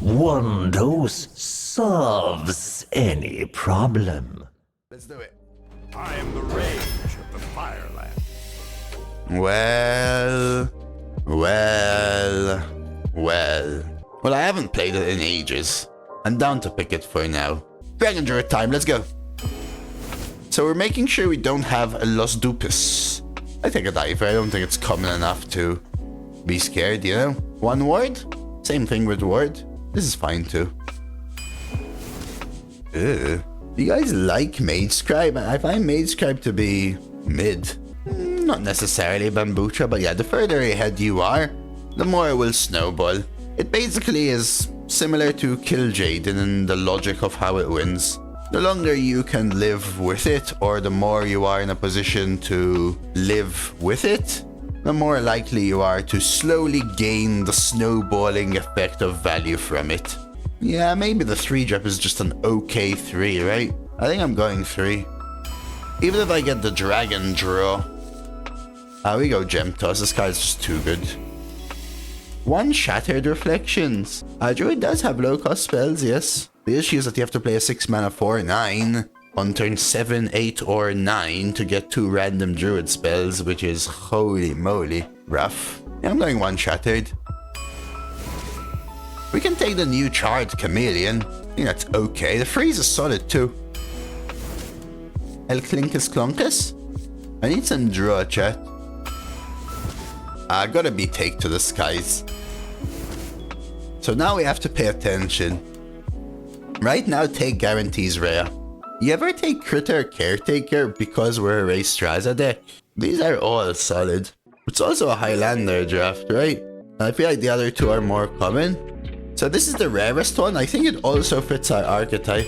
one dose solves any problem. Let's do it. I am the rage of the Fireland. Well, I haven't played it in ages. I'm down to pick it for now. Dragon Druid time, let's go. So we're making sure we don't have a Los Dupus. I take a diver, I don't think it's common enough to be scared, you know? One ward? Same thing with ward. This is fine too. Ugh. You guys like Mage Scribe? I find Mage Scribe to be mid. Not necessarily Bambucha, but yeah, the further ahead you are, the more it will snowball. It basically is similar to Killjade in the logic of how it wins. The longer you can live with it, or the more you are in a position to live with it, the more likely you are to slowly gain the snowballing effect of value from it. Yeah, maybe the 3-drop is just an okay 3, right? I think I'm going 3. Even if I get the dragon draw. We go Gem Toss, this guy's just too good. 1 Shattered Reflections. Druid does have low cost spells, yes. The issue is that you have to play a 6 mana 4/9 on turn 7, 8, or 9 to get 2 random Druid spells, which is holy moly rough. Yeah, I'm going 1 Shattered. We can take the new Charred Chameleon. I think that's okay. The freeze is solid too. El Clinkus Clonkus? I need some draw, chat. Gotta be Take to the Skies. So now we have to pay attention. Right now, Take guarantees rare. You ever take Critter Caretaker because we're a Rheastrasza deck? These are all solid. It's also a Highlander draft, right? I feel like the other 2 are more common. So this is the rarest one. I think it also fits our archetype.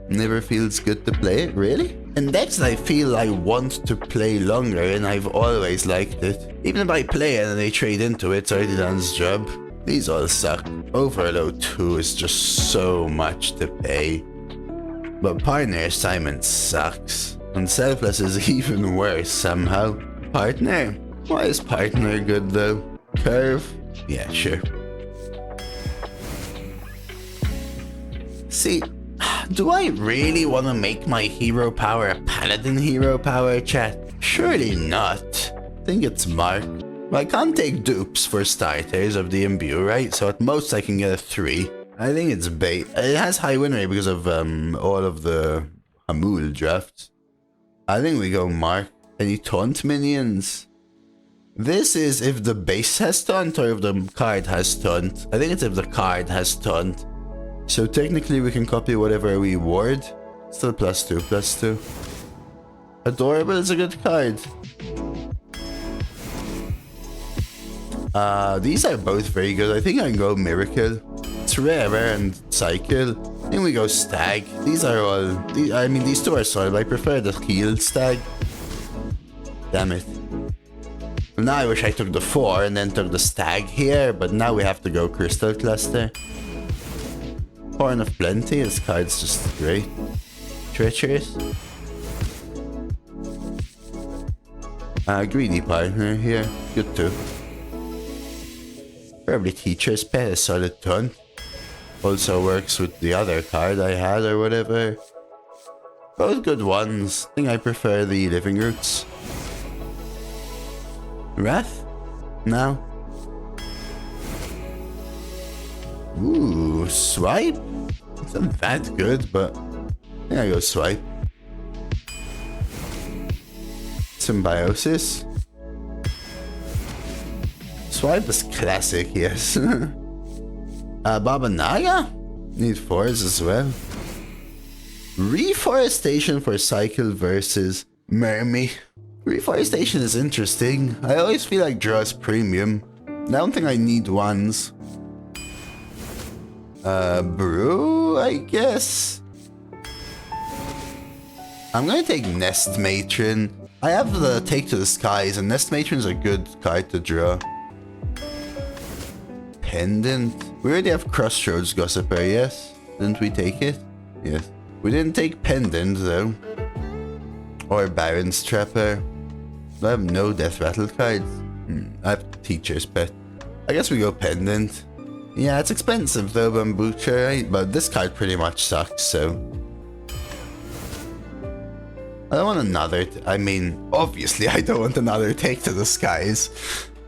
Never feels good to play it, really? In decks that I feel I want to play longer, and I've always liked it. Even if I play it and they trade into it, it's already done its job. These all suck. Overload 2 is just so much to pay. But Partner Assignment sucks. And Selfless is even worse somehow. Partner? Why is Partner good though? Curve? Yeah, sure. See, do I really want to make my hero power a paladin hero power, chat? Surely not. I think it's Mark. Well, I can't take dupes for starters of the Imbue, right? So at most I can get a 3. I think it's bait. It has high win rate because of all of the Hamuul drafts. I think we go Mark. Any taunt minions? This is if the base has taunt or if the card has taunt. I think it's if the card has taunt. So technically we can copy whatever we ward. Still +2, +2. Adorable is a good card. These are both very good. I think I can go Miracle. It's rarer and Cycle. I think we go Stag. These are all... I mean, these 2 are solid. I prefer the healed Stag. Damn it. Now I wish I took the 4 and then took the Stag here, but now we have to go Crystal Cluster. Horn of Plenty, this card's just great. Treacherous. Greedy Partner here, good too. Probably Teacher's Pet, a solid ton. Also works with the other card I had or whatever. Both good ones. I think I prefer the Living Roots. Wrath? No. Ooh, Swipe? It's not that good, but I think I go Swipe. Symbiosis? Swipe is classic, yes. Baba Naga? Need 4s as well. Reforestation for Cycle versus Mermy. Reforestation is interesting. I always feel like draw is premium. I don't think I need 1s. Brew, I guess. I'm gonna take Nest Matron. I have the Take to the Skies, and Nest Matron's a good card to draw. Pendant. We already have Crossroads Gossiper, yes? Didn't we take it? Yes. We didn't take Pendant, though. Or Baron's Trapper. I have no Death Rattle cards. I have Teacher's Pet. I guess we go Pendant. Yeah, it's expensive though, Bambucha, right? But this card pretty much sucks, so... I don't want another... I mean, obviously I don't want another Take to the Skies.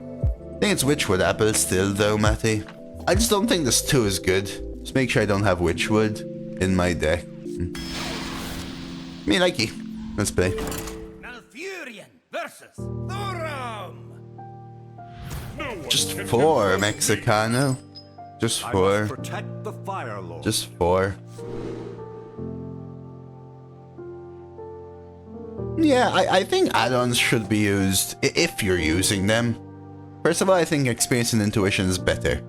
I think it's Witchwood Apple still though, Matty. I just don't think this 2 is good. Just make sure I don't have Witchwood in my deck. Me likey. Let's play. Malfurion versus Thorum. Just 4, Mexicano. Just I 4. must protect the Fire Lord. Just 4. Yeah, I think add-ons should be used if you're using them. First of all, I think Experience and Intuition is better.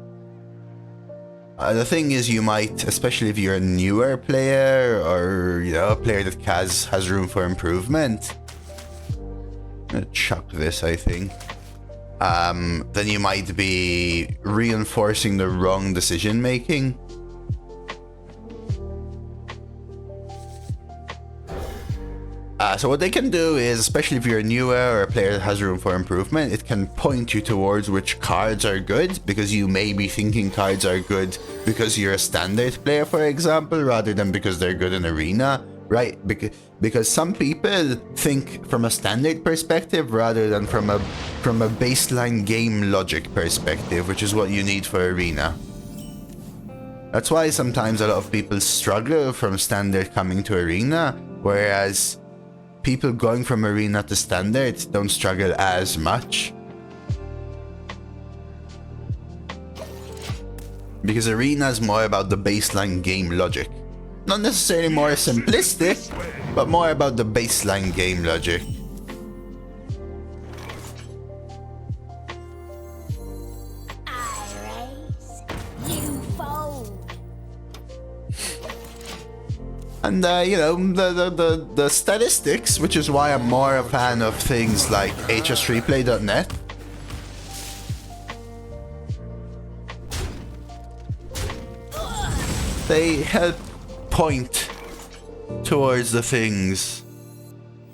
The thing is, you might, especially if you're a newer player or, you know, a player that has room for improvement. I'm gonna chuck this, I think. Then you might be reinforcing the wrong decision making. So what they can do is, especially if you're newer or a player that has room for improvement, it can point you towards which cards are good, because you may be thinking cards are good because you're a standard player, for example, rather than because they're good in arena, right? Because some people think from a standard perspective rather than from a baseline game logic perspective, which is what you need for arena. That's why sometimes a lot of people struggle from standard coming to arena, whereas people going from arena to standard don't struggle as much. Because arena is more about the baseline game logic. Not necessarily more simplistic, but more about the baseline game logic. I raise, you fold. And you know, the statistics, which is why I'm more a fan of things like hsreplay.net. They help point towards the things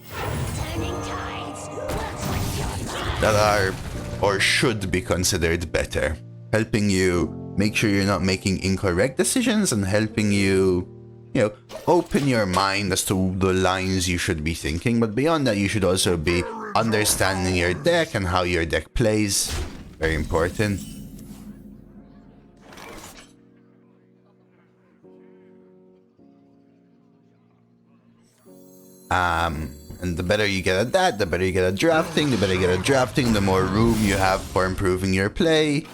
Turning tides. What's with your mind? that are or should be considered better, helping you make sure you're not making incorrect decisions and helping you, you know, open your mind as to the lines you should be thinking. But beyond that, you should also be understanding your deck and how your deck plays. Very important. And the better you get at that, the better you get at drafting. The better you get at drafting, the more room you have for improving your play.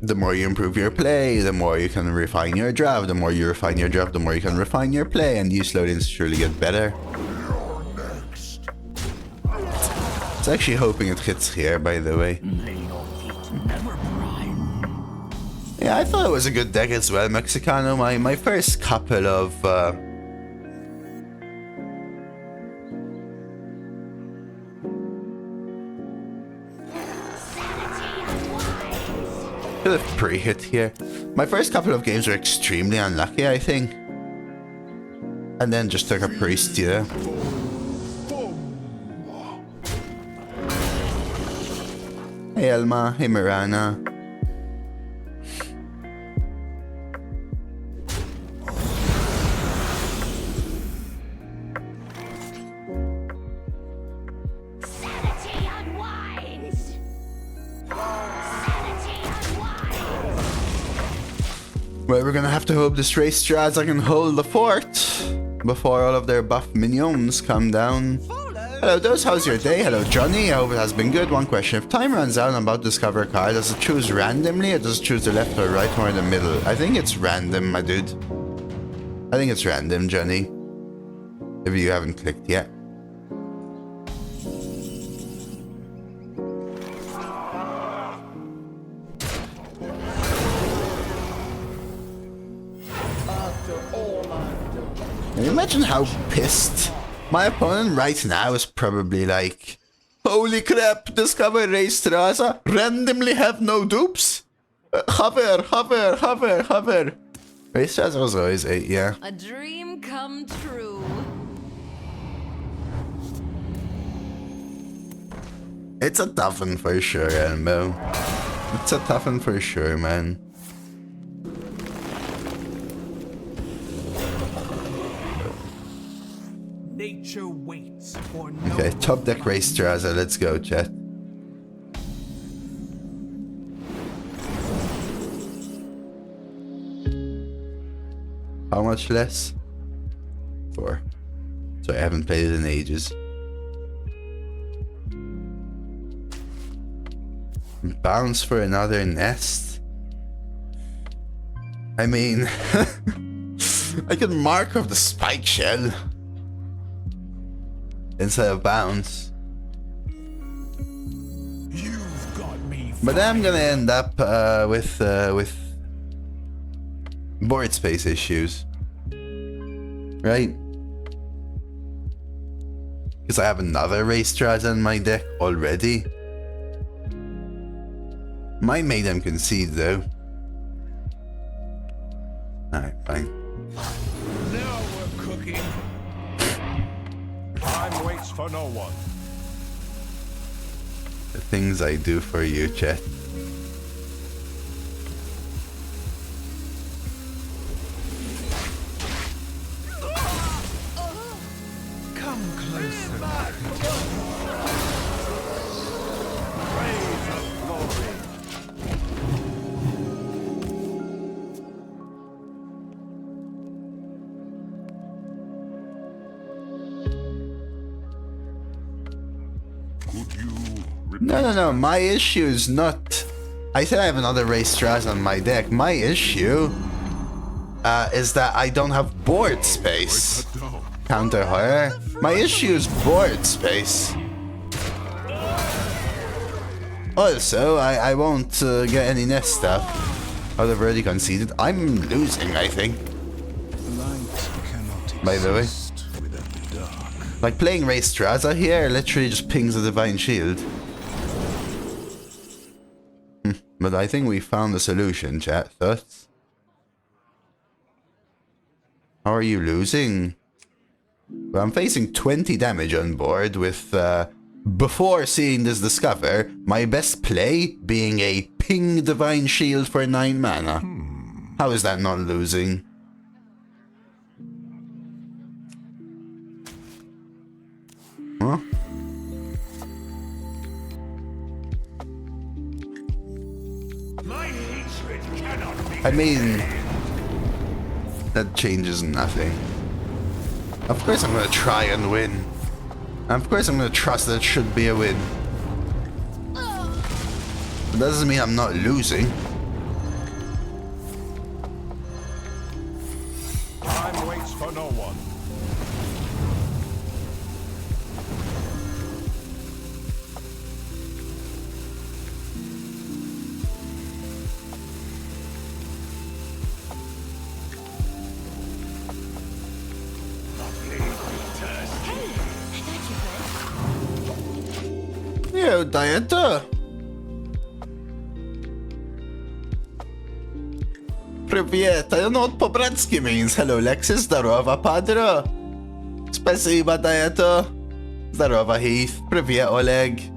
The more you improve your play, the more you can refine your draft. The more you refine your draft, the more you can refine your play, and you slowly and surely get better. I was actually hoping it hits here, by the way. Yeah, I thought it was a good deck as well, Mexicano. My first couple of... Could have pre-hit here. My first couple of games were extremely unlucky, I think. And then just took a priest, you know. Hey Elma, hey Mirana. Sanity unwinds. Sanity unwinds. Well, we're gonna have to hope this Rheastrasza can hold the fort before all of their buff minions come down. Hello, Dose, how's your day? Hello, Johnny, I hope it has been good. One question, if time runs out and I'm about to discover a card, does it choose randomly or does it choose the left or right or in the middle? I think it's random, my dude. I think it's random, Johnny. If you haven't clicked yet. Can you imagine how pissed my opponent right now is? Probably like, holy crap, discover Rheastrasza, randomly have no dupes? Hover. Rheastrasza was always 8, yeah. A dream come true. It's a tough one for sure, Elmo. It's a tough one for sure, man. Nature waits for no Okay, top deck Rheastrasza, let's go, chat. How much less? 4. So I haven't played it in ages. Bounce for another nest? I mean, I could mark off the spike shell instead of bounce. You've got me. But then I'm gonna end up with board space issues, right? Because I have another Rheastrasza in my deck already. Might make them concede though. Alright, fine. Now we're cooking. Time waits for no one. The things I do for you, chat. Come closer. Praise of glory. Could you No. My issue is not. I said I have another Rheastrasza on my deck. My issue is that I don't have board space. Counter horror. My issue is board space. Also, I won't get any nest stuff. I've already conceded. I'm losing, I think. By the way. Like playing Rheastrasza here literally just pings a divine shield. But I think we found the solution, chat. Thoughts? How are you losing? Well, I'm facing 20 damage on board with, before seeing this discover, my best play being a ping divine shield for 9 mana. How is that not losing? Huh? My hatred cannot be. I mean, that changes nothing. Of course I'm gonna try and win. And of course I'm gonna trust that it should be a win. It doesn't mean I'm not losing. Time waits for no one. Yo, Dieta. Привет. I don't know what po-bratski means. Hello, Lexus. Zdarova, Padro. Spasiba, Dieta. Zdarova, Heath. Привет, Oleg.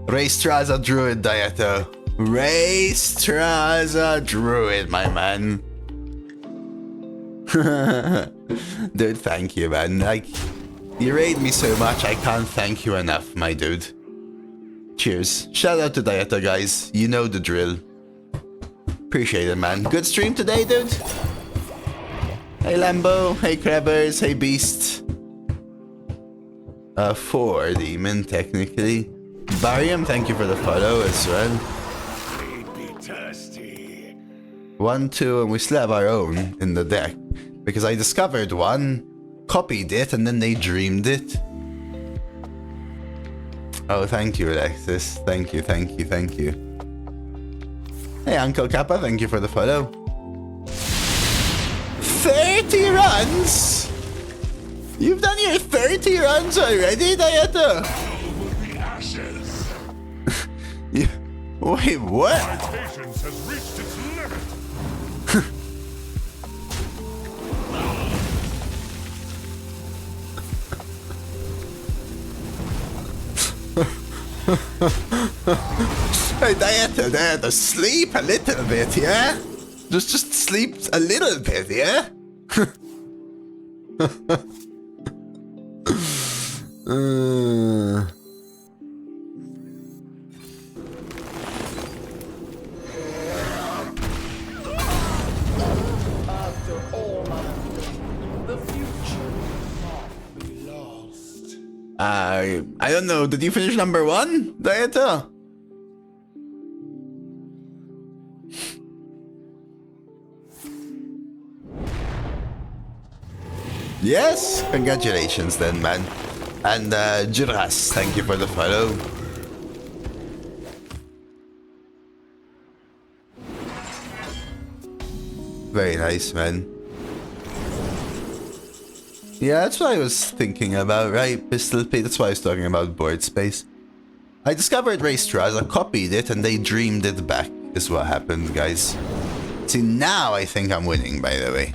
Rheastrasza Druid, Dieta. Rheastrasza Druid, my man. Dude, thank you, man. Like, you raid me so much, I can't thank you enough, my dude. Cheers. Shout out to Dieta, guys. You know the drill. Appreciate it, man. Good stream today, dude. Hey, Lambo. Hey, Crabbers. Hey, Beast. 4 demon, technically. Barium, thank you for the follow as well. Be thirsty. 1, 2, and we still have our own in the deck. Because I discovered one, copied it, and then they dreamed it. Oh, thank you, Alexis. Thank you, thank you, thank you. Hey, Uncle Kappa, thank you for the follow. 30 runs? You've done your 30 runs already, Dieta? Wait, what? My patience has reached its limit. Hey, Diana, sleep a little bit, yeah? Just sleep a little bit, yeah? I don't know. Did you finish number 1, Diana? Yes, congratulations then, man. And Jiras, thank you for the follow. Very nice, man. Yeah, that's what I was thinking about, right? Pistol Pit, that's why I was talking about board space. I discovered Rheastrasza, copied it, and they dreamed it back, is what happened, guys. See, now I think I'm winning, by the way.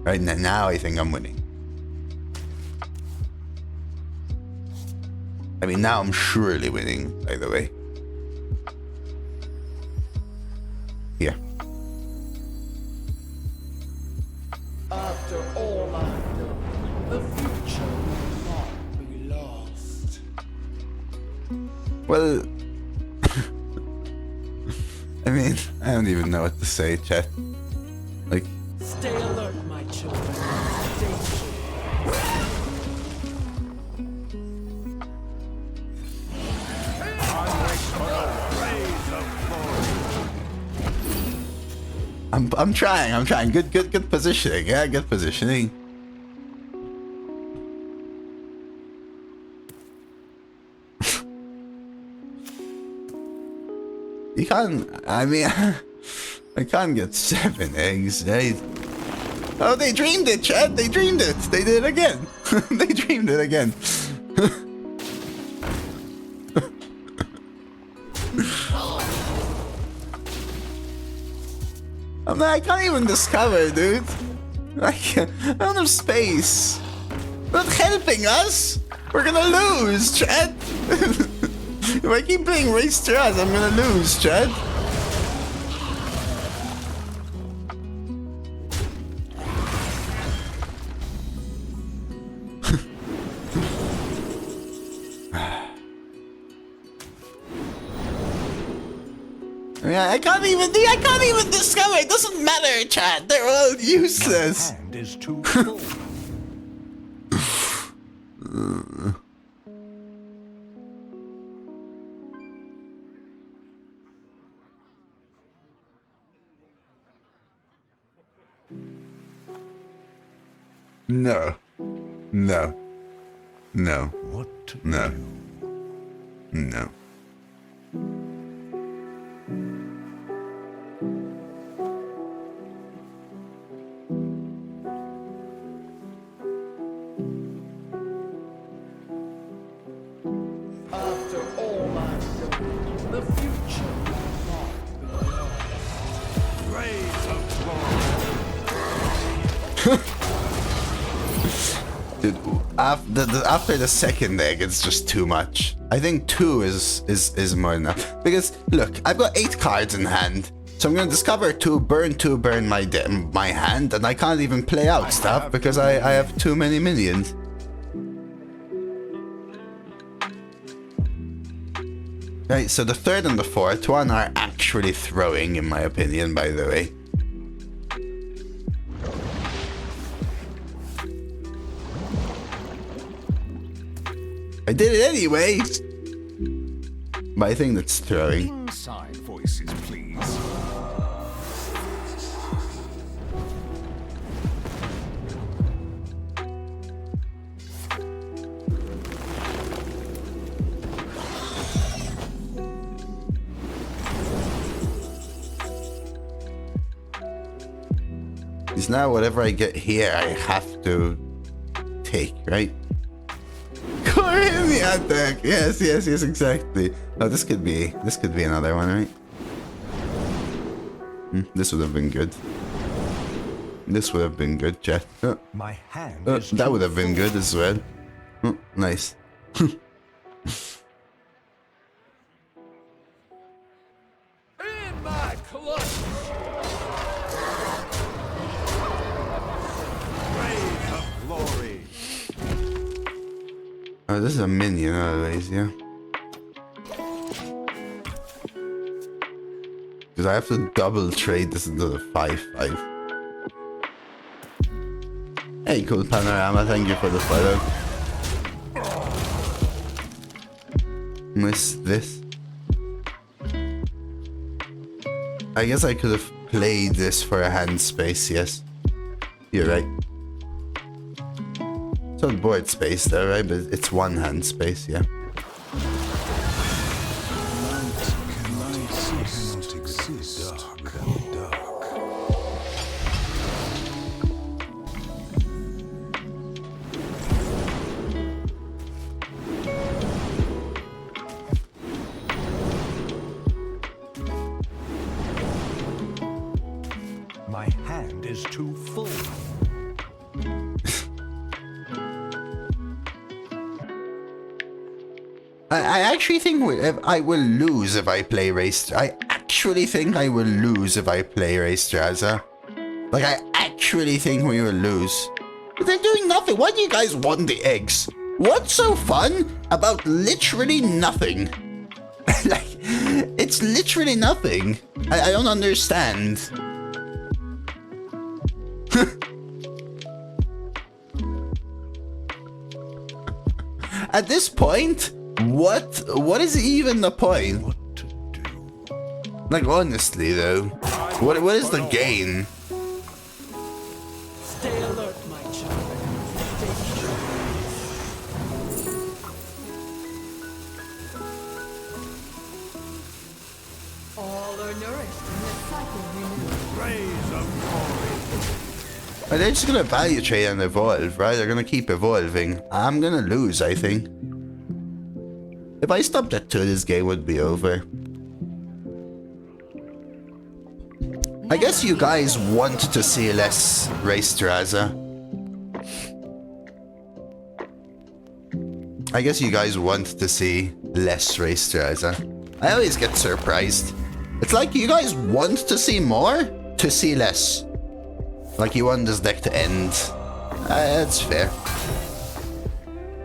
Right now I think I'm winning. I mean, now I'm surely winning, by the way. Here. After all I've done, the future will not be lost. Well, I mean, I don't even know what to say, chat. Like, Stay alert, my children. Stay I'm trying. Good positioning. Yeah, good positioning. You can't. I mean, I can't get 7 eggs, right? Oh, they dreamed it, Chad. They dreamed it. They did it again. They dreamed it again. I can't even discover, dude. I don't have space. Not helping us. We're gonna lose, Chad. If I keep playing Rheastrasza, I'm gonna lose, Chad. I can't even discover. It doesn't matter, Chad. They're all useless. Hand is too full. No. What to No. do? No. After all I've done, the future will not be lost. Raise of Dude, after the second egg, it's just too much. I think 2 is more than enough. Because look, I've got 8 cards in hand, so I'm gonna discover 2, burn my hand, and I can't even play out stuff because I have too many minions. Right, so the 3rd and the 4th one are actually throwing, in my opinion, by the way. I did it anyway! But I think that's throwing. inside voices, please. Because now whatever I get here, I have to take, right? Corinne, attack. Yes, exactly. Oh, this could be another one, right? This would have been good. This would have been good, chat. My hand That would have been good as well. Oh, nice. In my clutch. glory. Oh, this is a minion always, yeah. Because I have to double trade this into the 5/5. Hey, cool panorama, thank you for the follow. Miss this. I guess I could have played this for a hand space, yes. You're right. It's on board space though, right? But it's one hand space, yeah. My hand is too full. I actually think I will lose if I play Rheastrasza. I actually think I will lose if I play Rheastrasza. Like, I actually think we will lose. But they're doing nothing. Why do you guys want the eggs? What's so fun about literally nothing? Like, it's literally nothing. I don't understand. At this point, what is even the point? What to do? Like, honestly though, what is the gain? Stay alert, my child. All are nourished and the cycle renewed. Rays of glory. They're just gonna value trade and evolve, right? They're gonna keep evolving. I'm gonna lose, I think. If I stopped at 2, this game would be over. I guess you guys want to see less Rheastrasza. I guess you guys want to see less Rheastrasza. I always get surprised. It's like you guys want to see more to see less. Like you want this deck to end. That's fair.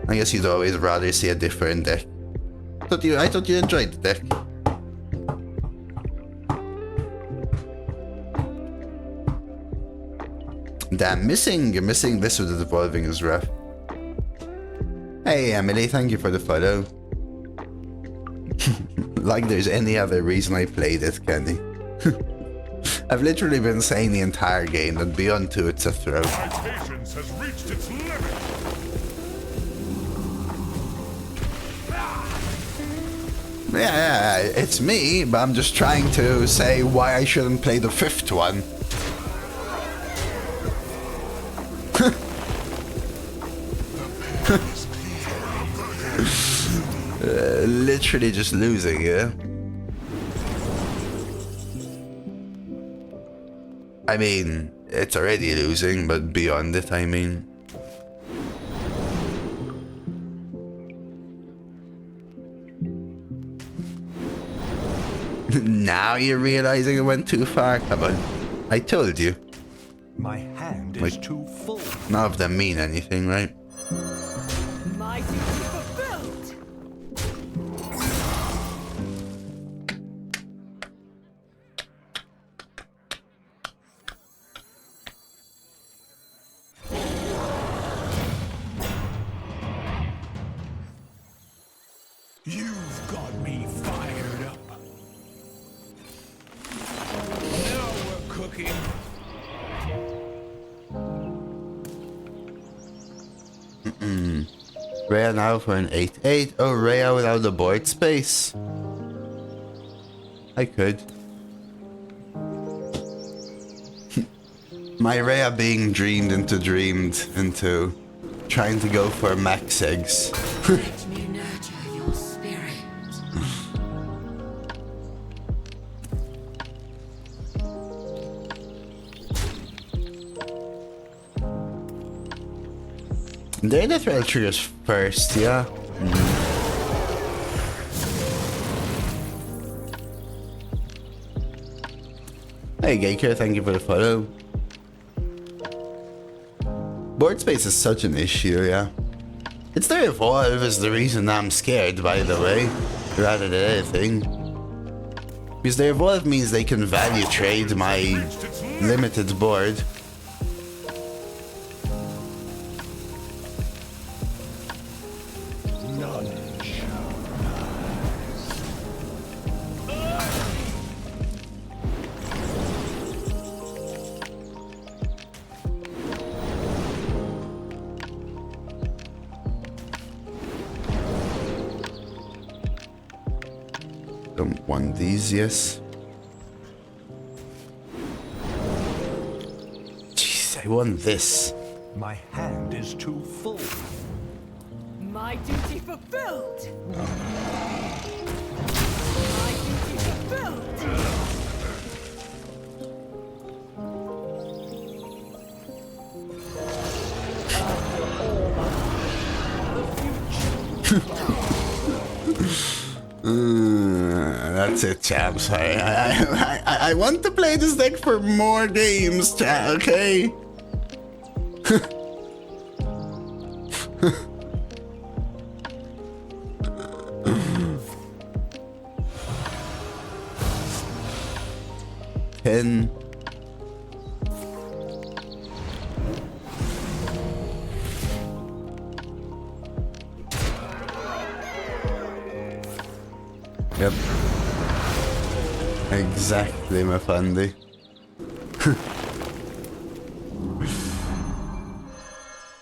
I guess you'd always rather see a different deck. I thought you enjoyed the deck. Damn, missing this with the evolving is rough. Hey Emily, thank you for the follow. Like there's any other reason I played it, Kenny. I've literally been saying the entire game that Beyond 2 it's a throw. My patience has reached its limit. Yeah, it's me, but I'm just trying to say why I shouldn't play the 5th one. Literally just losing, yeah? I mean, it's already losing, but beyond it, I mean. Now you're realizing it went too far? Come on. I told you. My hand is Like- too full. None of them mean anything, right? My duty fulfilled. You've got me fired up. Now we're cooking. Rhea now for an 8/8. Oh, Rhea without the board space. I could. My Rhea being dreamed into trying to go for max eggs. Let me know. They're the thrill triggers first, yeah. Hey Gaker, thank you for the follow. Board space is such an issue, yeah. It's their evolve is the reason I'm scared, by the way, rather than anything. Because their evolve means they can value trade my limited board. Don't want these, yes. Jeez, I want this. My hand is too full. My duty fulfilled. My duty fulfilled. That's it, chaps. I want to play this deck for more games, chat, okay? Ten. Yep. Exactly, my fundy.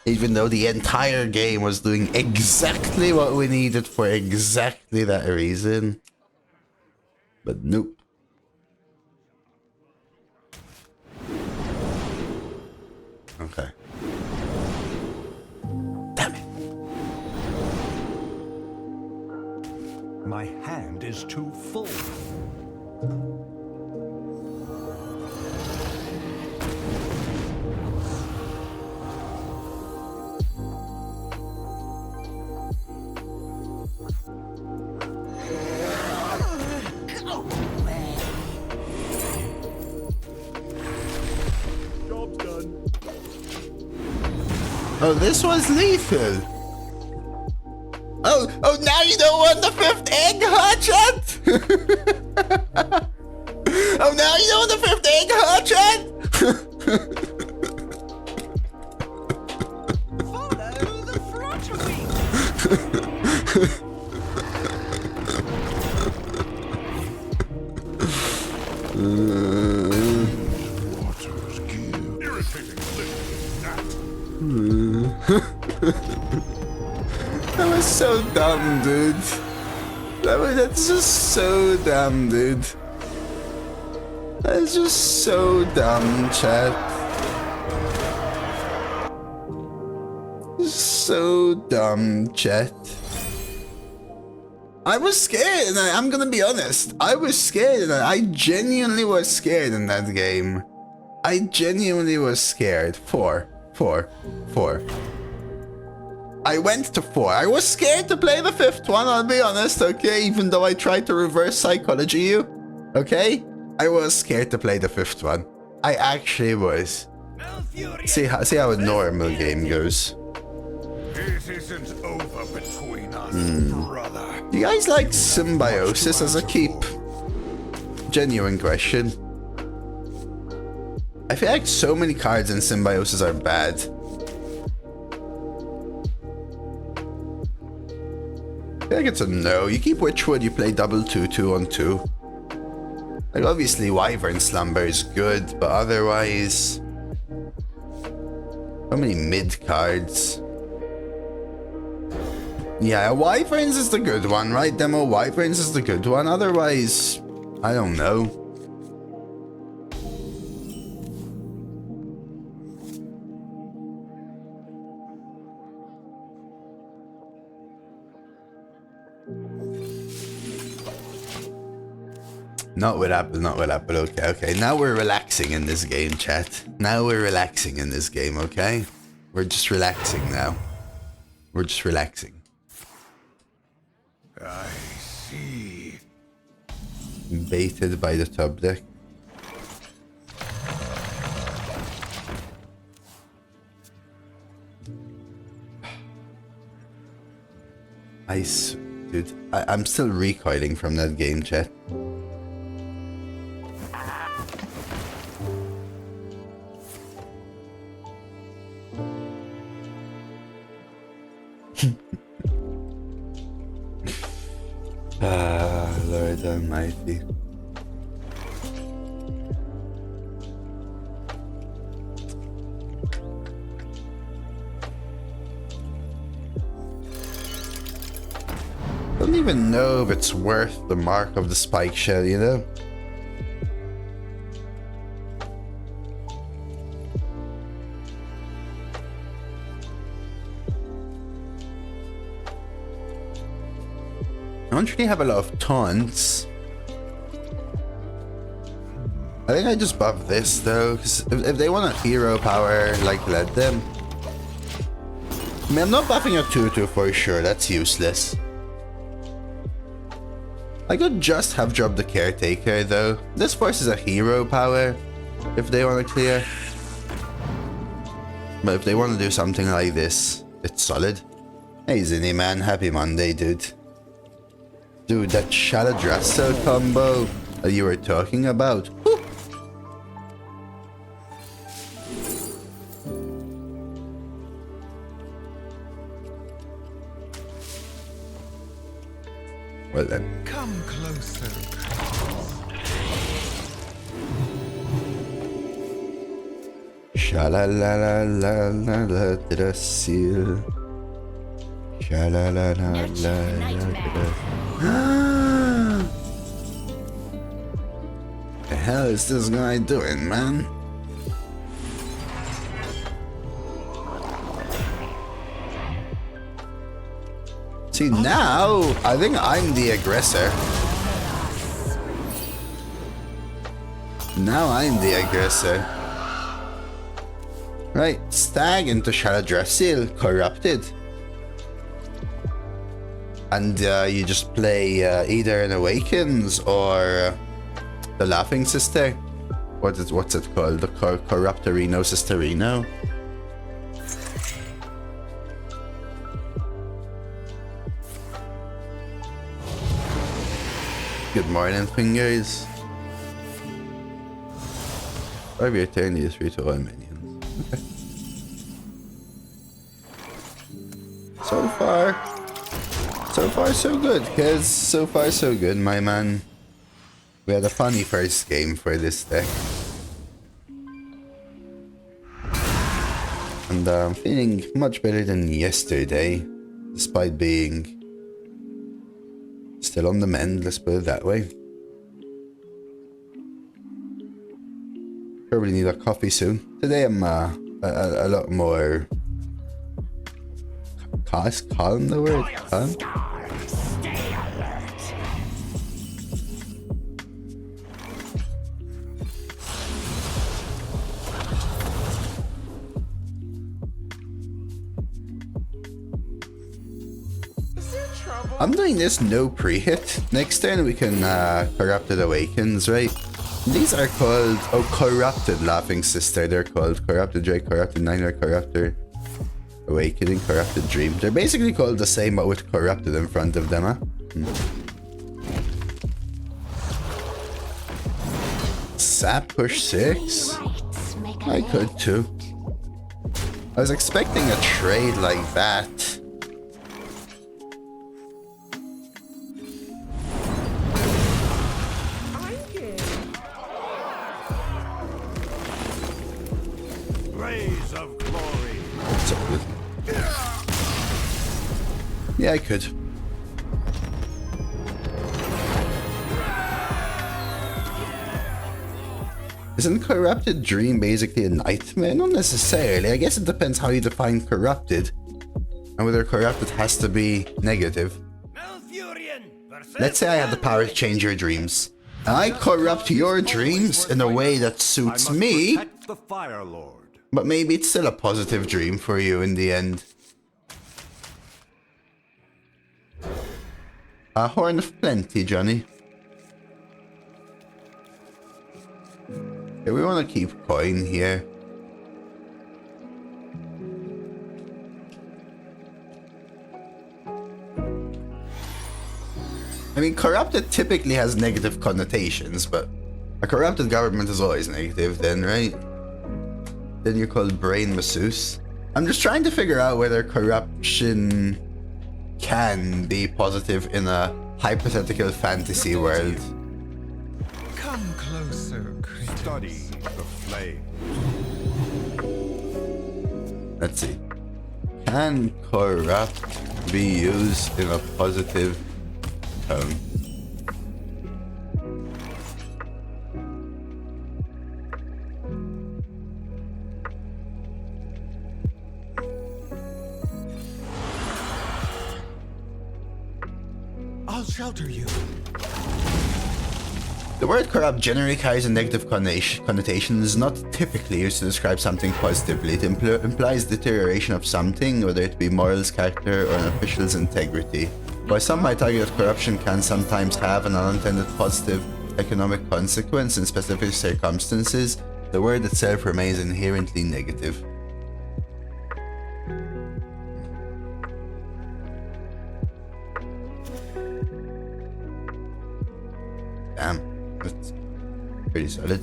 Even though the entire game was doing exactly what we needed for exactly that reason. But nope. Okay. Damn it. My hand is too full. Job's done. Oh, this was lethal. Oh, now you don't want the fifth egg, huh, chat? Oh, now you don't want the fifth egg, huh, chat? Follow the fluttering. Irritating That was so dumb, dude. That's just so dumb, dude. That is just so dumb, chat. So dumb, chat. I was scared, and I'm gonna be honest. I was scared, and I genuinely was scared in that game. I genuinely was scared. Four. I went to 4. I was scared to play the 5th one, I'll be honest, okay? Even though I tried to reverse psychology you, okay? I was scared to play the 5th one. I actually was. See how a normal game goes. It isn't over between us, brother. You guys like Symbiosis as a keep? Genuine question. I feel like so many cards in Symbiosis are bad. I feel like it's a no. You keep Witchwood, you play double 2/2 on 2. Like obviously Wyvern Slumber is good, but otherwise... So many mid cards. Yeah, Wyverns is the good one, right? Demo Wyverns is the good one. Otherwise, I don't know. Not with Apple, not with Apple. Okay. Now we're relaxing in this game, chat. Now we're relaxing in this game, okay? We're just relaxing now. We're just relaxing. I see. Baited by the top deck. Dude, I'm still recoiling from that game, chat. Lord Almighty. Don't even know if it's worth the mark of the spike shell, you know? I don't really have a lot of taunts. I think I just buff this though, because if they want a hero power, like, let them. I mean, I'm not buffing a 2-2 for sure, that's useless. I could just have dropped the Caretaker though. This forces a hero power if they want to clear. But if they want to do something like this, it's solid. Hey Zinny man, happy Monday, dude. Dude, that Rheastrasza combo that you were talking about. Woo. Well then. Come closer. Sha-la-la-la-la-la-la-la-seal. Sha-la-la-la-la-la-la. The hell is this guy doing, man? See, now I think I'm the aggressor. Now I'm the aggressor. Right, Stag into Rheastrasza, corrupted. And you just play either an Awakens or the Laughing Sister. What's it called? The Corruptorino Sisterino. Good morning, fingers. 5 your turn, use 3 to all minions. Okay. So far so good, cause so far so good, my man. We had a funny first game for this deck. And I'm feeling much better than yesterday, despite being still on the mend, let's put it that way. Probably need a coffee soon. Today I'm a lot more calm, the word? Calm? I'm doing this no pre-hit. Next turn we can Corrupted Awakens, right? These are called, Corrupted Laughing Sister. They're called Corrupted Drake, Corrupted Nightmare, Corruptor Awakening, Corrupted Dream. They're basically called the same but with Corrupted in front of them, huh? Sap push 6? I could too. I was expecting a trade like that. Yeah, I could. Isn't Corrupted Dream basically a nightmare? Not necessarily. I guess it depends how you define corrupted. And whether corrupted has to be negative. Let's say I have the power to change your dreams. And I corrupt your dreams in a way that suits me. The Fire Lord. But maybe it's still a positive dream for you in the end. A horn of plenty, Johnny. Okay, we want to keep coin here. I mean, corrupted typically has negative connotations, but a corrupted government is always negative then, right? Then you're called brain masseuse. I'm just trying to figure out whether corruption can be positive in a hypothetical fantasy world. Come closer, creatures. Study the flame. Let's see. Can corrupt be used in a positive tone? I'll shelter you. The word corrupt generally carries a negative connotation and is not typically used to describe something positively. It implies deterioration of something, whether it be morals, character, or an official's integrity. While some might argue that corruption can sometimes have an unintended positive economic consequence in specific circumstances, the word itself remains inherently negative. Damn, that's pretty solid.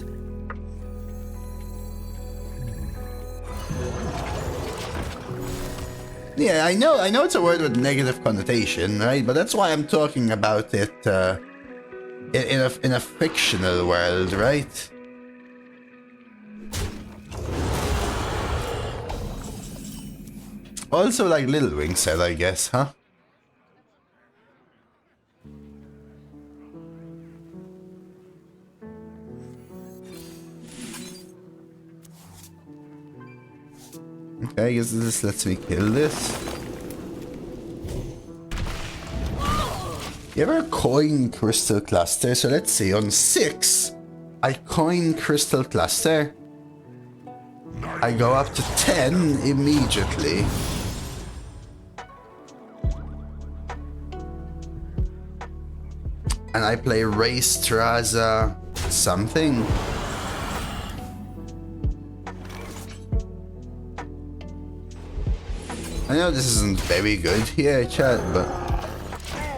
Yeah, I know it's a word with negative connotation, right? But that's why I'm talking about it in a fictional world, right? Also, like Little Wing said, I guess, huh? Okay, I guess this lets me kill this. You ever coin crystal cluster? So let's see, on 6, I coin crystal cluster. I go up to 10 immediately. And I play Rheastrasza something. I know this isn't very good here, chat, but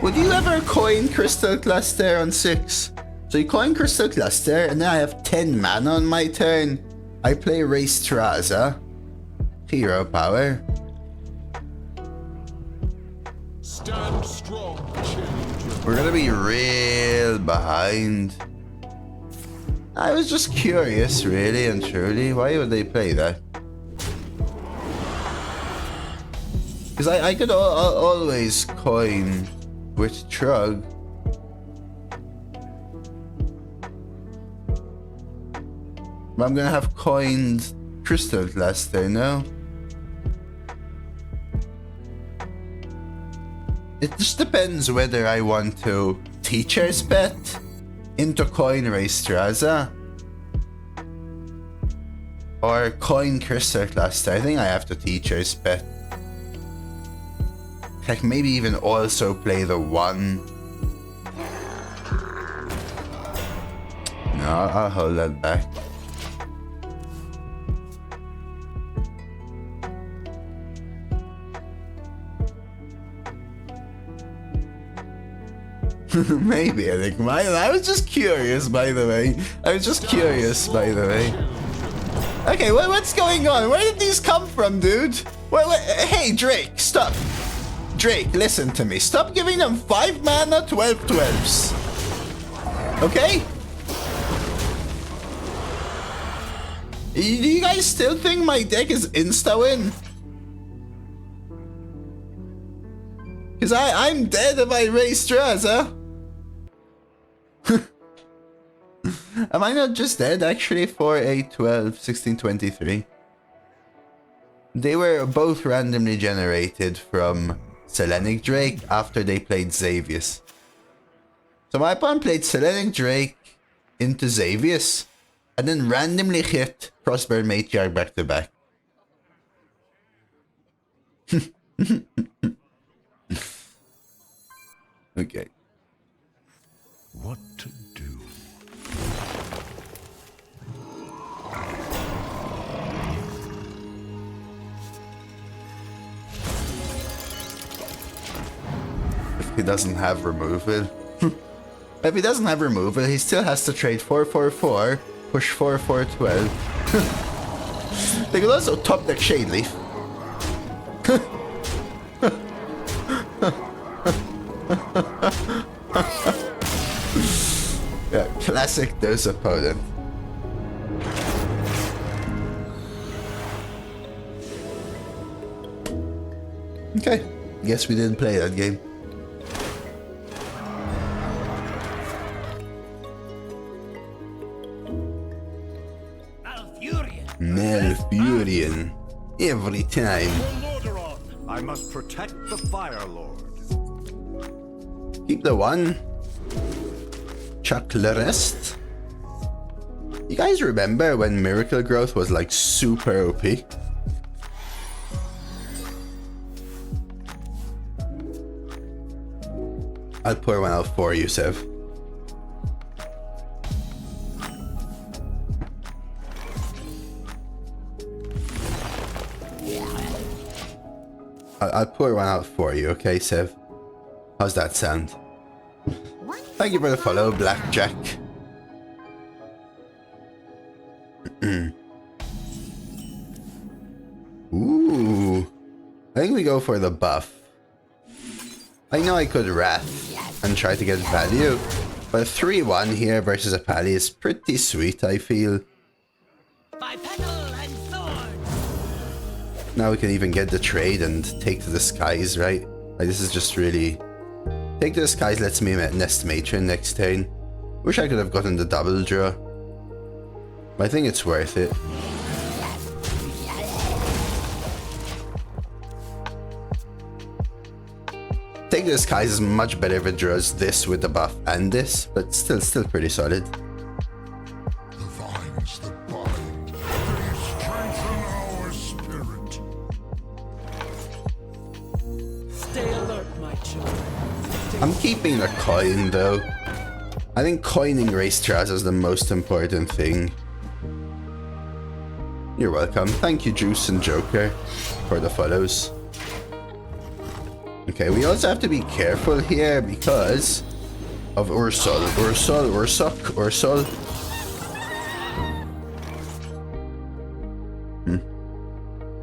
would you ever coin Crystal Cluster on 6? So you coin Crystal Cluster, and then I have 10 mana on my turn. I play Rheastrasza, hero power. Stand strong, children. We're gonna be real behind. I was just curious, really and truly. Why would they play that? Because I could always coin with Trug. But I'm gonna have coined Crystal Cluster, no? It just depends whether I want to Teacher's Pet into coin Rheastrasza or coin Crystal Cluster. I think I have to Teacher's Pet. Heck, maybe even also play the 1. No, I'll hold that back. Maybe, I think. I was just curious, by the way. Okay, what's going on? Where did these come from, dude? Hey, Drake, stop. Drake, listen to me. Stop giving them 5 mana 12/12s. Okay? Do you guys still think my deck is insta-win? Because I'm dead if I Rheastrasza. Am I not just dead actually? 4, 8, 12, 16, 23. They were both randomly generated from Selenic Drake after they played Xavius. So my opponent played Selenic Drake into Xavius and then randomly hit Prosper Matriarch back to back. Okay. what to do. If he doesn't have removal. If he doesn't have removal, he still has to trade 4/4/4, push 4/4/12. They could also top deck Shade Leaf. Yeah, classic Dose opponent. Okay, guess we didn't play that game. Malfurion. Every time. I must protect the Fire Lord. Keep the one. Chuck the rest. You guys remember when Miracle Growth was like super OP? I'll pour one out for you, Sev. I'll pour one out for you, okay, Sev? How's that sound? Thank you for the follow, Blackjack. Ooh. I think we go for the buff. I know I could Wrath and try to get value, but a 3-1 here versus a Pally is pretty sweet, I feel. Now we can even get the trade and take to the skies, right? Like, this is just really... Take to the skies lets me nest Matron next turn. Wish I could have gotten the double draw. But I think it's worth it. Take to the skies is much better if it draws this with the buff and this, but still pretty solid. The vines that bind, they strengthen our spirit. Stay alert, my children. I'm keeping the coin though. I think coining Rheastrasza is the most important thing. You're welcome. Thank you, Juice and Joker, for the follows. Okay, we also have to be careful here because of Ursul.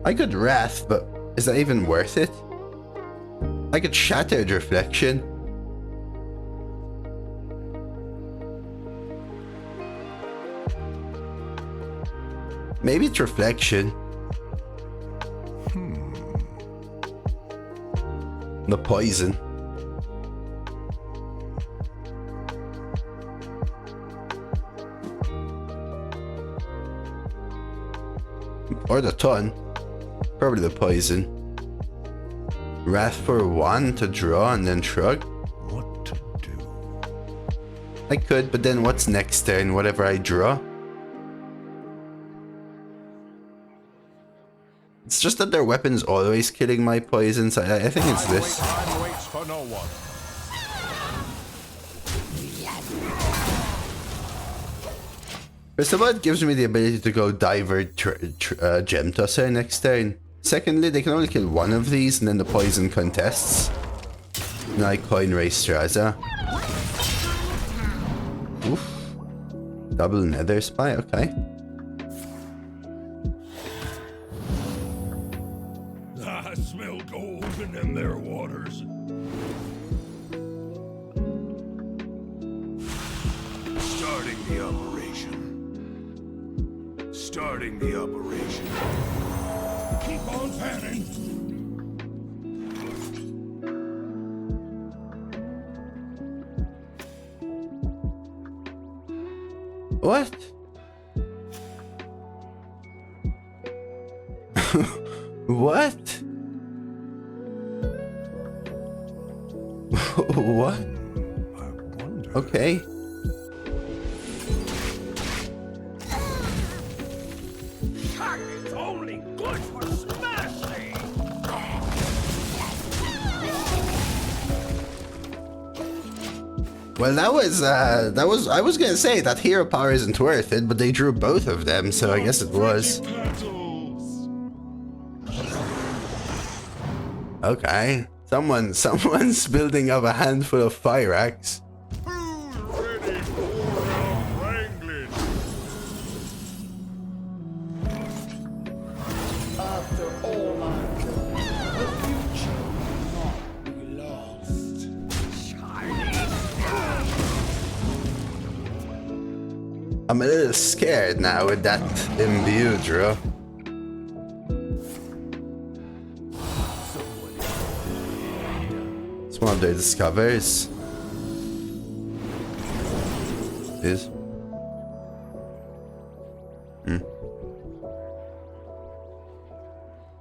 I could Wrath, but is that even worth it? I could Shattered Reflection. Maybe it's Reflection. The poison. Or the ton. Probably the poison. Wrath for 1 to draw and then shrug. What to do? I could, but then what's next turn? Whatever I draw. It's just that their weapon's always killing my poisons. I think it's this. Time waits for no one. First of all, it gives me the ability to go Diver Gem Tosser next turn. Secondly, they can only kill one of these and then the poison contests. Now I coin Rheastrasza. Oof. Double Nether Spy, okay. I smell golden in their waters. Starting the operation. Starting the operation. Keep on panning. What? What? What? I wonder. Okay. It's only good for smashing. Well, that was. I was gonna say that hero power isn't worth it, but they drew both of them, so I guess it was. Petals. Okay. Someone's building up a handful of fire axe. Who's ready for our wrangling? After all I've done, the future will not be lost. I'm a little scared now with that Imbue Druid. It's one of their discovers. Is.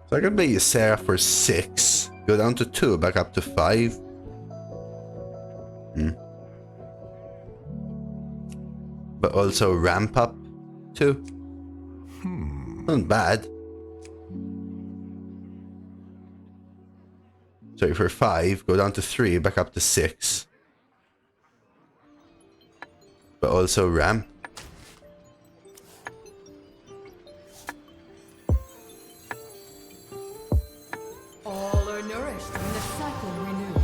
So I could be Sarah for 6, go down to 2, back up to 5. But also ramp up 2. Not bad. Sorry, for 5, go down to 3, back up to 6. But also ramp. All are nourished when the cycle renews.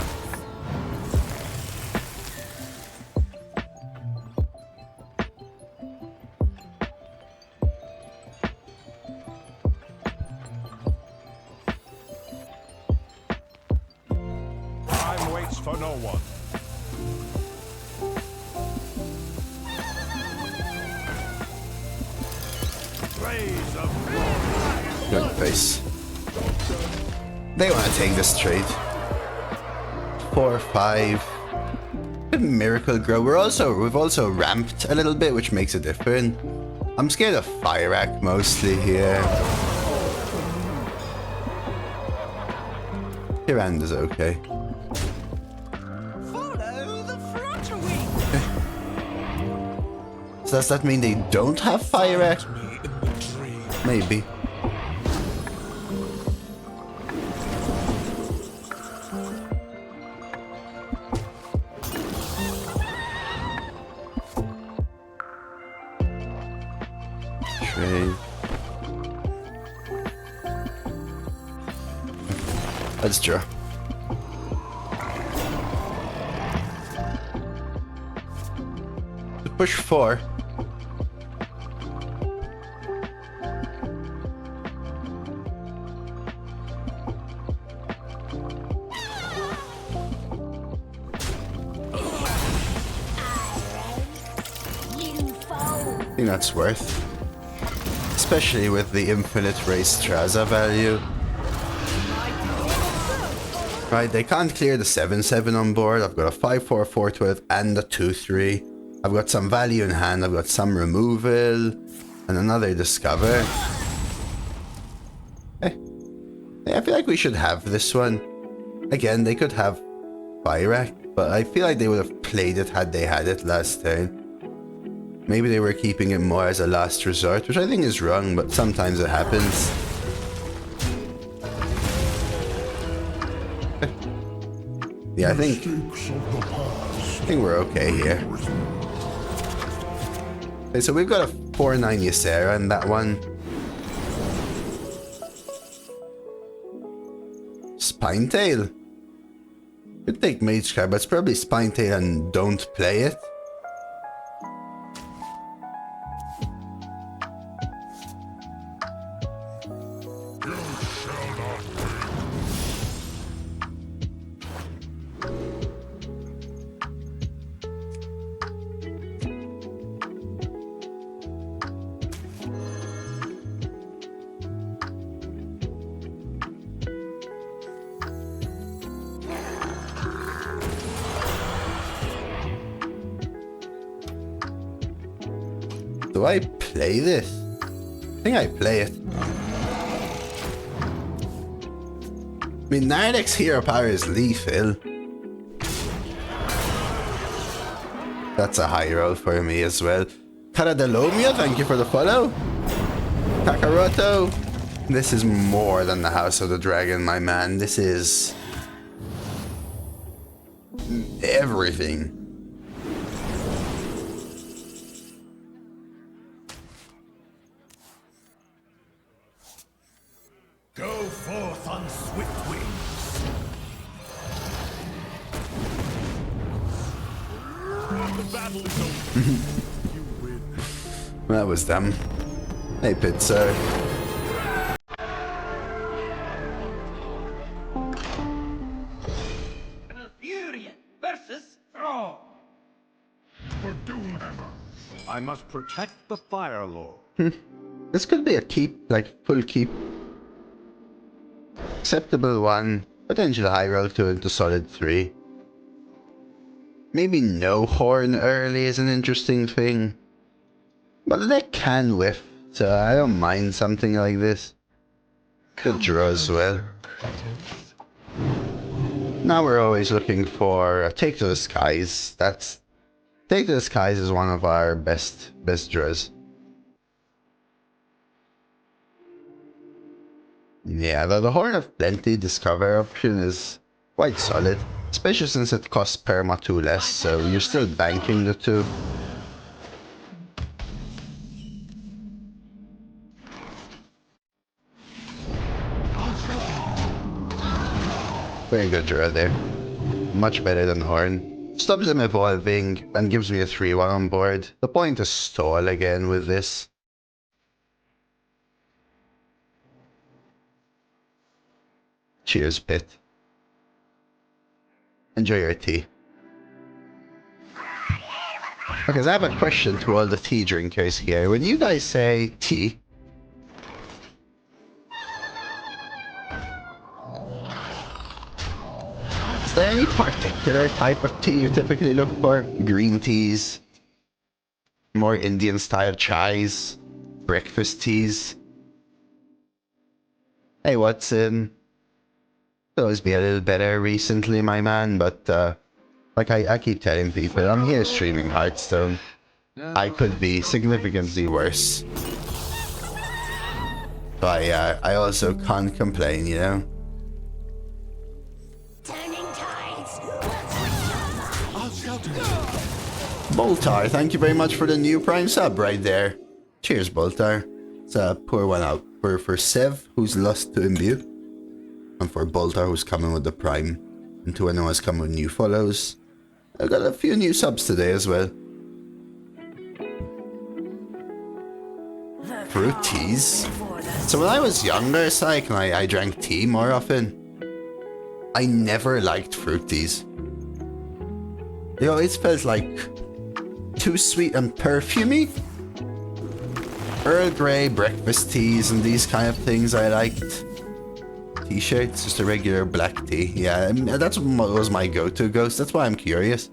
Time waits for no one. Blaze of Good face. They want to take this trade. 4, 5. Miracle Grow. We've also ramped a little bit, which makes it different. I'm scared of Fire Act mostly here. Tiranda's okay. Follow the fluttering. So does that mean they don't have Fire Act? Me in the dream. Maybe. Trade. Let's draw. To push 4. You fold. I think that's worth. Especially with the infinite Rheastrasza value. Right, they can't clear the 7/7 on board. I've got a 5/4, 4/12, and a 2/3. I've got some value in hand. I've got some removal and another discover. I feel like we should have this one. Again, they could have Fire Act, but I feel like they would have played it had they had it last turn. Maybe they were keeping it more as a last resort, which I think is wrong, but sometimes it happens. Yeah, I think we're okay here. Okay, so we've got a 4/9 Ysera in that one. Spinetail. Could take Mage Card, but it's probably Spinetail and don't play it. Do I play this? I think I play it. I mean, Nardek's hero power is lethal. That's a high roll for me as well. Caradelomia, thank you for the follow. Kakaroto. This is more than the House of the Dragon, my man. This is everything. forth on swift wings. The battle is over. You win. That was them. Hey, Pizza. Furion versus Thrall. For Doomhammer. I must protect the Fire Lord. This could be a keep, like full keep. Acceptable 1. Potential high roll to into solid 3. Maybe no horn early is an interesting thing. But the deck can whiff, so I don't mind something like this. Could draw as well. Now we're always looking for Take to the Skies. Take to the Skies is one of our best draws. Yeah, the Horn of Plenty Discover option is quite solid, especially since it costs perma 2 less, so you're still banking the 2. Very good draw there. Much better than Horn. Stops him evolving and gives me a 3-1 on board. The point is stall again with this. Cheers, Pit. Enjoy your tea. Okay, so I have a question to all the tea drinkers here. When you guys say tea, is there any particular type of tea you typically look for? Green teas, more Indian style chais, breakfast teas. Hey, Watson. Could always be a little better recently, my man, but like I keep telling people, I'm here streaming Hearthstone. I could be significantly worse. But I also can't complain, you know? Turning tides. I'll shelter you. Boltar, thank you very much for the new Prime sub right there. Cheers, Boltar. It's a poor one out for Sev, who's lost to Imbue. And for Boltar, who's coming with the Prime. And to anyone who's coming with new follows. I got a few new subs today as well. Fruit teas? So when I was younger, Syke, and I drank tea more often, I never liked fruit teas. They always felt like too sweet and perfumey. Earl Grey breakfast teas and these kind of things I liked. T-shirts, just a regular black tea. Yeah, I mean, that's what was my go-to, Ghost. That's why I'm curious.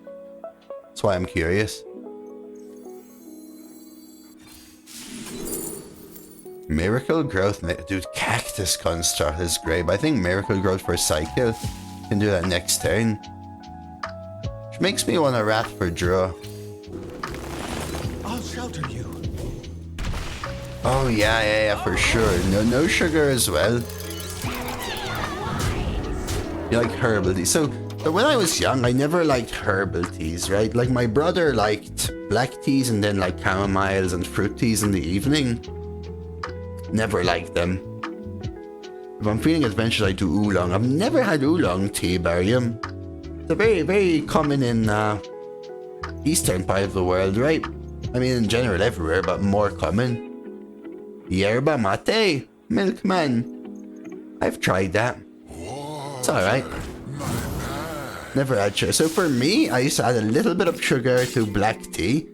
Miracle Growth, dude, Cactus Construct is great, but I think Miracle Growth for Cycle can do that next turn. Which makes me want to rat for draw. I'll shelter you. Oh yeah, for sure. No sugar as well. You like herbal teas. So when I was young, I never liked herbal teas, right? Like my brother liked black teas and then like chamomiles and fruit teas in the evening. Never liked them. If I'm feeling adventurous, I do oolong. I've never had oolong tea, Barium. It's a very, very common in eastern part of the world, right? I mean, in general, everywhere, but more common. Yerba mate, milkman. I've tried that. It's alright. Never had sugar. So for me, I used to add a little bit of sugar to black tea.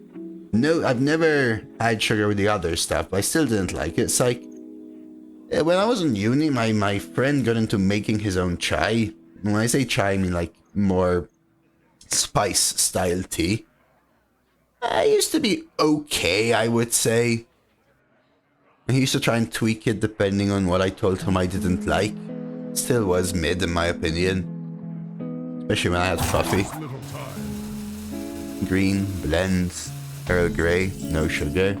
No, I've never had sugar with the other stuff, but I still didn't like it. It's like, when I was in uni, my friend got into making his own chai. When I say chai, I mean like more spice style tea. I used to be okay, I would say. He used to try and tweak it depending on what I told him I didn't like. Still was mid in my opinion. Especially when I had coffee. Green, blends, Earl Grey, no sugar.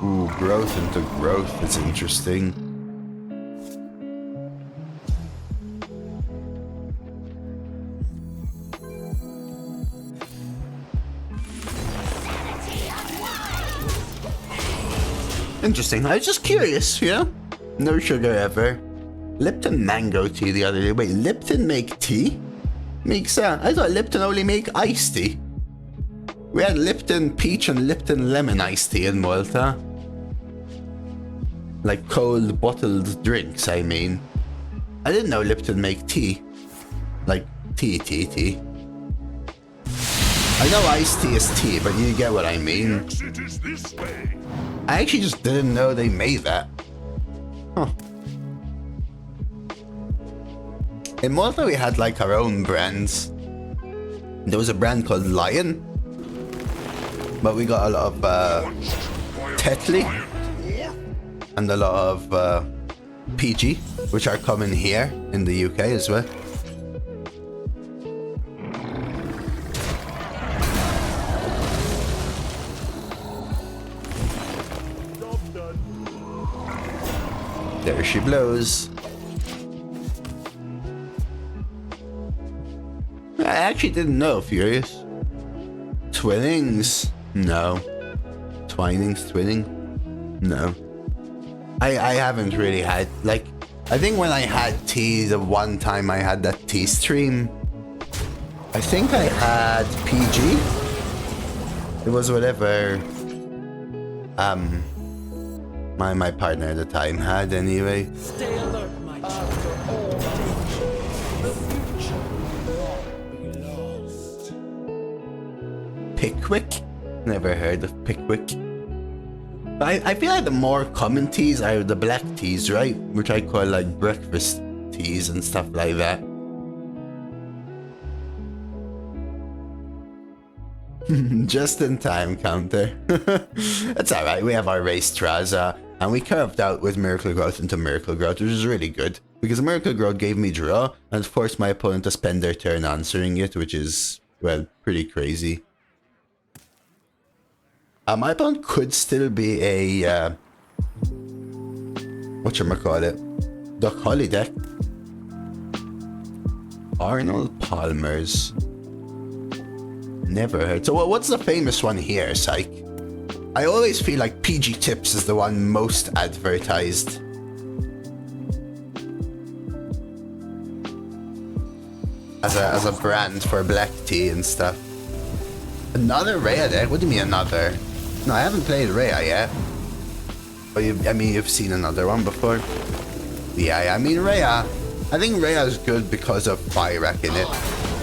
Ooh, growth into growth, it's interesting. Interesting. I was just curious, you know? No sugar ever. Lipton mango tea the other day. Wait, Lipton make tea? Makes I thought Lipton only make iced tea. We had Lipton peach and Lipton lemon iced tea in Malta. Like cold bottled drinks, I mean. I didn't know Lipton make tea. Like tea. I know iced tea is tea, but you get what I mean. Exit is this way. I actually just didn't know they made that. Huh. In Malta we had like our own brands. There was a brand called Lion. But we got a lot of Tetley. And a lot of PG, which are coming here in the UK as well. There she blows. I actually didn't know, Furious. Twinnings? No. Twinings? Twinning? No. I haven't really had, like, I think when I had tea, the one time I had that tea stream, I think I had PG. It was whatever, my partner at the time had anyway. Stay alert, my child. After all danger, the future will not be lost. Pickwick? Never heard of Pickwick. I feel like the more common teas are the black teas, right? Which I call like breakfast teas and stuff like that. Just in time, Counter. That's alright, we have our Rheastrasza, and we curved out with Miracle Growth into Miracle Growth, which is really good. Because Miracle Growth gave me draw, and forced my opponent to spend their turn answering it, which is, well, pretty crazy. My opponent could still be a, whatchamacallit, Duck Holly deck. Arnold Palmer's. Never heard. So what's the famous one here, Psych? I always feel like PG Tips is the one most advertised. As a brand for black tea and stuff. Another Rhea deck? What do you mean another? No, I haven't played Rhea yet. Oh, you've seen another one before? Yeah, I mean Rhea. I think Rhea is good because of Fyrak in it.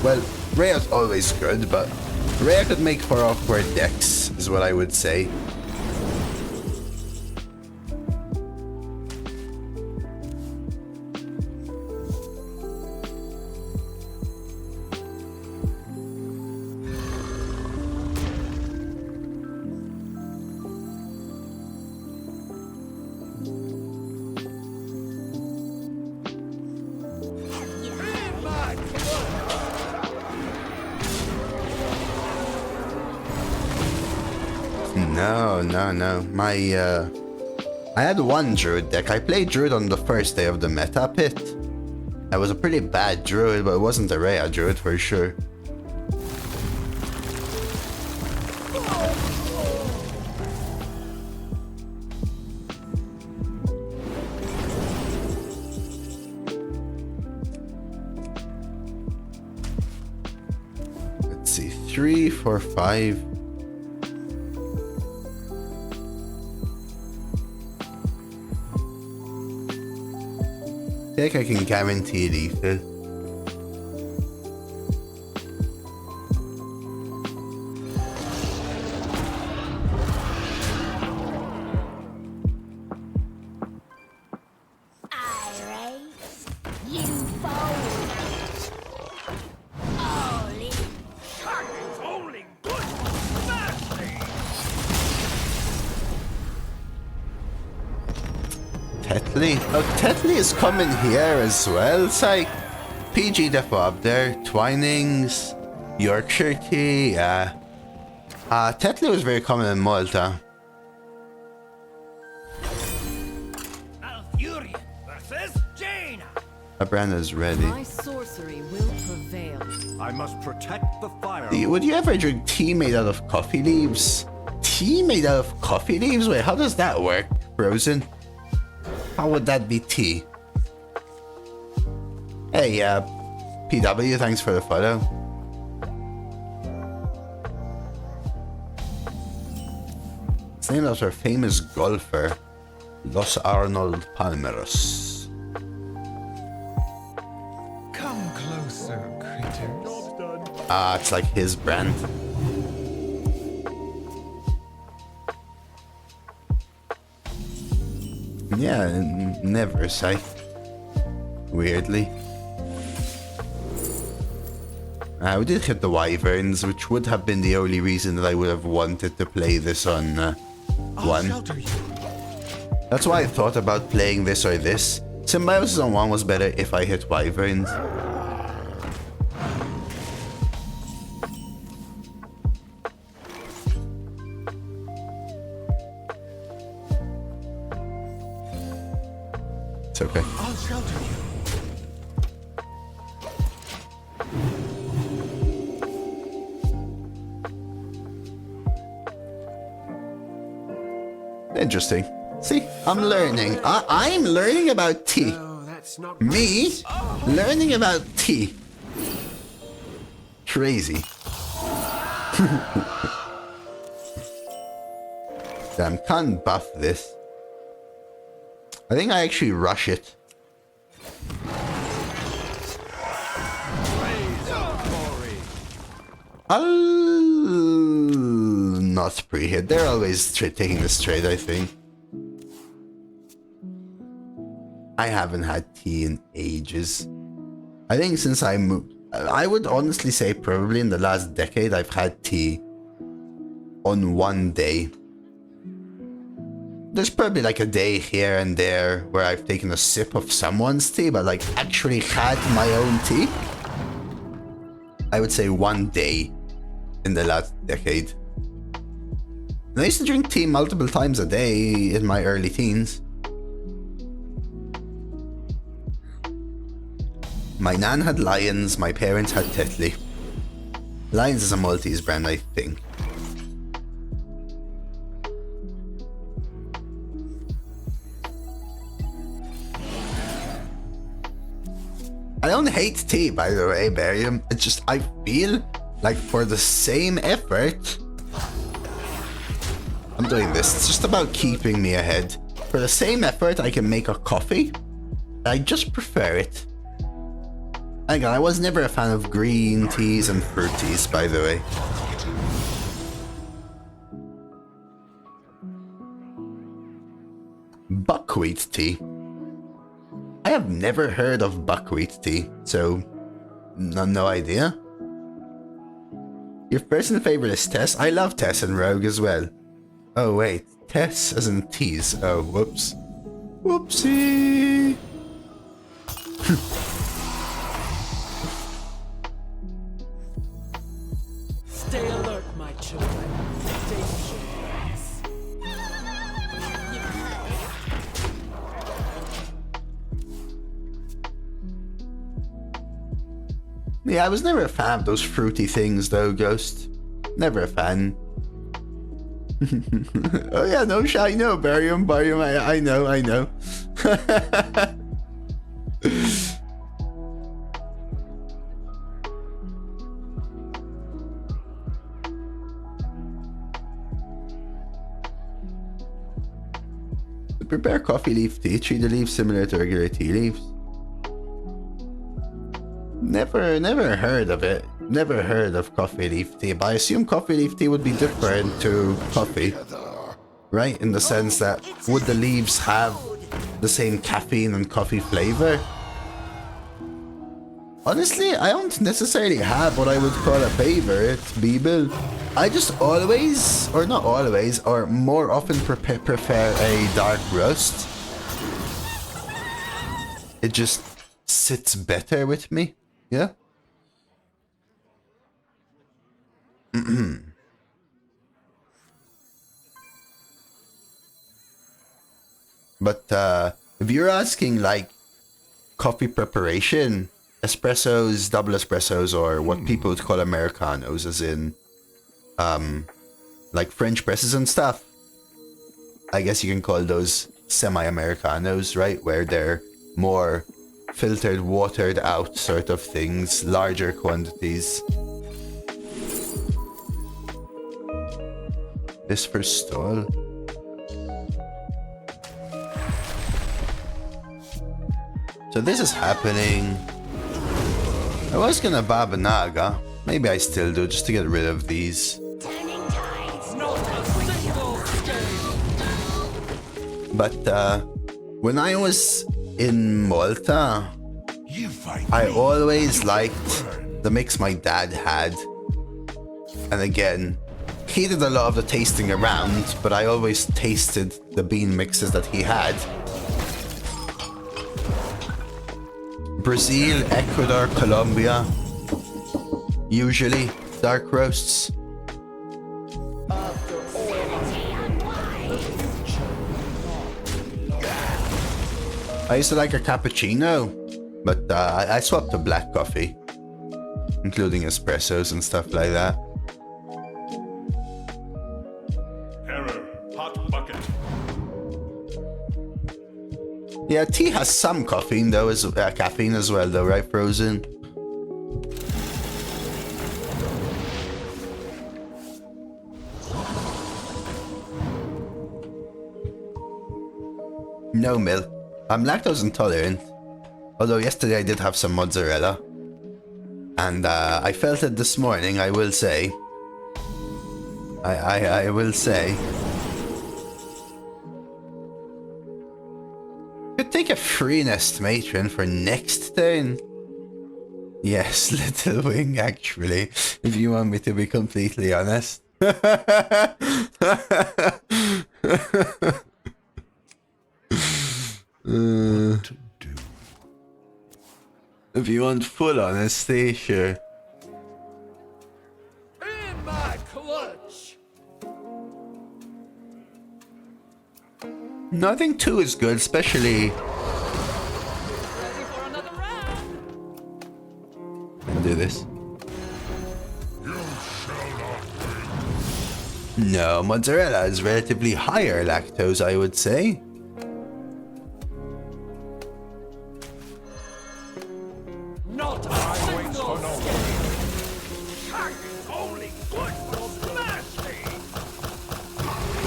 Well, Rhea's always good, but Rhea could make for awkward decks, is what I would say. No. I had one Druid deck. I played Druid on the first day of the meta pit. I was a pretty bad Druid, but it wasn't a Rhea Druid for sure. Let's see, 3, 4, 5. I think I can guarantee lethal. Tetley? Oh, Tetley is coming here as well. It's like PG Defo up there. Twinings, Yorkshire Tea, Tetley was very common in Malta. Alfurian versus Jaina. My brand is ready. My sorcery will prevail. I must protect the fire. Would you ever drink tea made out of coffee leaves? Tea made out of coffee leaves? Wait, how does that work? frozen. How would that be tea? Hey, PW, thanks for the follow. It's named after a famous golfer, Los Arnold Palmeros. Come closer, critters. Ah, it's like his brand. Yeah, never say. Weirdly. We did hit the wyverns, which would have been the only reason that I would have wanted to play this on I'll 1. shelter you. That's why I thought about playing this or this. Symbiosis on 1 was better if I hit wyverns. It's okay. I'll shelter you. Interesting. See, I'm learning. I'm learning about tea. No, that's not Me learning about tea. Crazy. Damn, can't buff this. I think I actually rush it. I'll not pre-hit. They're always taking this trade, I think. I haven't had tea in ages. I think since I moved, I would honestly say probably in the last decade I've had tea on 1 day. There's probably like a day here and there where I've taken a sip of someone's tea, but like actually had my own tea, I would say 1 day in the last decade. And I used to drink tea multiple times a day in my early teens. My nan had Lions, my parents had Tetley. Lions is a Maltese brand, I think. I don't hate tea, by the way, Barium. It's just, I feel like for the same effort, I'm doing this. It's just about keeping me ahead. For the same effort, I can make a coffee. I just prefer it. Again, I was never a fan of green teas and fruit teas, by the way. Buckwheat tea. I have never heard of buckwheat tea, so no idea. Your personal favorite is Tess? I love Tess and Rogue as well. Oh wait, Tess as in teas. Oh, whoops. Whoopsie! Stay alert, my children. Danger waits. Yeah, I was never a fan of those fruity things though, Ghost. Never a fan. Oh yeah, no shy, no, Barium, I know. To prepare coffee leaf tea, treat the leaves similar to regular tea leaves. Never heard of it. Never heard of coffee leaf tea, but I assume coffee leaf tea would be different to coffee, right? In the sense that would the leaves have the same caffeine and coffee flavor? Honestly, I don't necessarily have what I would call a favorite, Beeble. I just always, or not always, or more often prefer a dark roast. It just sits better with me, yeah? But if you're asking like coffee preparation, espressos, double espressos, or what people would call Americanos, as in like French presses and stuff, I guess you can call those semi-Americanos, right? Where they're more filtered, watered out sort of things, larger quantities. This for stall. So this is happening. I was gonna Babanaga. Maybe I still do, just to get rid of these. Turning tides. Not a single escape. But when I was in Malta, You fight I me. always liked the mix my dad had. And again, he did a lot of the tasting around, but I always tasted the bean mixes that he had. Brazil, Ecuador, Colombia. Usually dark roasts. After all, the future will not be lost. I used to like a cappuccino, but I swapped to black coffee, including espressos and stuff like that. Error. Hot bucket. Yeah, tea has some caffeine though, caffeine as well though, right, Frozen? No milk. I'm lactose intolerant. Although yesterday I did have some mozzarella. And I felt it this morning, I will say. I will say. Could take a free nest matron for next turn. Yes, Little Wing, actually, if you want me to be completely honest. To do. If you want full honesty, sure. In my clutch. Nothing too is good, especially. Ready for another round? I'll do this. No, mozzarella is relatively higher lactose, I would say. Not a single escape. Holy good smashing!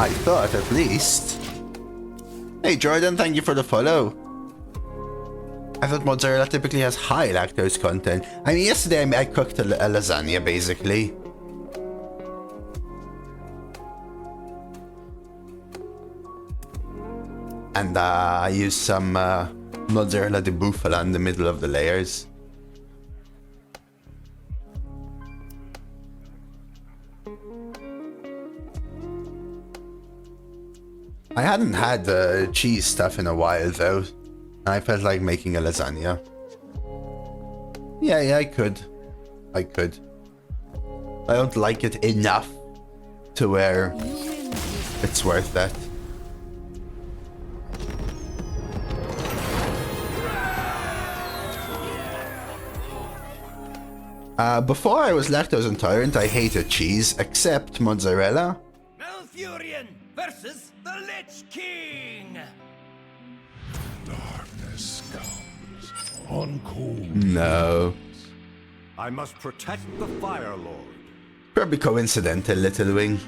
I thought, at least. Hey Jordan, thank you for the follow. I thought mozzarella typically has high lactose content. I mean, yesterday I cooked a lasagna, basically. And I used some mozzarella di bufala in the middle of the layers. I hadn't had the cheese stuff in a while though. I felt like making a lasagna. Yeah, I could. I don't like it enough to where it's worth that. Before I was lactose intolerant, I hated cheese, except mozzarella. Malfurion versus the Lich King! Darkness comes on cold. No. I must protect the Fire Lord. Probably coincidental, Little Wing.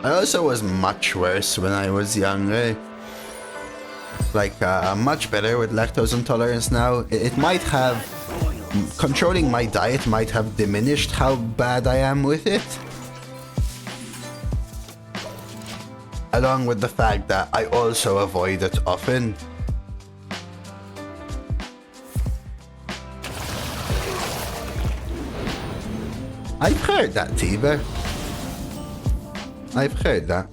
I also was much worse when I was younger. Like, much better with lactose intolerance now. It might have... Controlling my diet might have diminished how bad I am with it. Along with the fact that I also avoid it often. I've heard that, Tiber. I've heard that.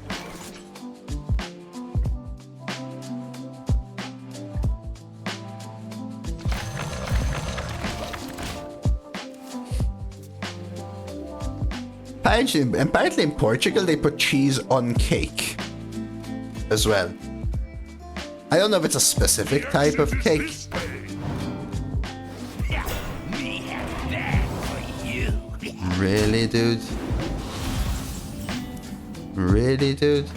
Apparently in Portugal they put cheese on cake as well. I don't know if it's a specific type of cake. Really, dude? Really, dude?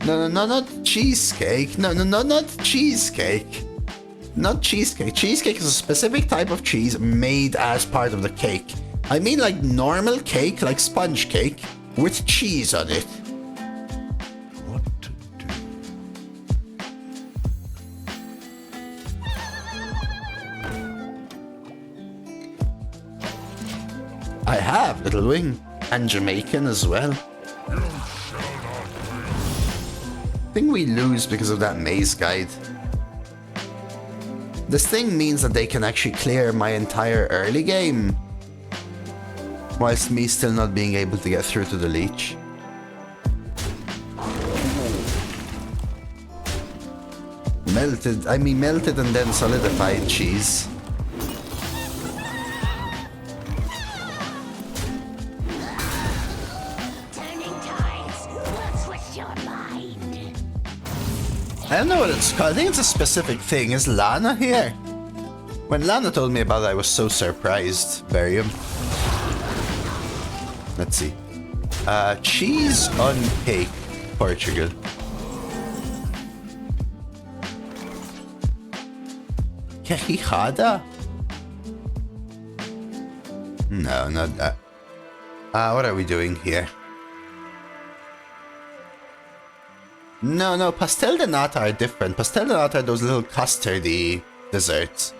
No, not cheesecake. No, not cheesecake. Not cheesecake. Cheesecake is a specific type of cheese made as part of the cake. I mean like normal cake, like sponge cake, with cheese on it. What to do? I have, Little Wing. And Jamaican as well. I think we lose because of that maze guide. This thing means that they can actually clear my entire early game, whilst me still not being able to get through to the leech. Melted and then solidified cheese. I don't know what it's called. I think it's a specific thing. Is Lana here? When Lana told me about it, I was so surprised. Barium. Let's see. Cheese on cake, Portugal. Queijada? No, not that. What are we doing here? No, pastel de nata are different. Pastel de nata are those little custardy desserts.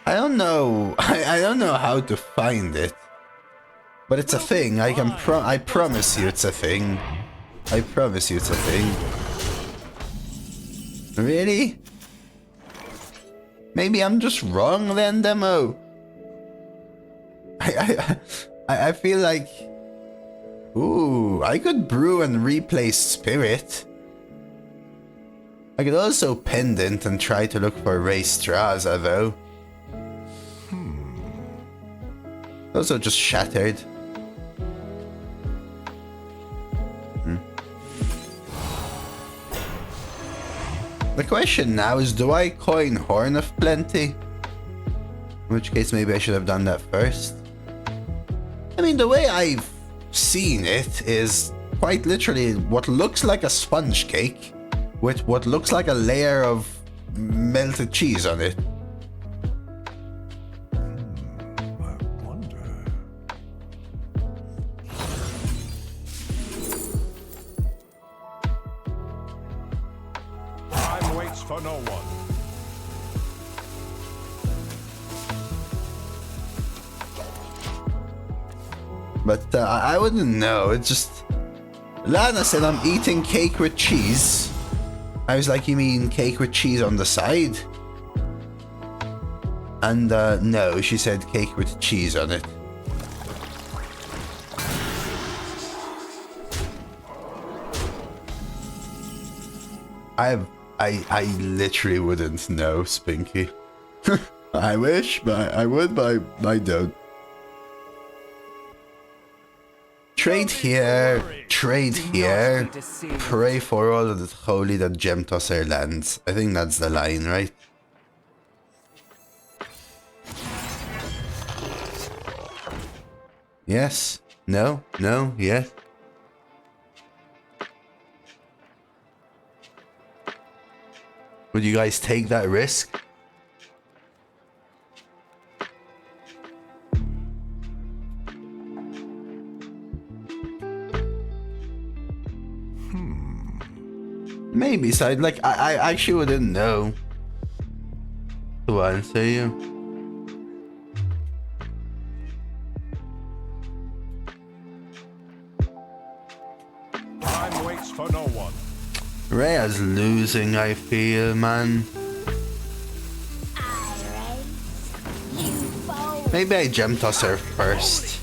I don't know. I don't know how to find it, but it's a thing. I promise you, it's a thing. I promise you, it's a thing. Really? Maybe I'm just wrong then, Demo. I feel like, ooh, I could brew and replace spirit. I could also pendant and try to look for Rheastrasza though. Also just shattered. The question now is, do I coin Horn of Plenty? In which case maybe I should have done that first. I mean, the way I've seen it is quite literally what looks like a sponge cake with what looks like a layer of melted cheese on it. I wonder. Time waits for no one. But I wouldn't know. It's just Lana said I'm eating cake with cheese. I was like, you mean cake with cheese on the side? And no, she said cake with cheese on it. I literally wouldn't know, Spinky. I wish, but I would, but I don't. Trade here, pray for all of the holy that gem tosser lands. I think that's the line, right? Yes, no, yes. Would you guys take that risk? Maybe, so I actually wouldn't know to answer you. Time waits for no one. Rhea's losing, I feel, man. Maybe I gem toss her first.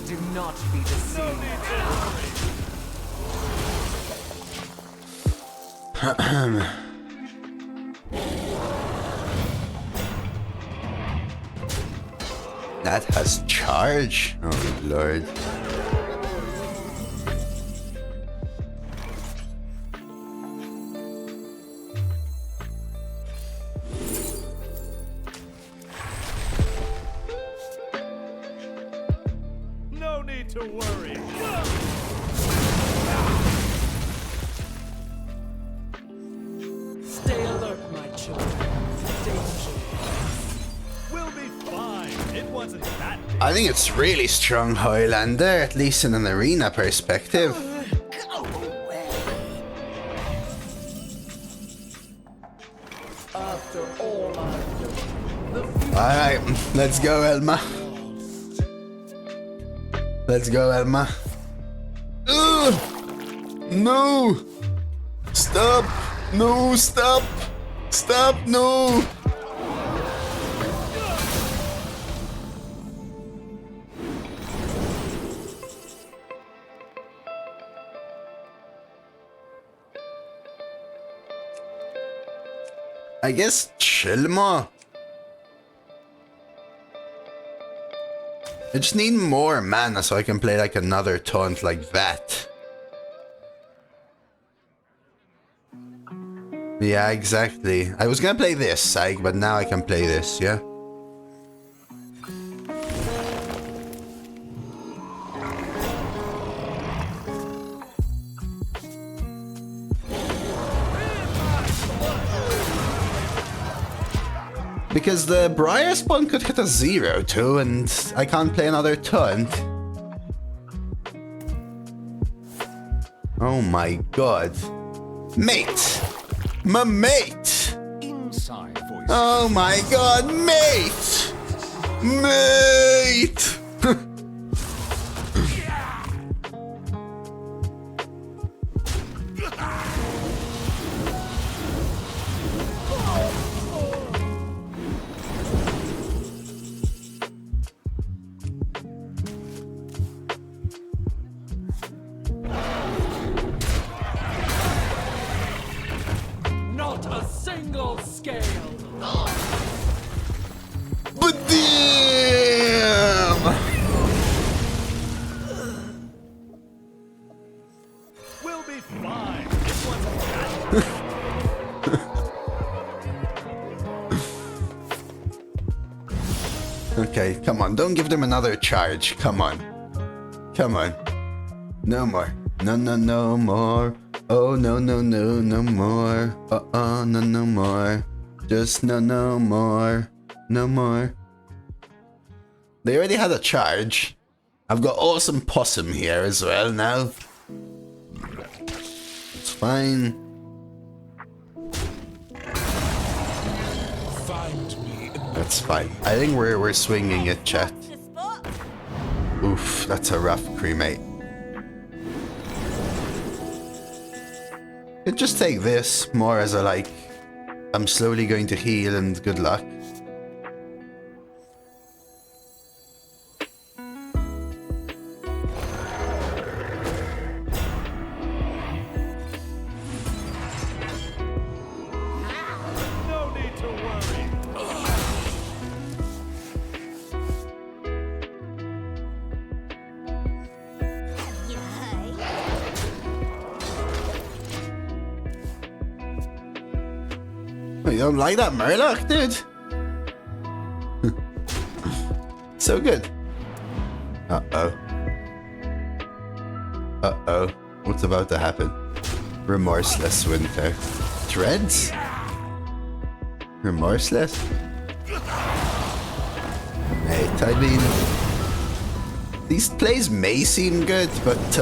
Do not be deceived. That has charge? Oh lord. No need to worry. Stay alert, my children. Danger. We'll be fine. It wasn't that big. I think it's really strong Highlander, at least in an arena perspective. After all I've done, the future Alright, let's go, Elma. Let's go, Elma. Ugh! No! Stop! No, stop! Stop, no! I guess chill more. I just need more mana so I can play like another taunt like that. Yeah, exactly. I was gonna play this, but now I can play this, yeah? Because the Briar spawn could hit a 0 too, and I can't play another taunt. Oh my god. Mate! My mate! Inside voice. Oh my god, mate! Mate! Not a single scale. But damn! We'll be fine. It wasn't that Okay, come on, don't give them another charge. Come on. Come on. No more. No, no, no more. Oh, no, no, no, no more. Uh-uh, no, no more. Just no, no more. No more. They already had a charge. I've got awesome possum here as well now. It's fine. find me. That's fine. I think we're swinging it, chat. Oof, that's a rough cremate. Could just take this more as a like, I'm slowly going to heal and good luck. no need to worry. Oh, you don't like that Murloc, dude? So good. Uh-oh. Uh-oh. What's about to happen? Remorseless winter. Dreads? Remorseless? Mate, I mean... These plays may seem good, but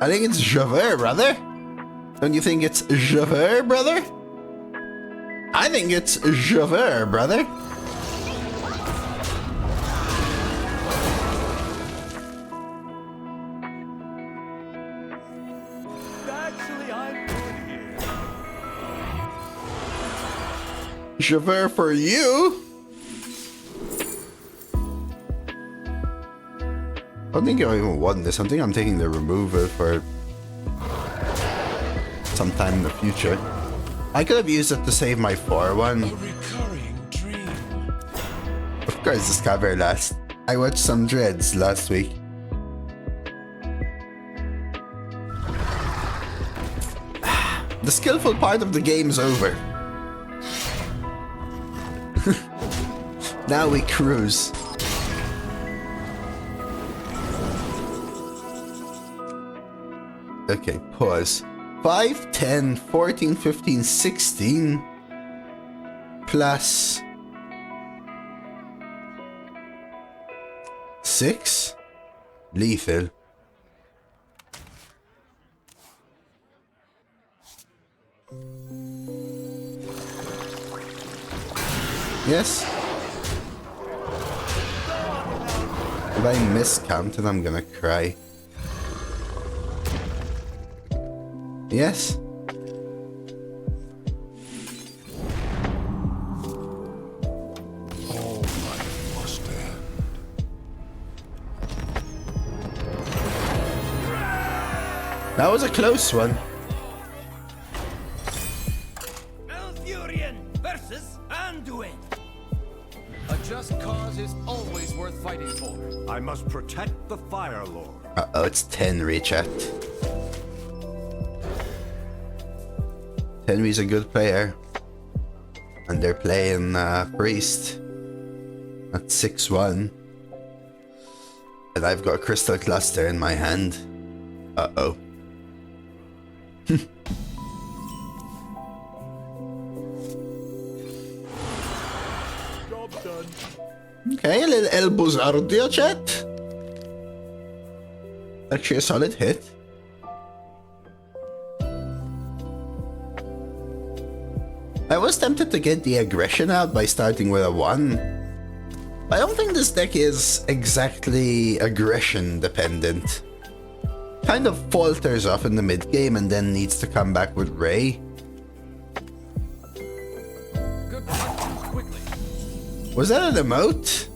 I think it's Javert, brother. Don't you think it's Javert, brother? I think it's Javert, brother. Actually, I'm good here. Javert for you? I don't think I even won this. I think I'm taking the removal for... sometime in the future. I could have used it to save my 4-1. Recurring dream. Of course, discover last. I watched some Dreads last week. The skillful part of the game's over. Now we cruise. Okay, pause. 5, 10, 14, 15, 16 plus 6 lethal. Yes. If I miscount it, I'm gonna cry. Yes. All life must end. That was a close one. Malfurion versus Anduin. A just cause is always worth fighting for. I must protect the Fire Lord. Uh-oh, it's Tenry, chat. Tenry's a good player. And they're playing Priest at 6-1. And I've got Crystal Cluster in my hand. Uh-oh. Job done. Okay, a little elbows out there, chat. Actually a solid hit. I was tempted to get the aggression out by starting with a 1. I don't think this deck is exactly aggression dependent. Kind of falters off in the mid game and then needs to come back with Ray. Good luck quickly. Was that an emote?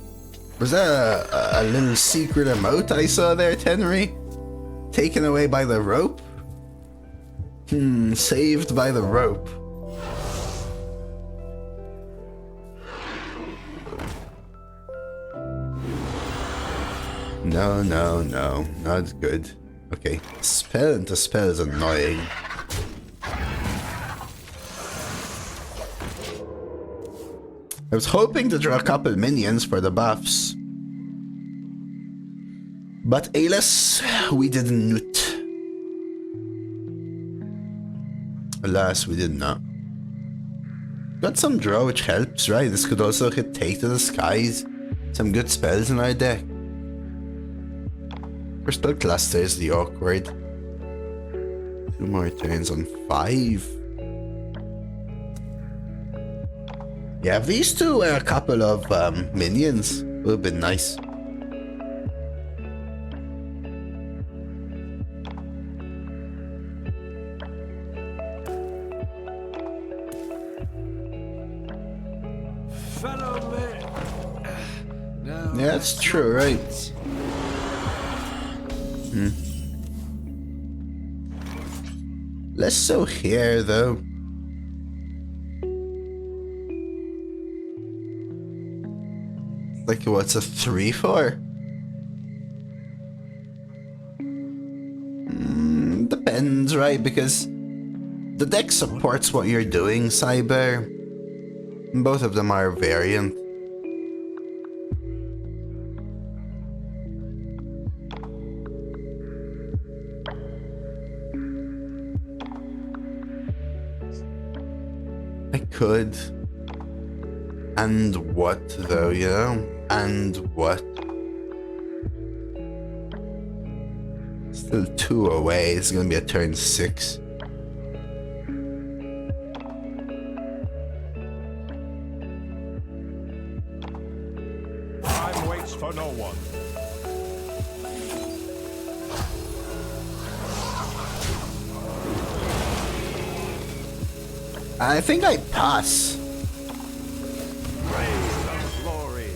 Was that a little secret emote I saw there, Tenry? Taken away by the rope? Saved by the rope. No, no, no, not good. Okay, spell into spell is annoying. I was hoping to draw a couple minions for the buffs. But alas, we didn't. Alas, we did not. Got some draw which helps, right? This could also hit Take to the Skies. Some good spells in our deck. Crystal Cluster is the awkward. 2 more turns on 5. Yeah, if these two were a couple of minions, would have been nice. Fellow man. Now Yeah, that's true, right? Less so here, though. Like, what's a 3-4? Depends, right? Because the deck supports what you're doing, Cyber. Both of them are variant. I could. And what, though, you know? And what? Still 2 away. It's gonna be a turn 6. Time waits for no one. I think I pass. Rays of glory.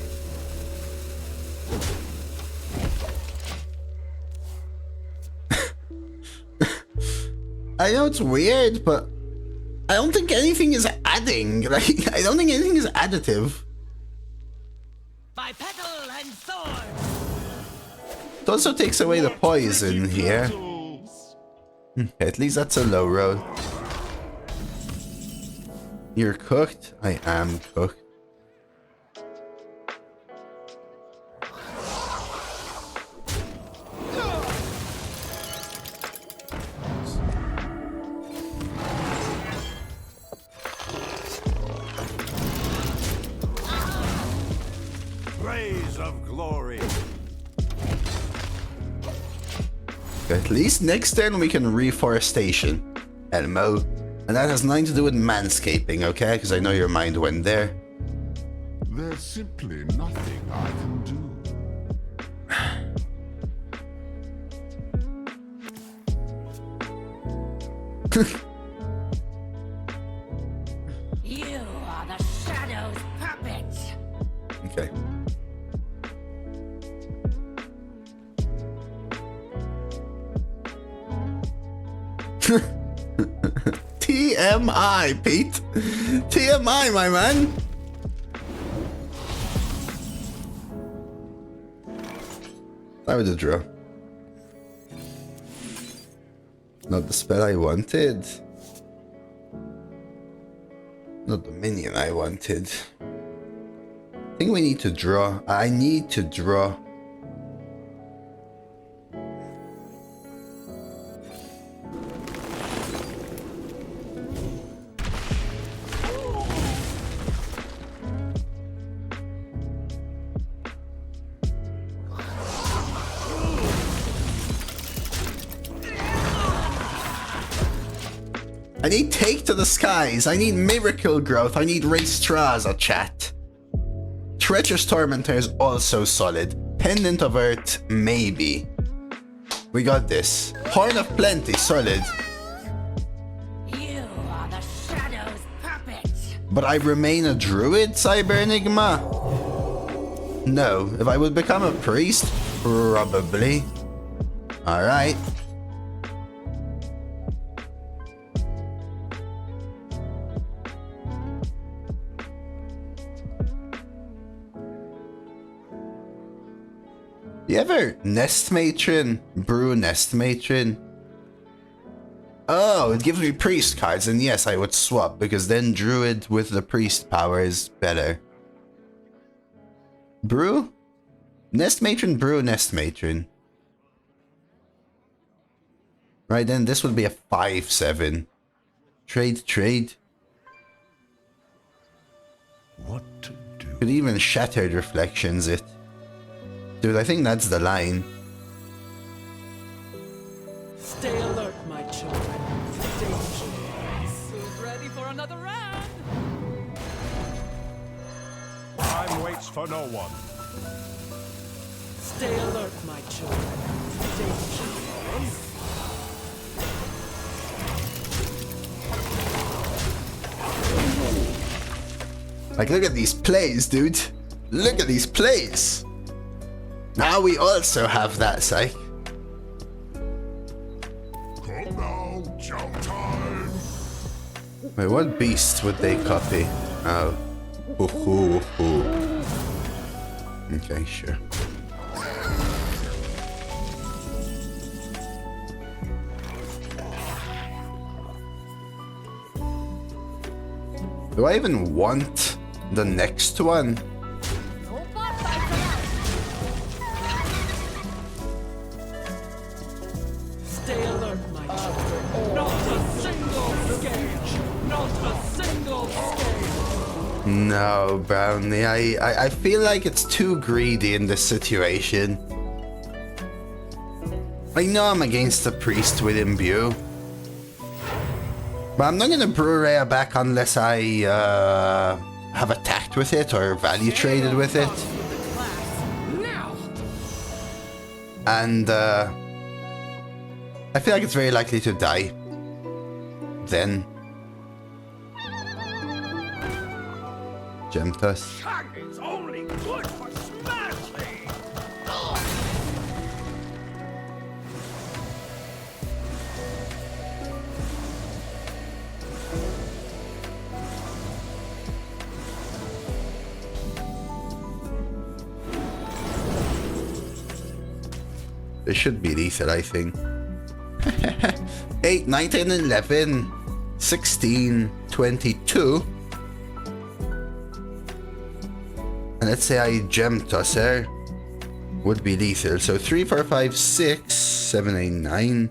I know it's weird, but I don't think anything is adding. Like, I don't think anything is additive. By petal and sword. It also takes away the poison here. At least that's a low roll. You're cooked? I am cooked. Rays of glory. At least next turn we can reforestation. Elmo. And that has nothing to do with manscaping, okay? Because I know your mind went there. There's simply nothing I can do. You are the shadow's puppet. Okay. TMI, Pete. TMI, my man. I would have draw. Not the spell I wanted. Not the minion I wanted. I think we need to draw. I need to draw. I need Take to the Skies. I need Miracle Growth. I need Rheastrasza, chat. Treacherous Tormentor is also solid. Pendant of Earth, maybe. We got this. Horn of Plenty, solid. You are the shadow's puppet. But I remain a druid, Cyber Enigma? No. If I would become a priest? Probably. Alright. You ever Nest Matron? Brew Nest Matron? Oh, it gives me priest cards, and yes, I would swap, because then druid with the priest power is better. Brew? Nest Matron, brew Nest Matron. Right, then this would be a 5/7. Trade. What to do? Could even Shattered Reflections it. Dude, I think that's the line. Stay alert, my children. Danger. Who's ready for another round? Time waits for no one. Stay alert, my children. Danger. Like, look at these plays, dude. Look at these plays. Now we also have that, psych. Come now, jump time. Wait, what beast would they copy? Oh. Ooh. Okay, sure. Do I even want the next one? No bar fights allowed. Stay alert, my children. Not a single skate. Not a single skate. No, Brownie. I feel like it's too greedy in this situation. I know I'm against the priest with Imbue. But I'm not gonna brew Rhea back unless I have attacked with it or value traded with it. And I feel like it's very likely to die. Then. Gemtus. It's only good for smashing. It should be lethal, I think. 8, 9, 10, 11, 16, 22. And let's say I gem tosser. Would be lethal. So 3, 4, 5, 6, 7, 8, 9.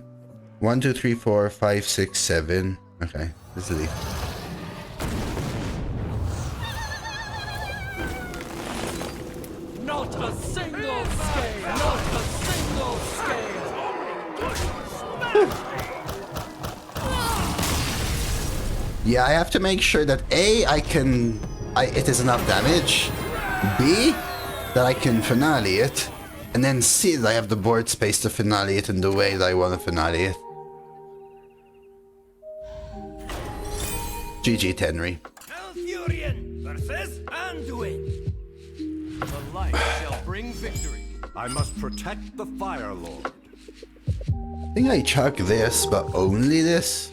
1, 2, 3, 4, 5, 6, 7. Okay, this is lethal. Not a single scale! Not a single scale! Yeah, I have to make sure that A, it is enough damage. B, that I can finale it. And then C, that I have the board space to finale it in the way that I want to finale it. GG Tenry. Alfurion versus Anduin. The light shall bring victory. I must protect the Fire Lord. I think I chuck this, but only this.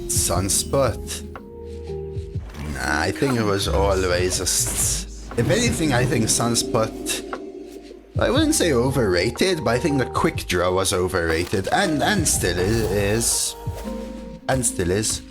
Sunspot. Nah, I think it was always if anything, I think Sunspot, I wouldn't say overrated, but I think the quick draw was overrated, and still is. And still is.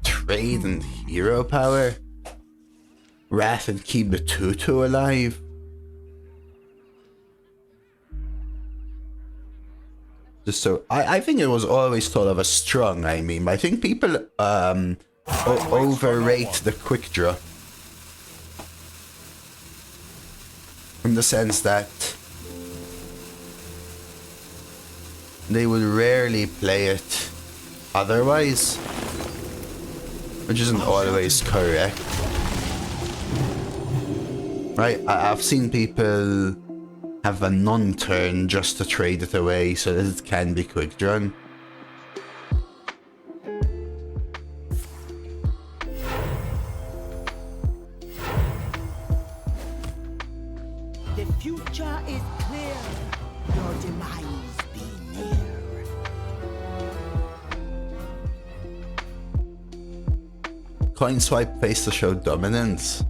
Trade and hero power. Wrath and keep the 2/2 alive. Just so I think it was always thought of as strong, I mean, but I think people overrate the quick draw. In the sense that they would rarely play it otherwise. Which isn't always correct. Right, I've seen people have a non-turn just to trade it away so that it can be quick drawn. The future is clear. Your demise be near. Coin swipe face to show dominance.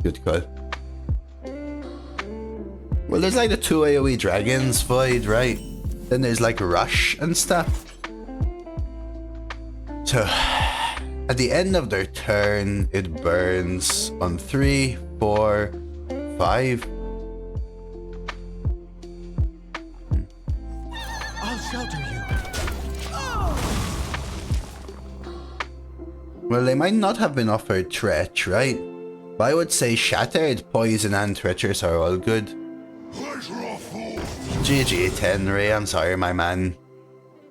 Good call. Well, there's like the 2 AoE dragons, Void, right? Then there's like Rush and stuff. So, at the end of their turn, it burns on 3, 4, 5. I'll shelter you. Well, they might not have been offered Tretch, right? But I would say Shattered, Poison, and Treacherous are all good. GG Tenry, I'm sorry, my man.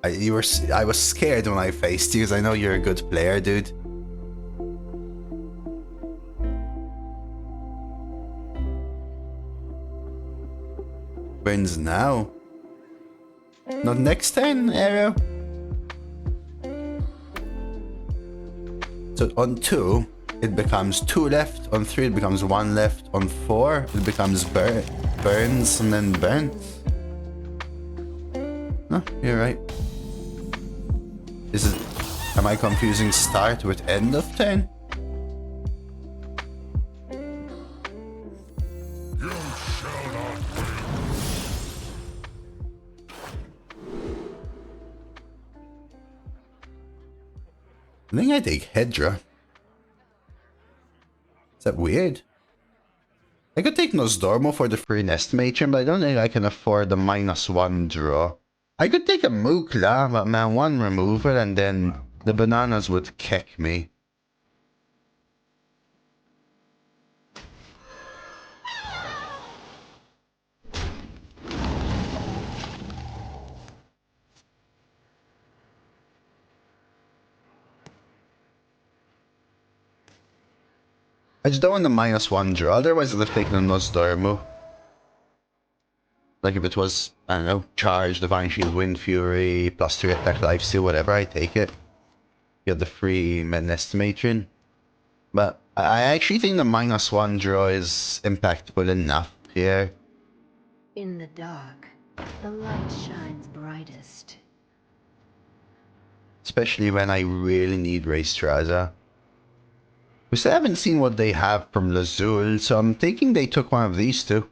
I was scared when I faced you, because I know you're a good player, dude. Wins now. Not next turn, Arrow. So on 2, it becomes 2 left. On 3, it becomes 1 left. On 4, it becomes burns and then burns. Oh, you're right. Am I confusing start with end of turn? I think I take Hedra. Is that weird? I could take Nosdormo for the free Nest Matron, but I don't think I can afford the -1 draw. I could take a Mukla, but man, 1 removal and then the bananas would kick me. I just don't want the -1 draw, otherwise I'd have taken a Nosdormu. Like if it was, I don't know, Charge, Divine Shield, Wind Fury, +3 attack, lifesteal, whatever, I take it. You have the free Menace Matron. But I actually think the -1 draw is impactful enough here. In the dark, the light shines brightest. Especially when I really need Rheastrasza. We still haven't seen what they have from Lazul, so I'm thinking they took one of these two.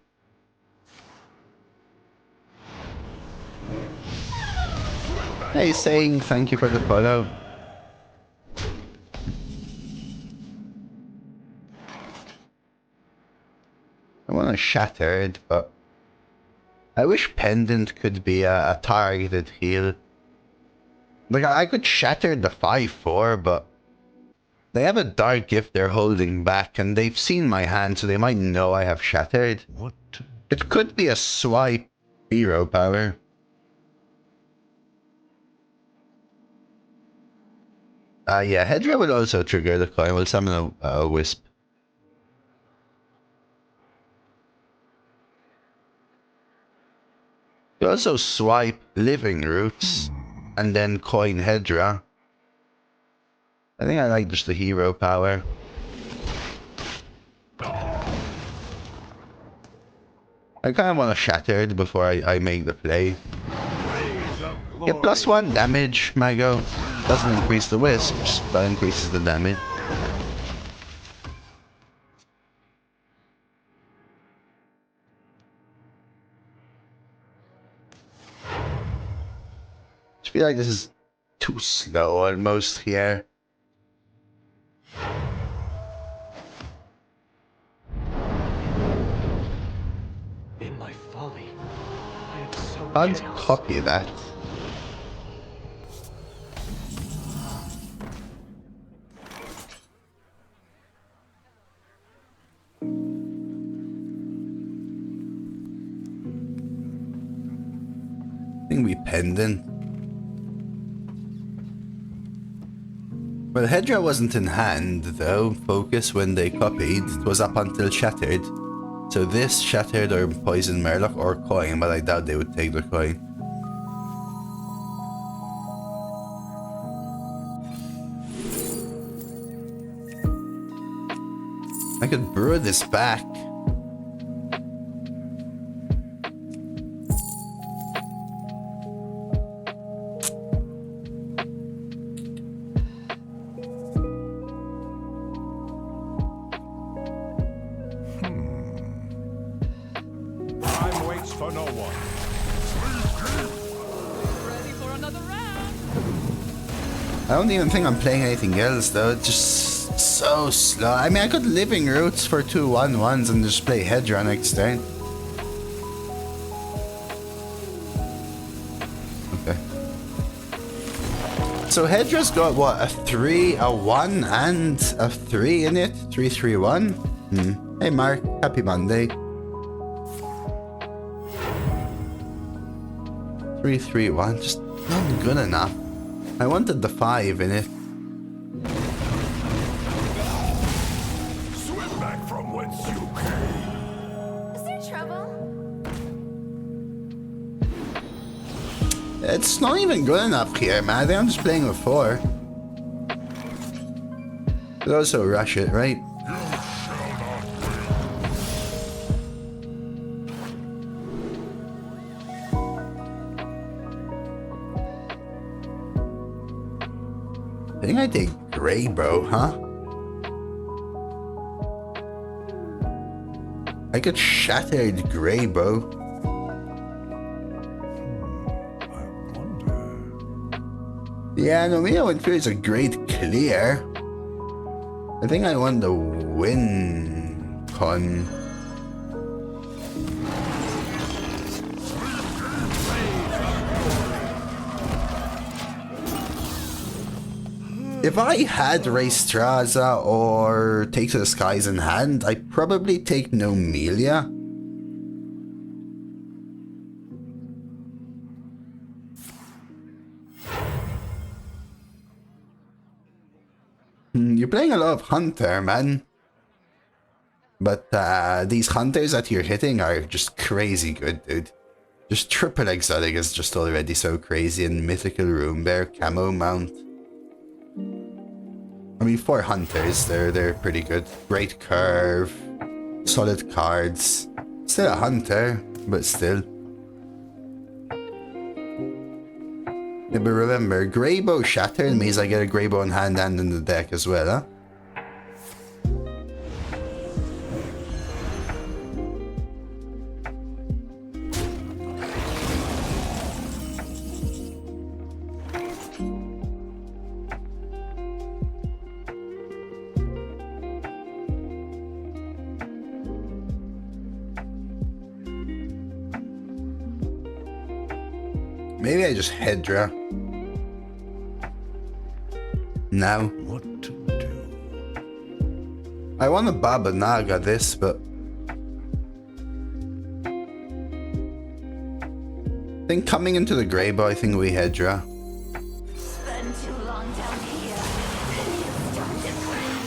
Hey, saying thank you for the follow. I want to Shattered, but I wish Pendant could be a targeted heal. Like, I could Shatter the 5/4, but they have a Dark Gift they're holding back, and they've seen my hand, so they might know I have Shattered. What? It could be a swipe hero power. Yeah, Hedra will also trigger the coin. We'll summon a Wisp. You also swipe Living Roots and then coin Hedra. I think I like just the hero power. I kind of want to shatter it before I make the play. Get +1 damage, Mago. Doesn't increase the wisps, but increases the damage. I feel like this is too slow almost here. In my folly, I am so I'll chaos. copy that. I think we Pendant. Well, Hedra wasn't in hand, though. Focus when they copied. It was up until Shattered. So this, Shattered, or Poison Murloc, or Coin, but I doubt they would take the Coin. I could brew this back. Time waits for no one. Ready for another round? I don't even think I'm playing anything else, though. It's just so slow. I mean, I could Living Roots for 2 1/1s and just play Hedra next turn. Okay. So Hedra's got, what, a 3, a 1, and a 3 in it? 3-3-1? Hey Mark, happy Monday. 3-3-1, just not good enough. I wanted the 5 in it. Swim back from whence you came. Is there trouble? It's not even good enough here, man. I think I'm just playing with 4. Could also rush it, right? I think I take Grey Bro, huh? I could Shattered Grey Bro. I wonder. Yeah, no, Mia Winfield is a great clear. I think I want the win con. If I had Rheastrasza or Take to the Skies in hand, I'd probably take Nomelia. You're playing a lot of Hunter, man. But these hunters that you're hitting are just crazy good, dude. Just triple exotic is just already so crazy, and mythical room bear, camo mount. I mean, for hunters, they're pretty good. Great curve, solid cards. Still a hunter, but still. Yeah, but remember, Greybow Shattered means I get a Greybow in hand and in the deck as well, huh? Maybe I just head draw. Now. What to do? I want a Baba Naga this, but I think coming into the Greybow, I think we head draw. Spend too long down here, and you start to crack.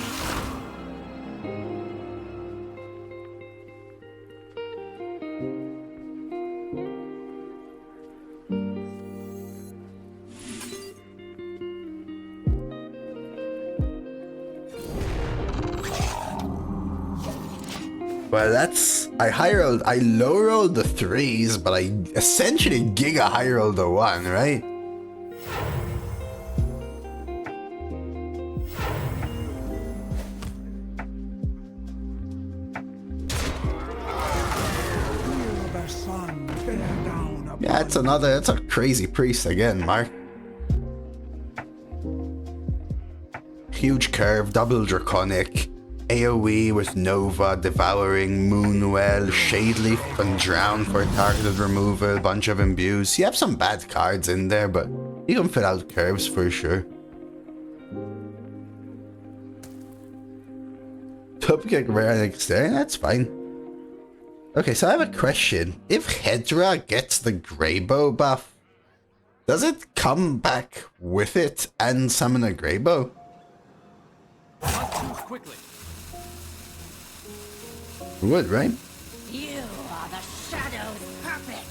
Well, that's... I low rolled the 3s, but I essentially giga high rolled the 1, right? Yeah, that's a crazy priest again, Mark. Huge curve, double draconic. AoE with Nova, Devouring, Moonwell, Shadeleaf, and Drown for targeted removal, bunch of imbues. You have some bad cards in there, but you can fill out curves for sure. Top kick rare next day, that's fine. Okay, so I have a question. If Hedra gets the Greybow buff, does it come back with it and summon a Greybow? Not too quickly. Would, right? You are the shadow's puppet.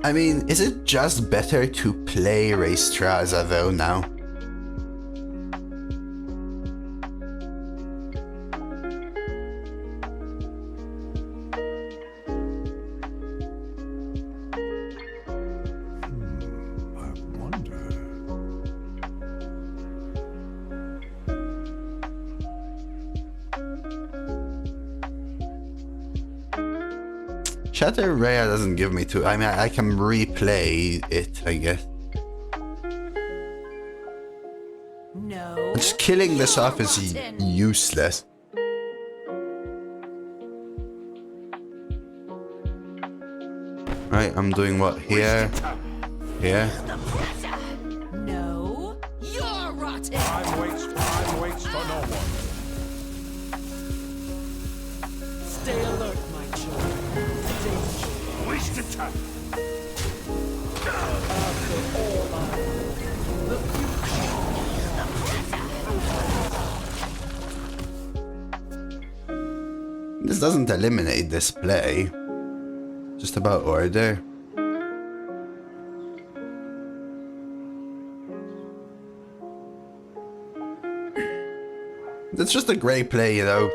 I mean, is it just better to play Rheastrasza though now? Shatter Rare doesn't give me too... I mean, I can replay it, I guess. No. Just killing this off is useless. Right, I'm doing what? Here. Here. No. You're rotten. Time waits for no one. Stay alert, my children. Waste attack. After all I the future. This doesn't eliminate this play. Just about order. It's just a great play, you know.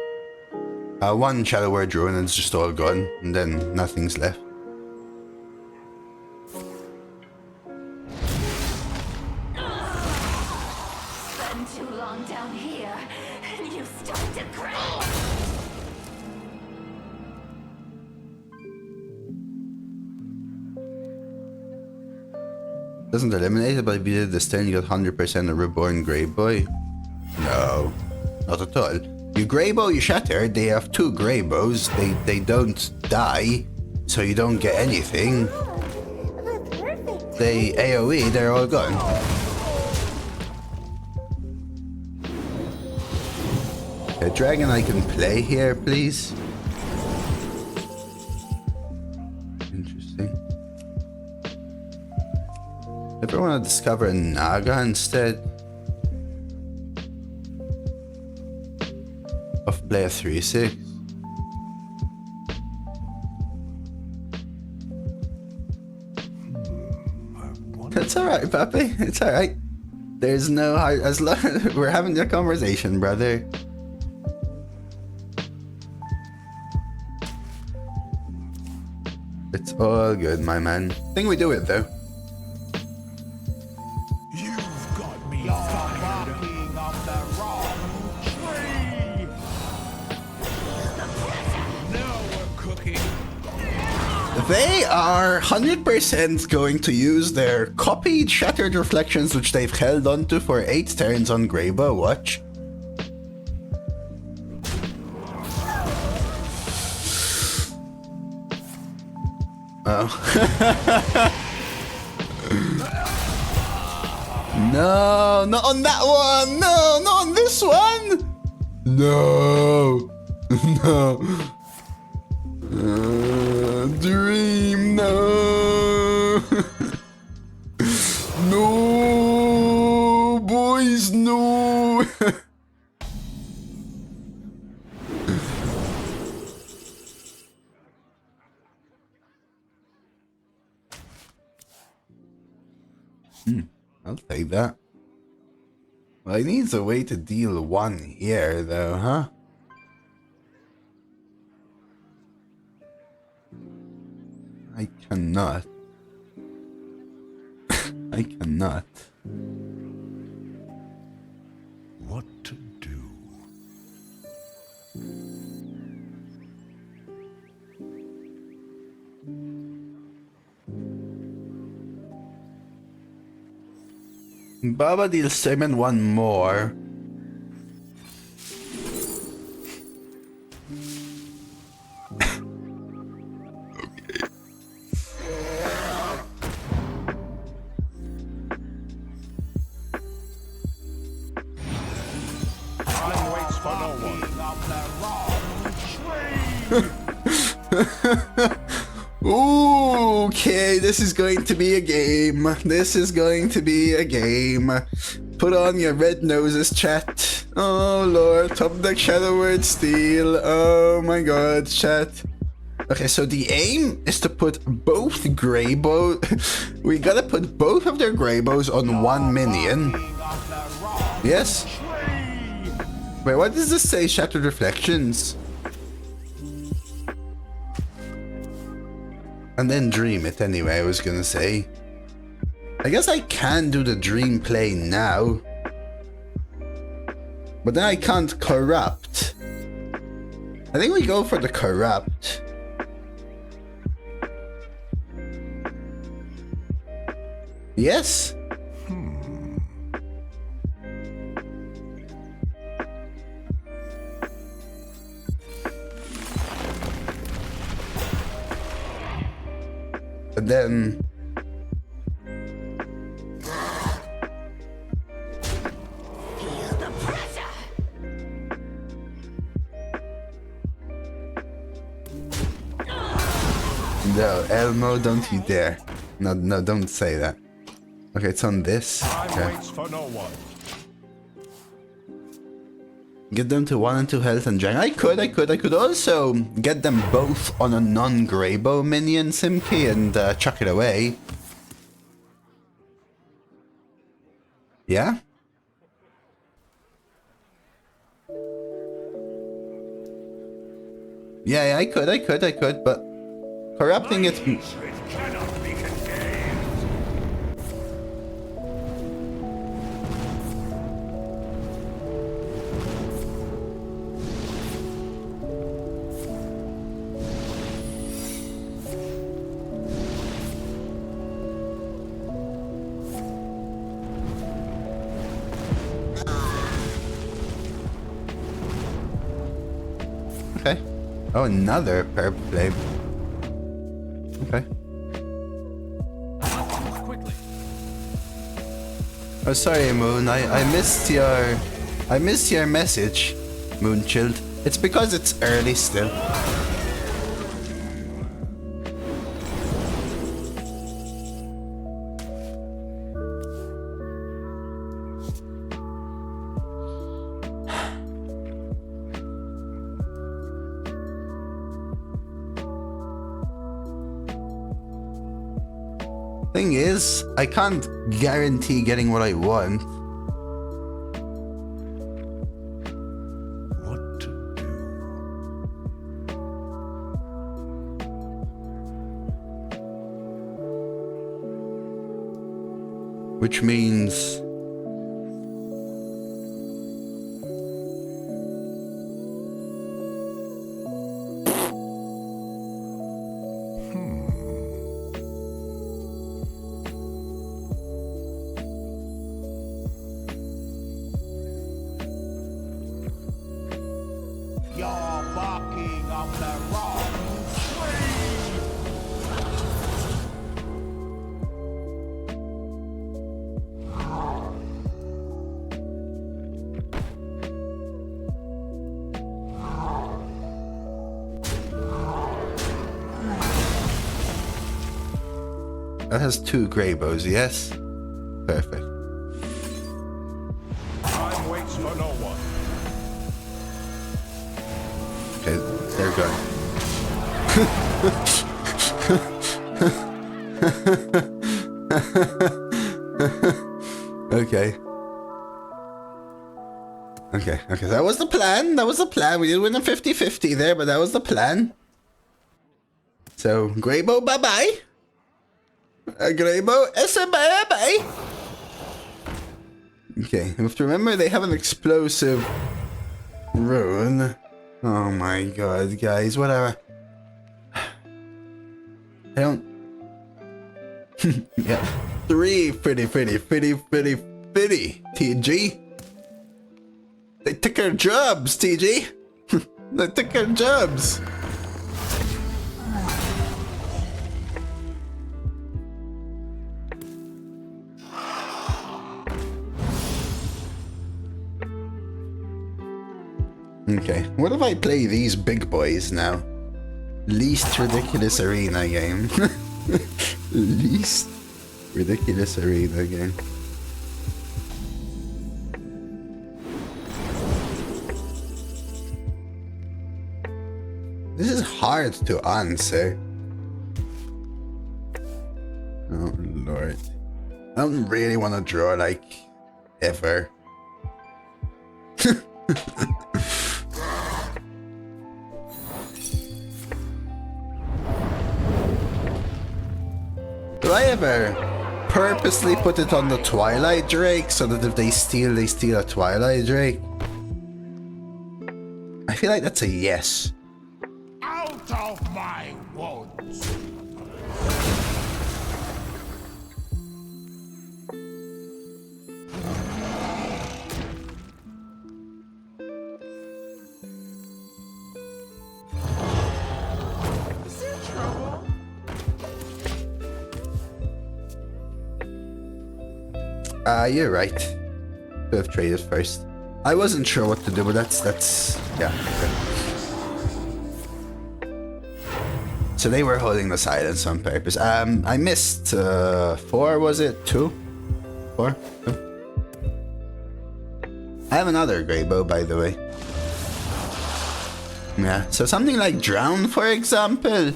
One Shadow Word Druid and it's just all gone, and then nothing's left. Spend too long down here, and you start to crack. Doesn't eliminate it, but if you did this turn, you got 100% a Reborn Greyboy. No, not at all. You Greybow, you Shatter, they have 2 Greybows, they don't die, so you don't get anything. They AoE, they're all gone. A dragon I can play here, please. Interesting. Ever want to discover a Naga instead of play a 3/6? It's alright, Papi. It's alright. There's no hard, as long as we're having a conversation, brother. It's all good, my man. I think we do it though. You've got me fired up the wrong tree. Now we're cooking. They are 100% going to use their copied Shattered Reflections, which they've held onto for 8 turns on Greybow. Watch. Oh. No, not on that one. No, not on this one. No. No. Dream, no. No, boys, no. I'll take that. Well, he needs a way to deal 1 here, though, huh? I cannot. I cannot. What to do? Baba deals Simon 1 more. Time waits for no one. Okay, this is going to be a game. This is going to be a game. Put on your red noses, chat. Oh lord, top deck Shadow Word Steel. Oh my god, chat. Okay, so the aim is to put both Greybow. We gotta put both of their Greybows on 1 minion. Yes. Wait, what does this say? Shattered Reflections. And then dream it anyway, I was gonna say. I guess I can do the dream play now. But then I can't corrupt. I think we go for the corrupt. Yes? And then no, Elmo, don't you dare. No, no, don't say that. Okay, it's on this. Time Okay. waits for no one. Get them to 1 and 2 health and drag. I could also get them both on a non-Greybow minion, Simki, and chuck it away. Yeah? Yeah, I could, but corrupting it. It cannot be contained. Okay. Oh, another purple flame. Okay. Quickly. Oh, sorry, Moon. I missed your message. moon chilled. It's because it's early still. Thing is, I can't guarantee getting what I want. What to do? Which means... You're barking up the wrong tree. That has 2 grey bows, yes? Perfect. Time waits for no one. Okay, they're gone. Okay. Okay, that was the plan. That was the plan. We did win a 50-50 there, but that was the plan. So, Greybow, bye-bye. Greybow, bye-bye. Okay, you have to remember they have an explosive rune. Oh my god, guys, whatever. I don't... yeah. 3 pretty, TG. They took our jobs, TG. They took our jobs. Okay, what if I play these big boys now? Least ridiculous arena game. Least ridiculous arena game. This is hard to answer. Oh lord. I don't really want to draw like ever. Do I ever purposely put it on the Twilight Drake so that if they steal a Twilight Drake? I feel like that's a yes. Out of my woods. Is there trouble? You're right. Could have traded first. I wasn't sure what to do, but that's yeah. Okay. So they were holding the silence on purpose. I missed 4, was it? 2? 4? 2? I have another grey bow, by the way. Yeah, so something like drown, for example.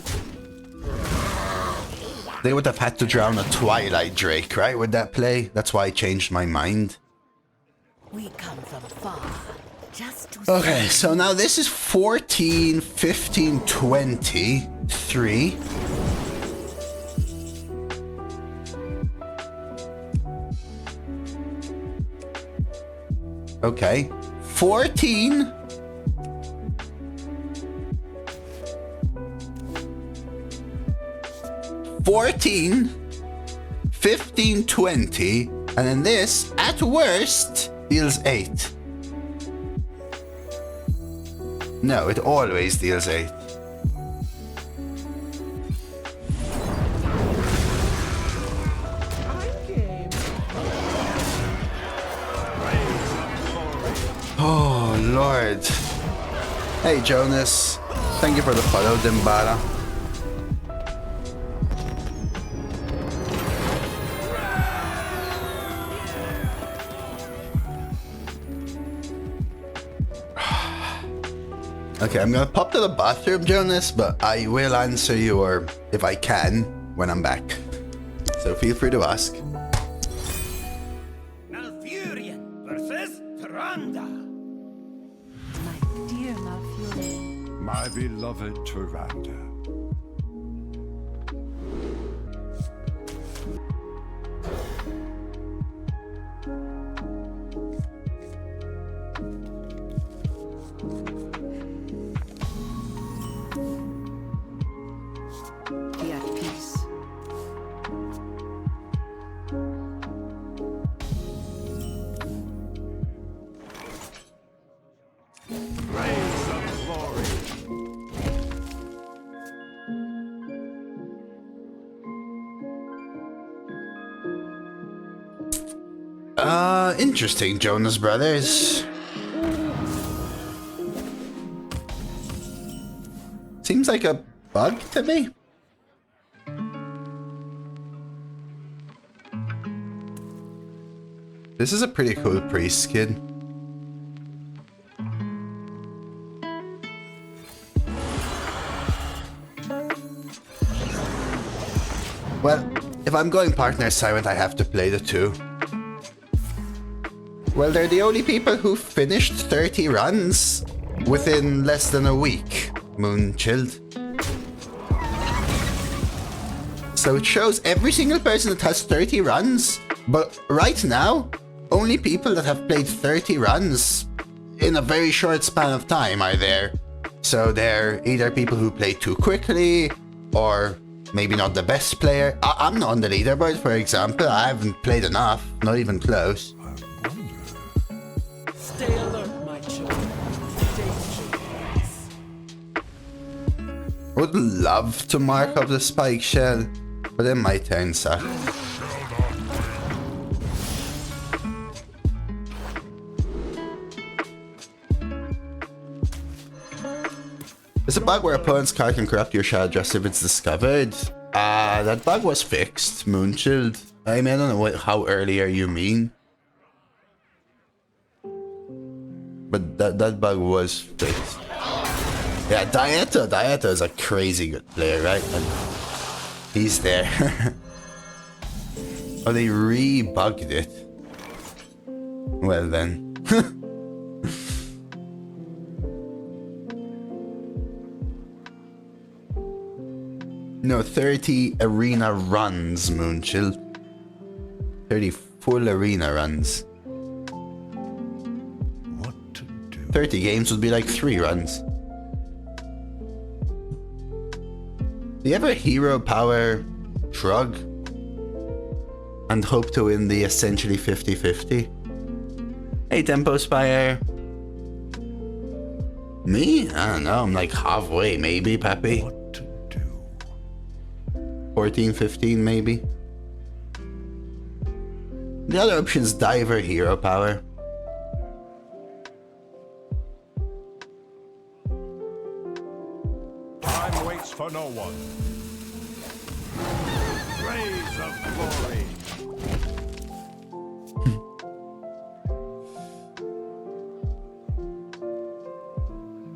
They would have had to drown a Twilight Drake, right? Would that play? That's why I changed my mind. We come from far, just to Okay, so now this is 14, 15, 20, 3. Okay, 14. 14, 15, 20, and then this, at worst, deals 8. No, it always deals 8. Oh, Lord. Hey Jonas, thank you for the follow, Dimbara. Okay, I'm gonna pop to the bathroom, Jonas, but I will answer you, or if I can, when I'm back. So feel free to ask. Malfurion versus Tyrande. My dear Malfurion. My beloved Tyrande. Be at peace. Rays of glory. Interesting, Jonas Brothers. Seems like a bug to me. This is a pretty cool priest skin. Well, if I'm going partner silent, I have to play the two. Well, they're the only people who finished 30 runs within less than a week. Moon chilled. So it shows every single person that has 30 runs, but right now, only people that have played 30 runs in a very short span of time are there. So they're either people who play too quickly, or maybe not the best player. I'm not on the leaderboard, for example. I haven't played enough, not even close. Stay alert, my children. Danger waits. I would love to mark up the spike shell, but it might turn suck. There's a bug where opponent's card can corrupt your shard just if it's discovered. That bug was fixed, Moonshield. I mean, I don't know how earlier you mean. But that bug was fixed. Yeah, Dieto is a crazy good player, right? And he's there. Oh, they re-bugged it. Well then. No, 30 arena runs, Moonchill. 30 full arena runs. What to do? 30 games would be like 3 runs. Do you ever hero power shrug and hope to win the essentially 50-50? Hey, Tempo Spire. Me? I don't know, I'm like halfway maybe, Pappy. What to do? 14, 15 maybe. The other option is Diver Hero Power. Time waits for no one. Rays of glory.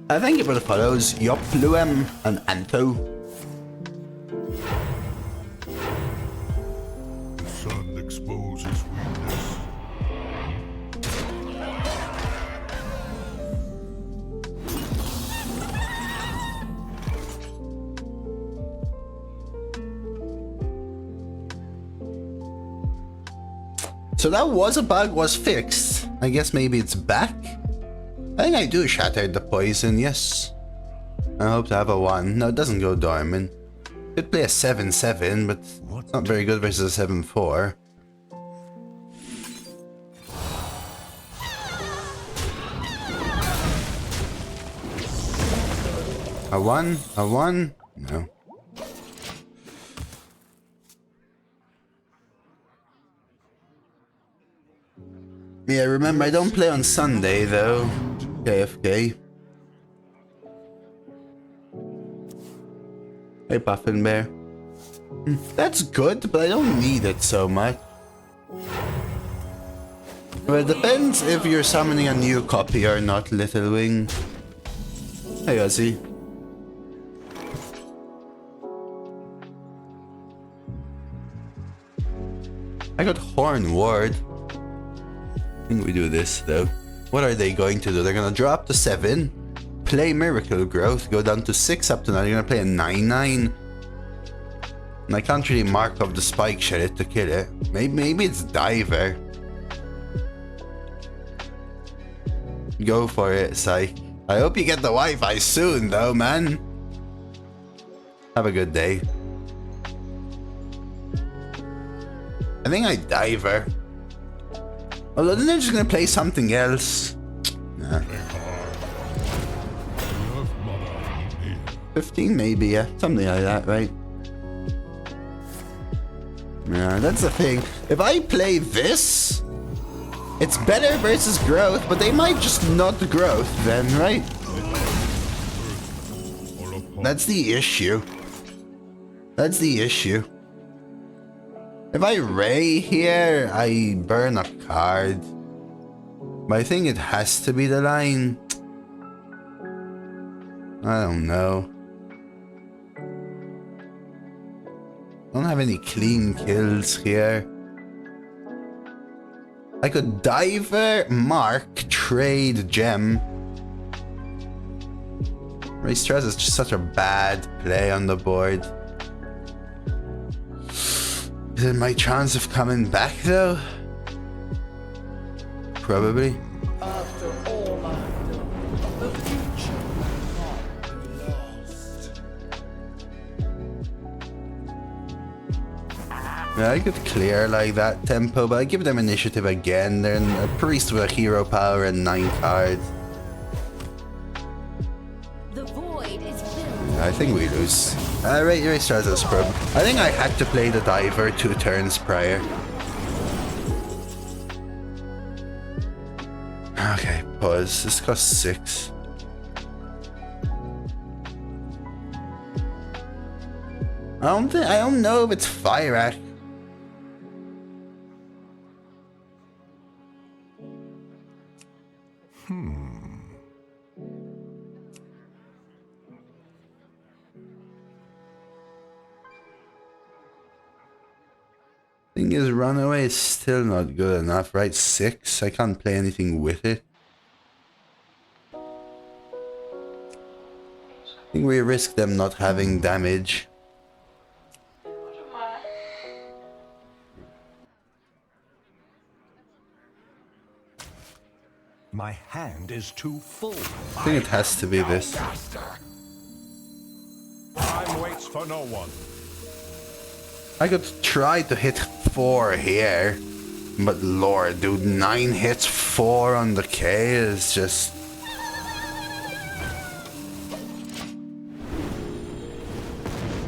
Thank you for the follows, Yopluem and Antho. The sun exposes weakness. So that was a bug, was fixed. I guess maybe it's back? I think I do shattered the poison, yes. I hope to have a 1. No, it doesn't go dormant. Could play a 7-7, but it's not very good versus a 7-4. A 1? A 1? No. Yeah, remember, I don't play on Sunday, though. KFK. Hey, Puffin Bear. That's good, but I don't need it so much. Well, it depends if you're summoning a new copy or not, Little Wing. Hey, Ozzy. I got Horn Ward. I think we do this, though. What are they going to do? They're gonna drop to 7, play Miracle Growth, go down to 6 up to 9. They're gonna play a 9/9. And I can't really mark off the Spike Shell to kill it. Maybe it's Diver. Go for it, Psych. I hope you get the Wi-Fi soon, though, man. Have a good day. I think I Diver. Although then they're just gonna play something else. Nah. 15 maybe, yeah. Something like that, right? Yeah, that's the thing. If I play this, it's better versus growth, but they might just not growth then, right? That's the issue. That's the issue. If I Ray here, I burn a card. But I think it has to be the line. I don't know. I don't have any clean kills here. I could Diver, Mark, trade Gem. Rheastrasza is just such a bad play on the board. Is it my chance of coming back though? Probably. After all I've done, the future will not be lost. Yeah, I could clear like that tempo, but I give them initiative again. They're a priest with a hero power and 9 cards. The void is filled. I think we lose. Right, Rheastrasza scrub. I think I had to play the Diver 2 turns prior. Okay, pause. This costs 6. I don't know if it's Fire Act. Thing is, Runaway is still not good enough, right? 6. I can't play anything with it. I think we risk them not having damage. My hand is too full. I think it has to be this. Time waits for no one. I could try to hit 4 here, but lord, dude, 9 hits, 4 on the K is just...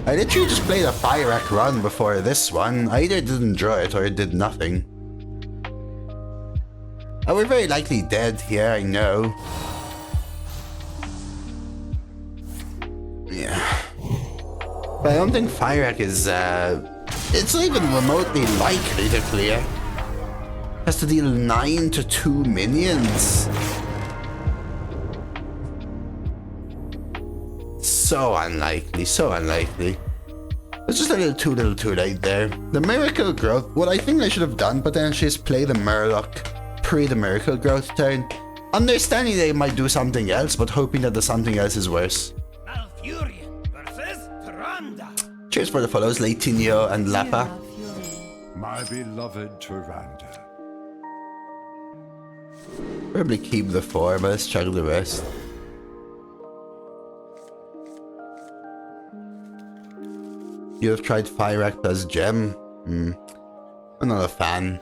I literally just played a Fire Act run before this one. I either didn't draw it or it did nothing. Oh, we're very likely dead here, I know. Yeah. But I don't think Fire Act is, it's not even remotely likely to clear. Has to deal 9 to 2 minions. So unlikely, so unlikely. It's just a little too late there. The Miracle Growth, what I think I should have done potentially is play the Murloc pre the Miracle Growth turn. Understanding they might do something else, but hoping that the something else is worse. Cheers for the follows, Leitinho and Lapa. My beloved Tyrande. Probably keep the 4, but let's check the rest. You have tried Fire Act as Gem? I'm not a fan.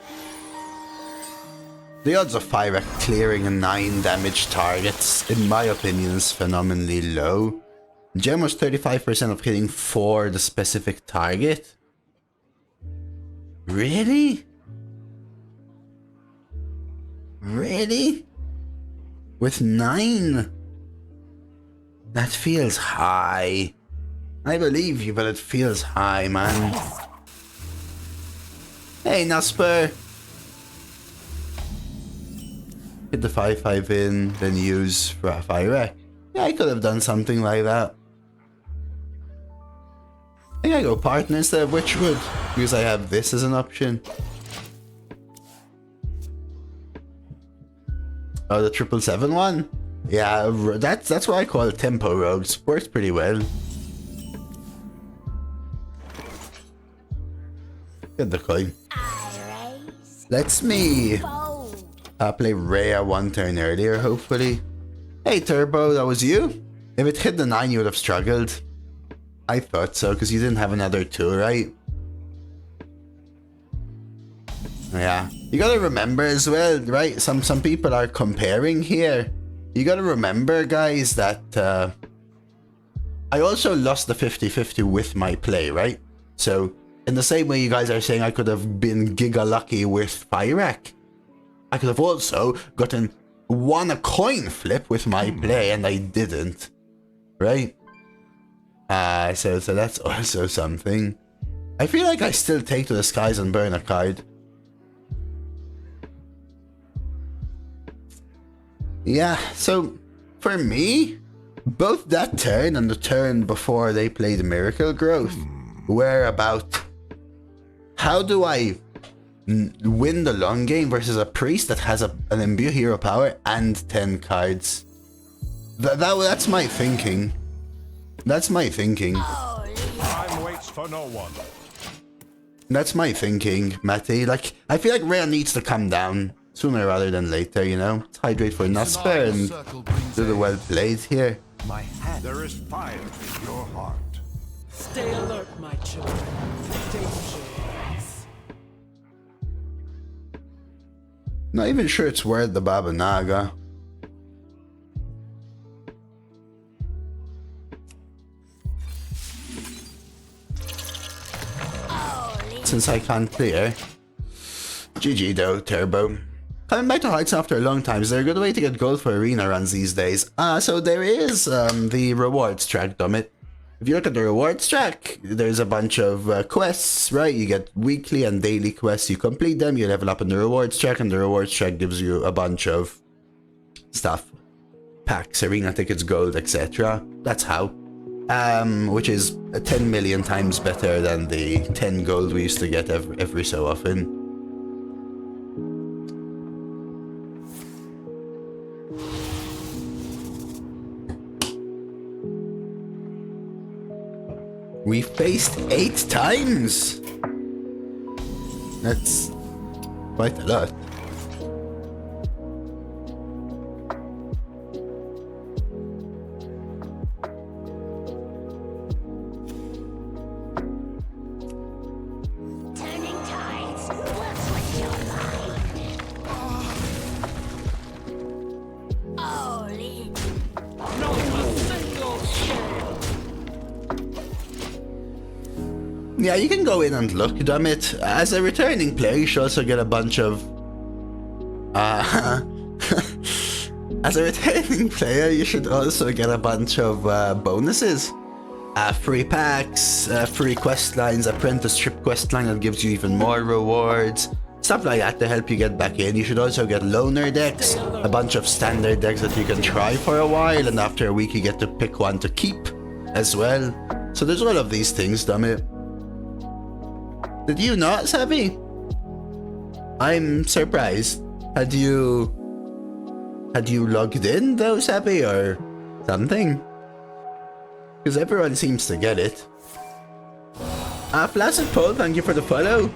The odds of Fire Act clearing a 9 damage targets, in my opinion, is phenomenally low. Gem was 35% of hitting for the specific target. Really? Really? With 9? That feels high. I believe you, but it feels high, man. Hey, Nusper. Hit the 5/5 in, then use for a fire. Yeah, I could have done something like that. I think I go partner instead of Witchwood, because I have this as an option. Oh, the 777 one? Yeah, that's what I call tempo rogues. Works pretty well. Get the coin. Let's me play Rhea one turn earlier, hopefully. Hey Turbo, that was you? If it hit the 9, you would have struggled. I thought so, because you didn't have another 2, right? Yeah. You gotta remember as well, right? Some people are comparing here. You gotta remember, guys, that I also lost the 50-50 with my play, right? So, in the same way you guys are saying I could have been giga lucky with Fyrak, I could have also won a coin flip with my play, and I didn't, right? So that's also something. I feel like I still take to the skies and burn a card. Yeah, so for me, both that turn and the turn before they played Miracle Growth were about how do I win the long game versus a priest that has an Imbue hero power and 10 cards. That's my thinking. That's my thinking. Time waits for no one. That's my thinking, Matty. Like, I feel like Rhea needs to come down sooner rather than later, you know? Let's hydrate for Nusper and do the well played here. My hand. There is fire in your heart. Stay alert, my children. Dangerous. Not even sure it's worth the Baba Naga. Since I can't clear. GG though, Turbo. Coming back to Hearthstone after a long time, is there a good way to get gold for arena runs these days? So there is the rewards track, dammit. If you look at the rewards track, there's a bunch of quests, right? You get weekly and daily quests, you complete them, you level up in the rewards track, and the rewards track gives you a bunch of stuff. Packs, arena tickets, gold, etc. That's how. Which is 10 million times better than the 10 gold we used to get every so often. We faced 8 times! That's quite a lot. Yeah, you can go in and look, dammit. As a returning player, you should also get a bunch of... As a returning player, you should also get a bunch of bonuses. Free packs, free quest lines, apprenticeship quest line that gives you even more rewards. Stuff like that to help you get back in. You should also get loner decks, a bunch of standard decks that you can try for a while, and after a week you get to pick one to keep as well. So there's all of these things, dammit. Did you not, Savvy? I'm surprised. Had you logged in though, Savvy, or something? Because everyone seems to get it. Flaccid Pole, thank you for the follow.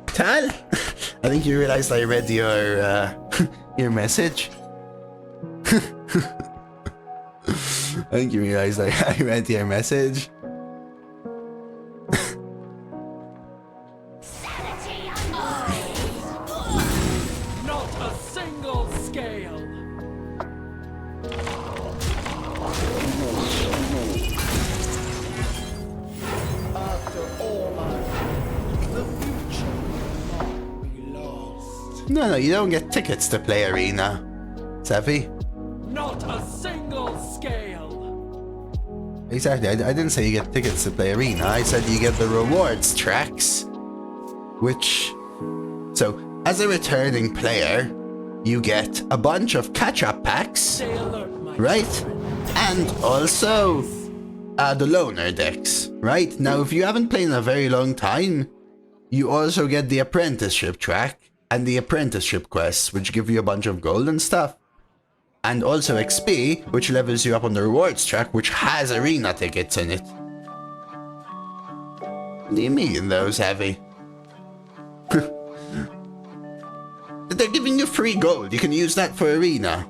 Tal, I think you realized I read your your message. I think you realized I read your message. No, you don't get tickets to play Arena, Savvy. Not a single scale. exactly. I didn't say you get tickets to play Arena. I said you get the rewards tracks. Which... So, as a returning player, you get a bunch of catch-up packs, Stay alert, my right? children. And also the loner decks, right? Now, if you haven't played in a very long time, you also get the apprenticeship track and the apprenticeship quests, which give you a bunch of gold and stuff. And also XP, which levels you up on the rewards track, which has arena tickets in it. What do you mean, those heavy? They're giving you free gold. You can use that for arena.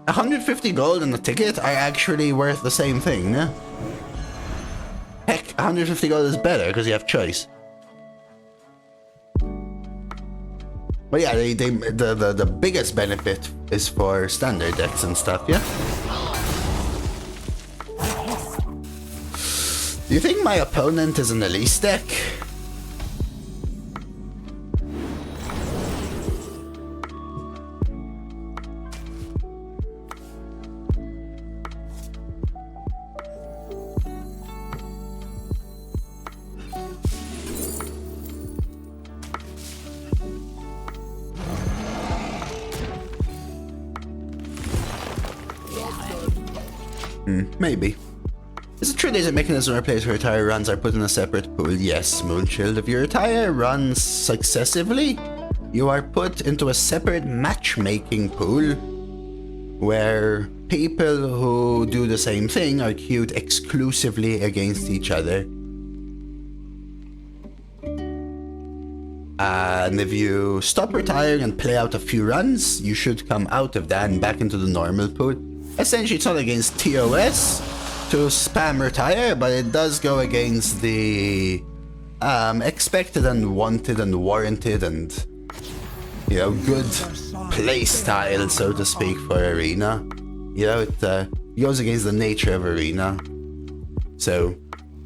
150 gold and a ticket are actually worth the same thing, yeah? Heck, 150 gold is better because you have choice. But yeah, the biggest benefit is for standard decks and stuff, yeah? Do you think my opponent is an Elise deck? Maybe. Is it true there's a mechanism where players who retire runs are put in a separate pool? Yes, Moonshield. If you retire runs successively, you are put into a separate matchmaking pool where people who do the same thing are queued exclusively against each other. And if you stop retiring and play out a few runs, you should come out of that and back into the normal pool. Essentially, it's not against TOS to spam retire, but it does go against the expected and wanted and warranted and, you know, good play style, so to speak, for Arena. You know, it goes against the nature of Arena. So,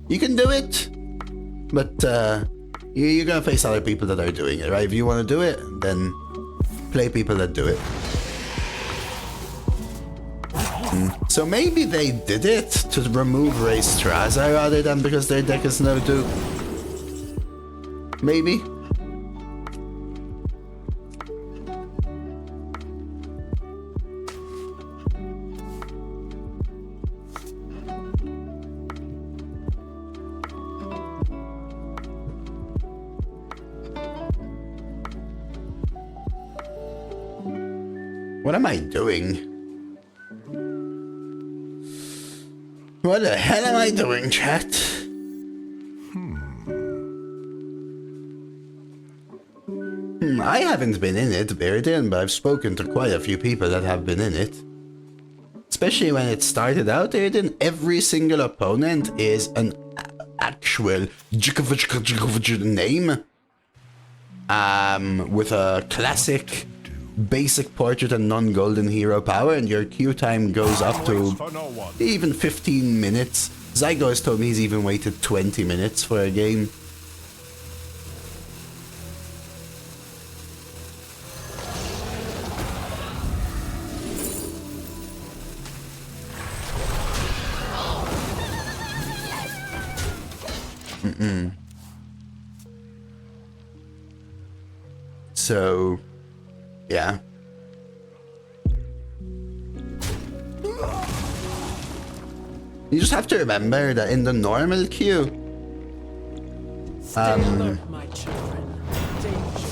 you can do it, but you're gonna face other people that are doing it, right? If you want to do it, then play people that do it. So maybe they did it to remove Rheastrasza rather than because their deck is no dupe. Maybe. What am I doing? What the hell am I doing, chat? I haven't been in it, Bearden, but I've spoken to quite a few people that have been in it. Especially when it started out, Bearden, every single opponent is an actual name. With a classic basic portrait and non-golden hero power, and your queue time goes up to even 15 minutes. Zygo has told me he's even waited 20 minutes for a game. So, yeah. You just have to remember that in the normal queue, Stay alert, my children. Danger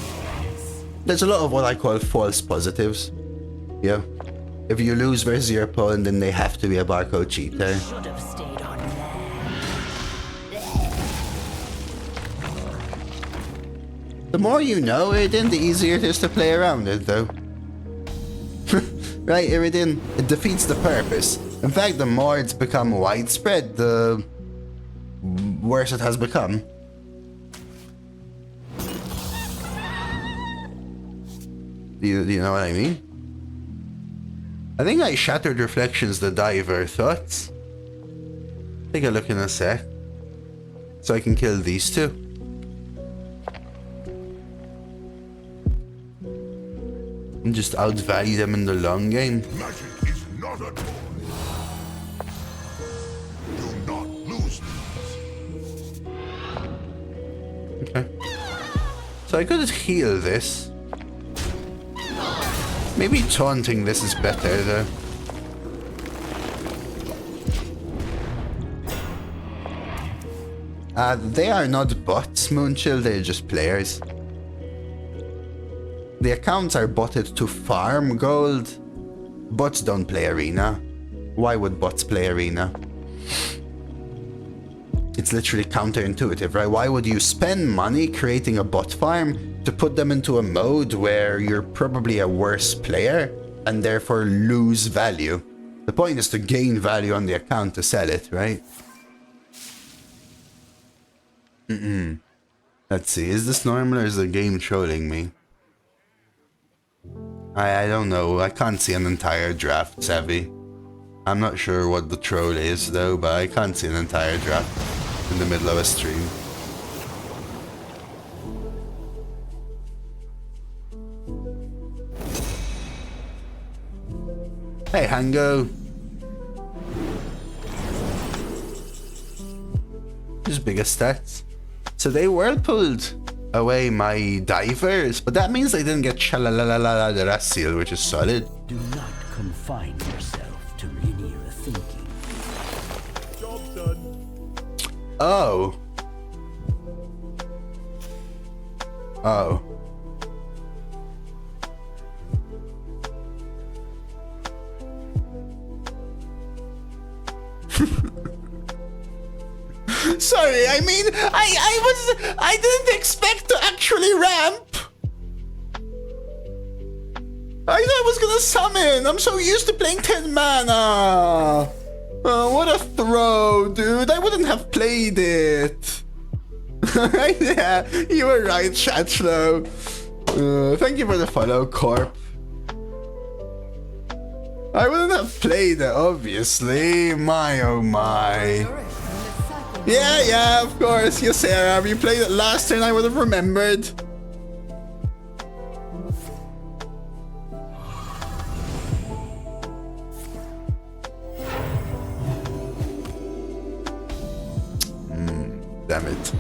is. there's a lot of what I call false positives. Yeah. If you lose versus your opponent, then they have to be a barcode cheater. Should have stayed on land. The more you know, Iridin, the easier it is to play around it, though. Right, Iridin? It defeats the purpose. In fact, the more it's become widespread, the worse it has become. Do you know what I mean? I think I shattered Reflections the Diver. Thoughts? Take a look in a sec. So I can kill these two. And just outvalue them in the long game. Magic is not a toy. So I could heal this. Maybe taunting this is better though. They are not bots, Moonchill, they're just players. The accounts are botted to farm gold. Bots don't play Arena. Why would bots play Arena? It's literally counterintuitive, right? Why would you spend money creating a bot farm to put them into a mode where you're probably a worse player and therefore lose value? The point is to gain value on the account to sell it, right? Let's see, is this normal or is the game trolling me? I don't know, I can't see an entire draft, Savvy. I'm not sure what the troll is though, but I can't see an entire draft in the middle of a stream. Hey, Hango. His biggest stats. So they whirlpooled away my divers, but that means they didn't get Shalalalala the Rassil, which is solid. Do not confine yourself to linear thinking. Job's done. Oh. Oh. Sorry, I mean, I didn't expect to actually ramp. I thought I was gonna summon. I'm so used to playing 10 mana. Oh, what a throw, dude. I wouldn't have played it. Yeah, you were right, Chatchlow. Thank you for the follow, Corp. I wouldn't have played it, obviously. My, oh my. Yeah, of course. Yes, Sarah. If you played it last turn, I would have remembered. Damn it.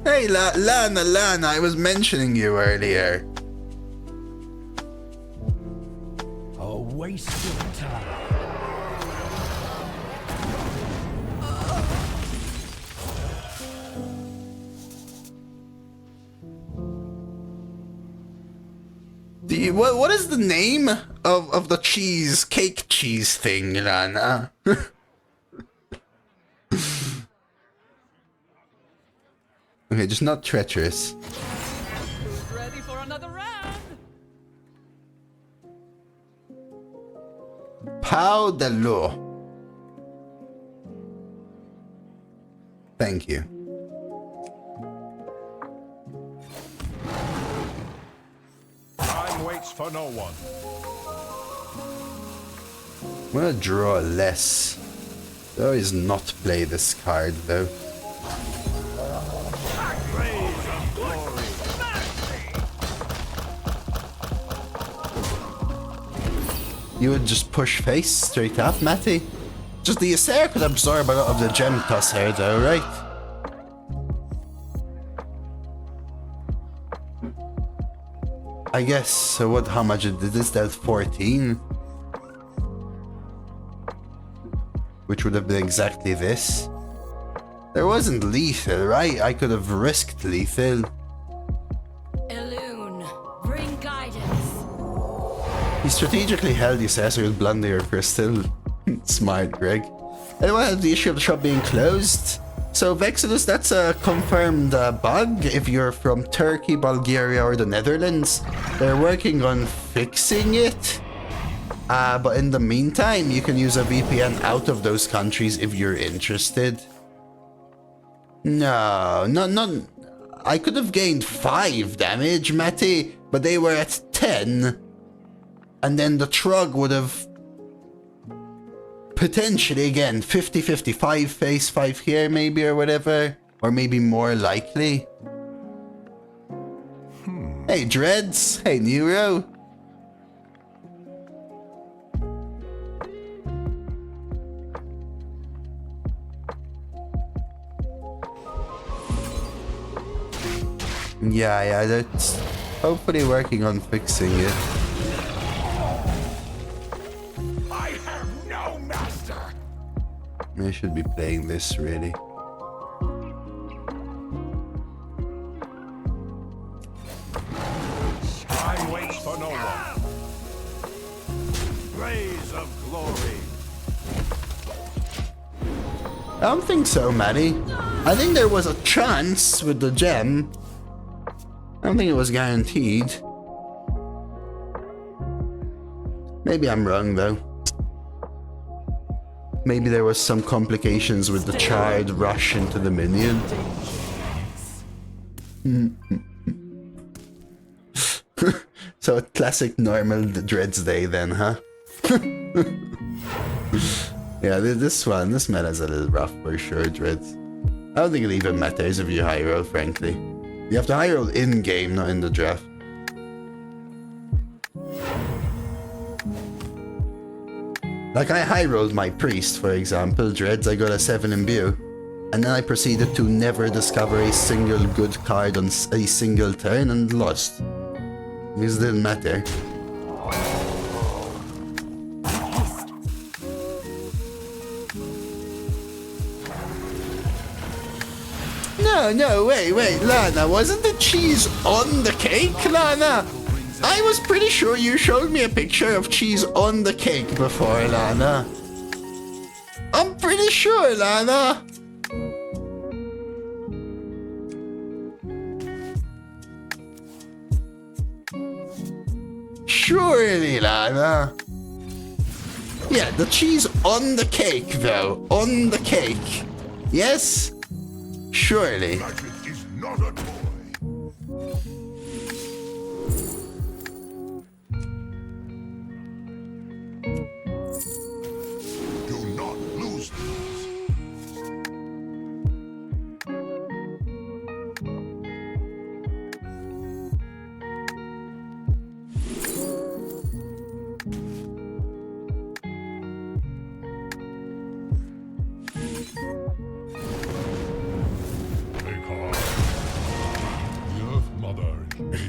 Hey, Lana, I was mentioning you earlier. A waste of time. What is the name of the cheese, cake cheese thing, Lana? Okay, just not treacherous. Who's ready for another round? Pau de lo. Thank you. Time waits for no one. I'm gonna draw less. Always not play this card though. Rays of glory. You would just push face straight up, Matty. Just the Acer could absorb a lot of the gem toss here though, right? I guess, so what, how much did this dealt? 14? Which would have been exactly this. There wasn't lethal, right? I could have risked lethal. Elune, bring guidance. He strategically held the Assessor with Blunder or Crystal. Smart, Greg. Anyone have the issue of the shop being closed? So Vexilus, that's a confirmed bug if you're from Turkey, Bulgaria or the Netherlands. They're working on fixing it. But in the meantime, you can use a VPN out of those countries if you're interested. No, not. I could have gained 5 damage, Matty, but they were at 10. And then the Trug would have potentially, again, 50-50, 5 face, 5 here maybe or whatever. Or maybe more likely. Hey, Dreads. Hey, Nero. Yeah, that's hopefully working on fixing it. I have no master. I should be playing this, really. Time waits for no one. Blaze of glory. I don't think so, Maddie. I think there was a chance with the gem. I don't think it was guaranteed. Maybe I'm wrong, though. Maybe there was some complications with the charred rush into the minion. So a classic normal Dreads day then, huh? Yeah, this meta's a little rough for sure, Dreads. I don't think it even matters if you highroll, frankly. You have to highroll in-game, not in the draft. Like, I high-rolled my priest, for example, Dreads, I got a 7 imbue. And then I proceeded to never discover a single good card on a single turn and lost. This didn't matter. No, wait, Lana, wasn't the cheese on the cake, Lana? I was pretty sure you showed me a picture of cheese on the cake before, Lana. I'm pretty sure, Lana. Surely, Lana. Yeah, the cheese on the cake, though. On the cake. Yes? Surely. Magic is not a toy. Do not lose these.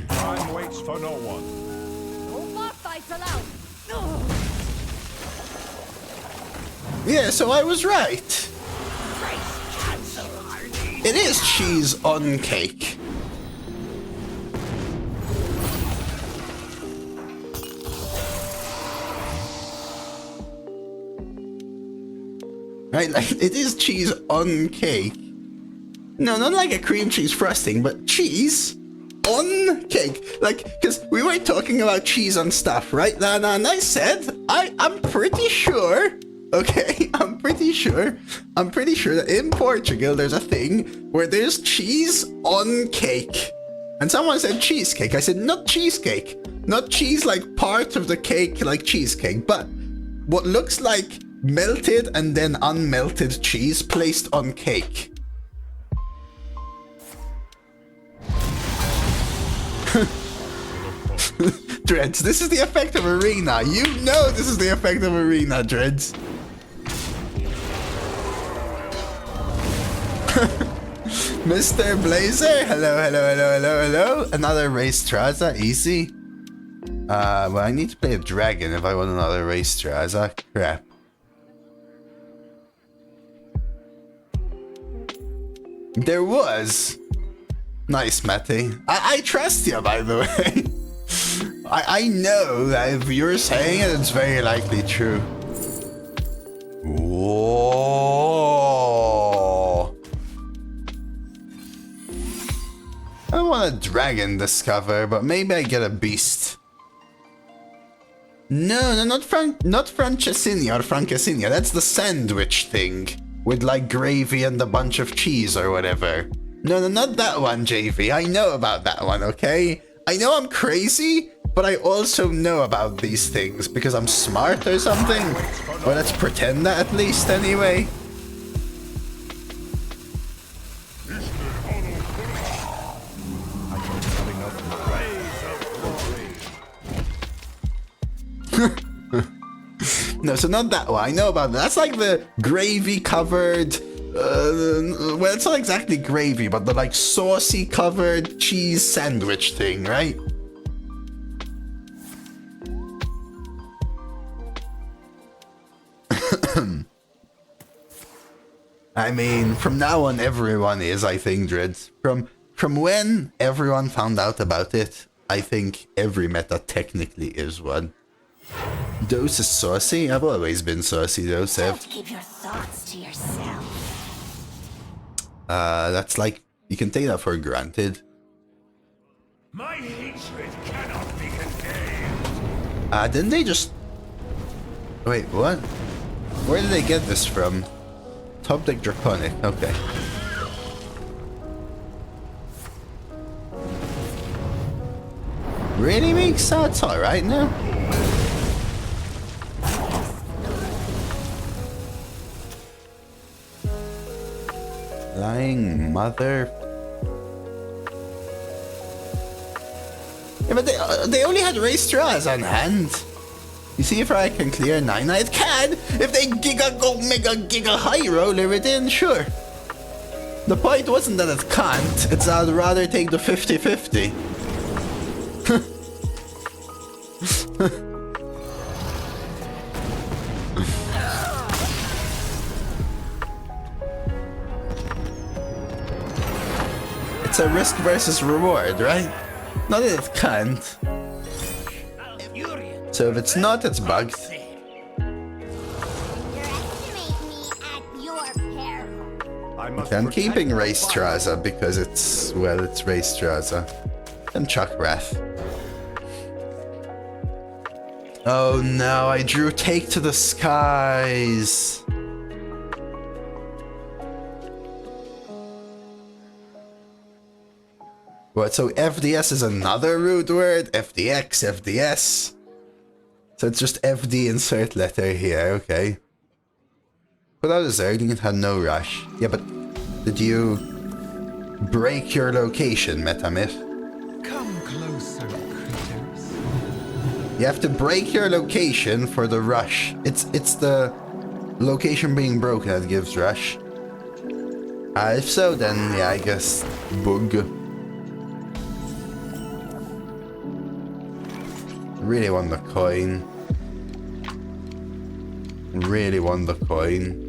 Time waits for no one. No more fights allowed. Yeah, so I was right. It is cheese on cake. Right, like, it is cheese on cake. No, not like a cream cheese frosting, but cheese on cake. Like, because we were talking about cheese on stuff, right, Lana? And I said, I'm pretty sure, okay, I'm pretty sure that in Portugal there's a thing where there's cheese on cake. And someone said cheesecake. I said, not cheesecake. Not cheese like part of the cake like cheesecake, but what looks like melted and then unmelted cheese placed on cake. Dreads, this is the effect of Arena. You know this is the effect of Arena, Dreads. Mr. Blazer, hello. Another Rheastrasza, easy. Well, I need to play a dragon if I want another Rheastrasza. Crap. There was. Nice, Matty. I trust you, by the way. I know that if you're saying it, it's very likely true. Whoa. I want a dragon discover, but maybe I get a beast. No, not Francesinha or Francesinha. That's the sandwich thing with like gravy and a bunch of cheese or whatever. No, not that one, JV. I know about that one, okay? I know I'm crazy, but I also know about these things because I'm smart or something. Or let's pretend that at least anyway. No, so not that one. I know about that. That's like the gravy covered Well, it's not exactly gravy, but the like saucy covered cheese sandwich thing, right? I mean, from now on, everyone is, I think, Dread. From when everyone found out about it, I think every meta technically is one. Dose is saucy? I've always been saucy, Dose. Don't keep your thoughts to yourself. That's like, you can take that for granted. My hatred cannot be contained. Didn't they just... Wait, what? Where did they get this from? Top deck Draconic, okay. Really makes sense, alright now. Lying mother. Yeah, but they only had Rheastrasza on hand. You see if I can clear 9? It can! If they go mega giga high roller it in, sure. The point wasn't that it can't, it's that I'd rather take the 50-50. It's a risk versus reward, right? Not that it can't. So if it's not, it's bugged. Okay, I'm keeping Rheastrasza because it's, well, it's Rheastrasza. And Chuck Wrath. Oh no, I drew Take to the Skies. What, so FDS is another root word? FDX, FDS. So it's just FD insert letter here, okay. Without exerting, it had no rush. Yeah, but did you break your location, Metamyth? Come closer, critters. You have to break your location for the rush. It's the location being broken that gives rush. If so, then yeah, I guess bug. Really want the coin. Really want the coin.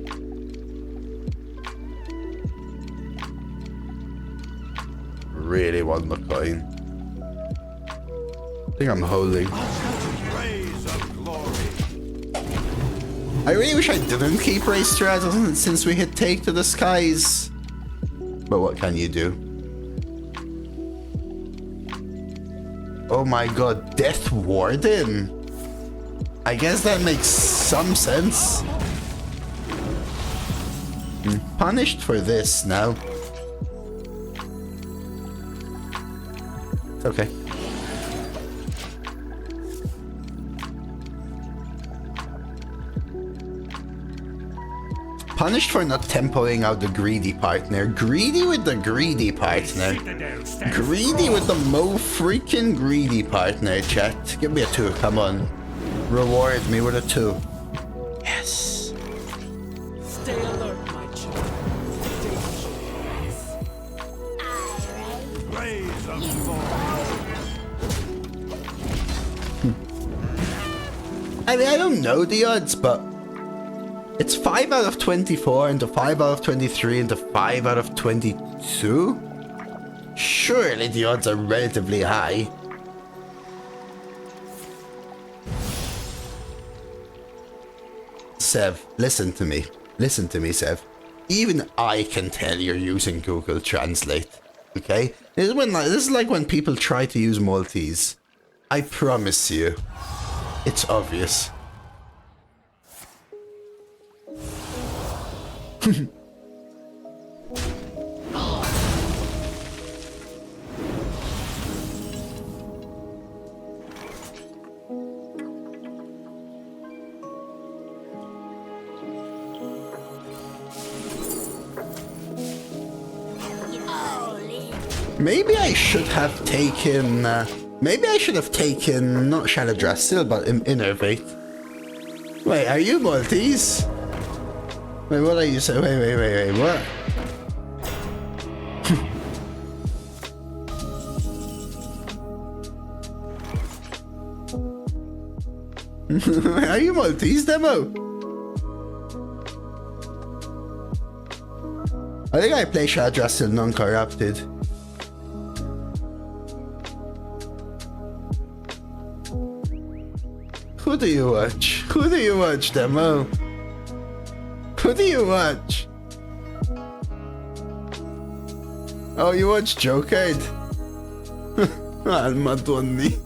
Really want the coin. I think I'm holding. I really wish I didn't keep Rheastrasza since we hit Take to the Skies. But what can you do? Oh my god, Death Warden? I guess that makes some sense. Punished for this now. It's okay. Punished for not tempoing out the greedy partner. Greedy with the greedy partner. Greedy with the freaking greedy partner, chat. Give me a 2, come on. Reward me with a 2. Yes. Stay alert, my children. I mean, I don't know the odds, but it's 5 out of 24 into 5 out of 23 into 5 out of 22? Surely the odds are relatively high. Sev, listen to me. Listen to me, Sev. Even I can tell you're using Google Translate. Okay? This is like when people try to use Maltese. I promise you. It's obvious. Maybe I should have taken... maybe I should have taken... not Yggdrasil, but Innervate. Wait, are you Maltese? Wait, what are you saying? Wait, what? Are you Maltese, Demo? I think I play Rheastrasza and non-corrupted. Who do you watch? Who do you watch, Demo? Who do you watch? Oh, you watch Joker? Al-Madonni.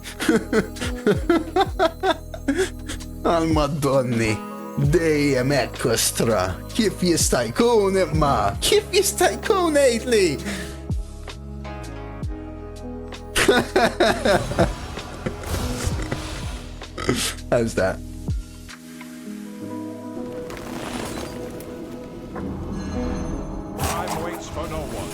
Al-Madonni. Dejjem ekkostra. Kif jista' jkun imma? Kif jista' jkun ngħidli? How's that? Time waits for no one.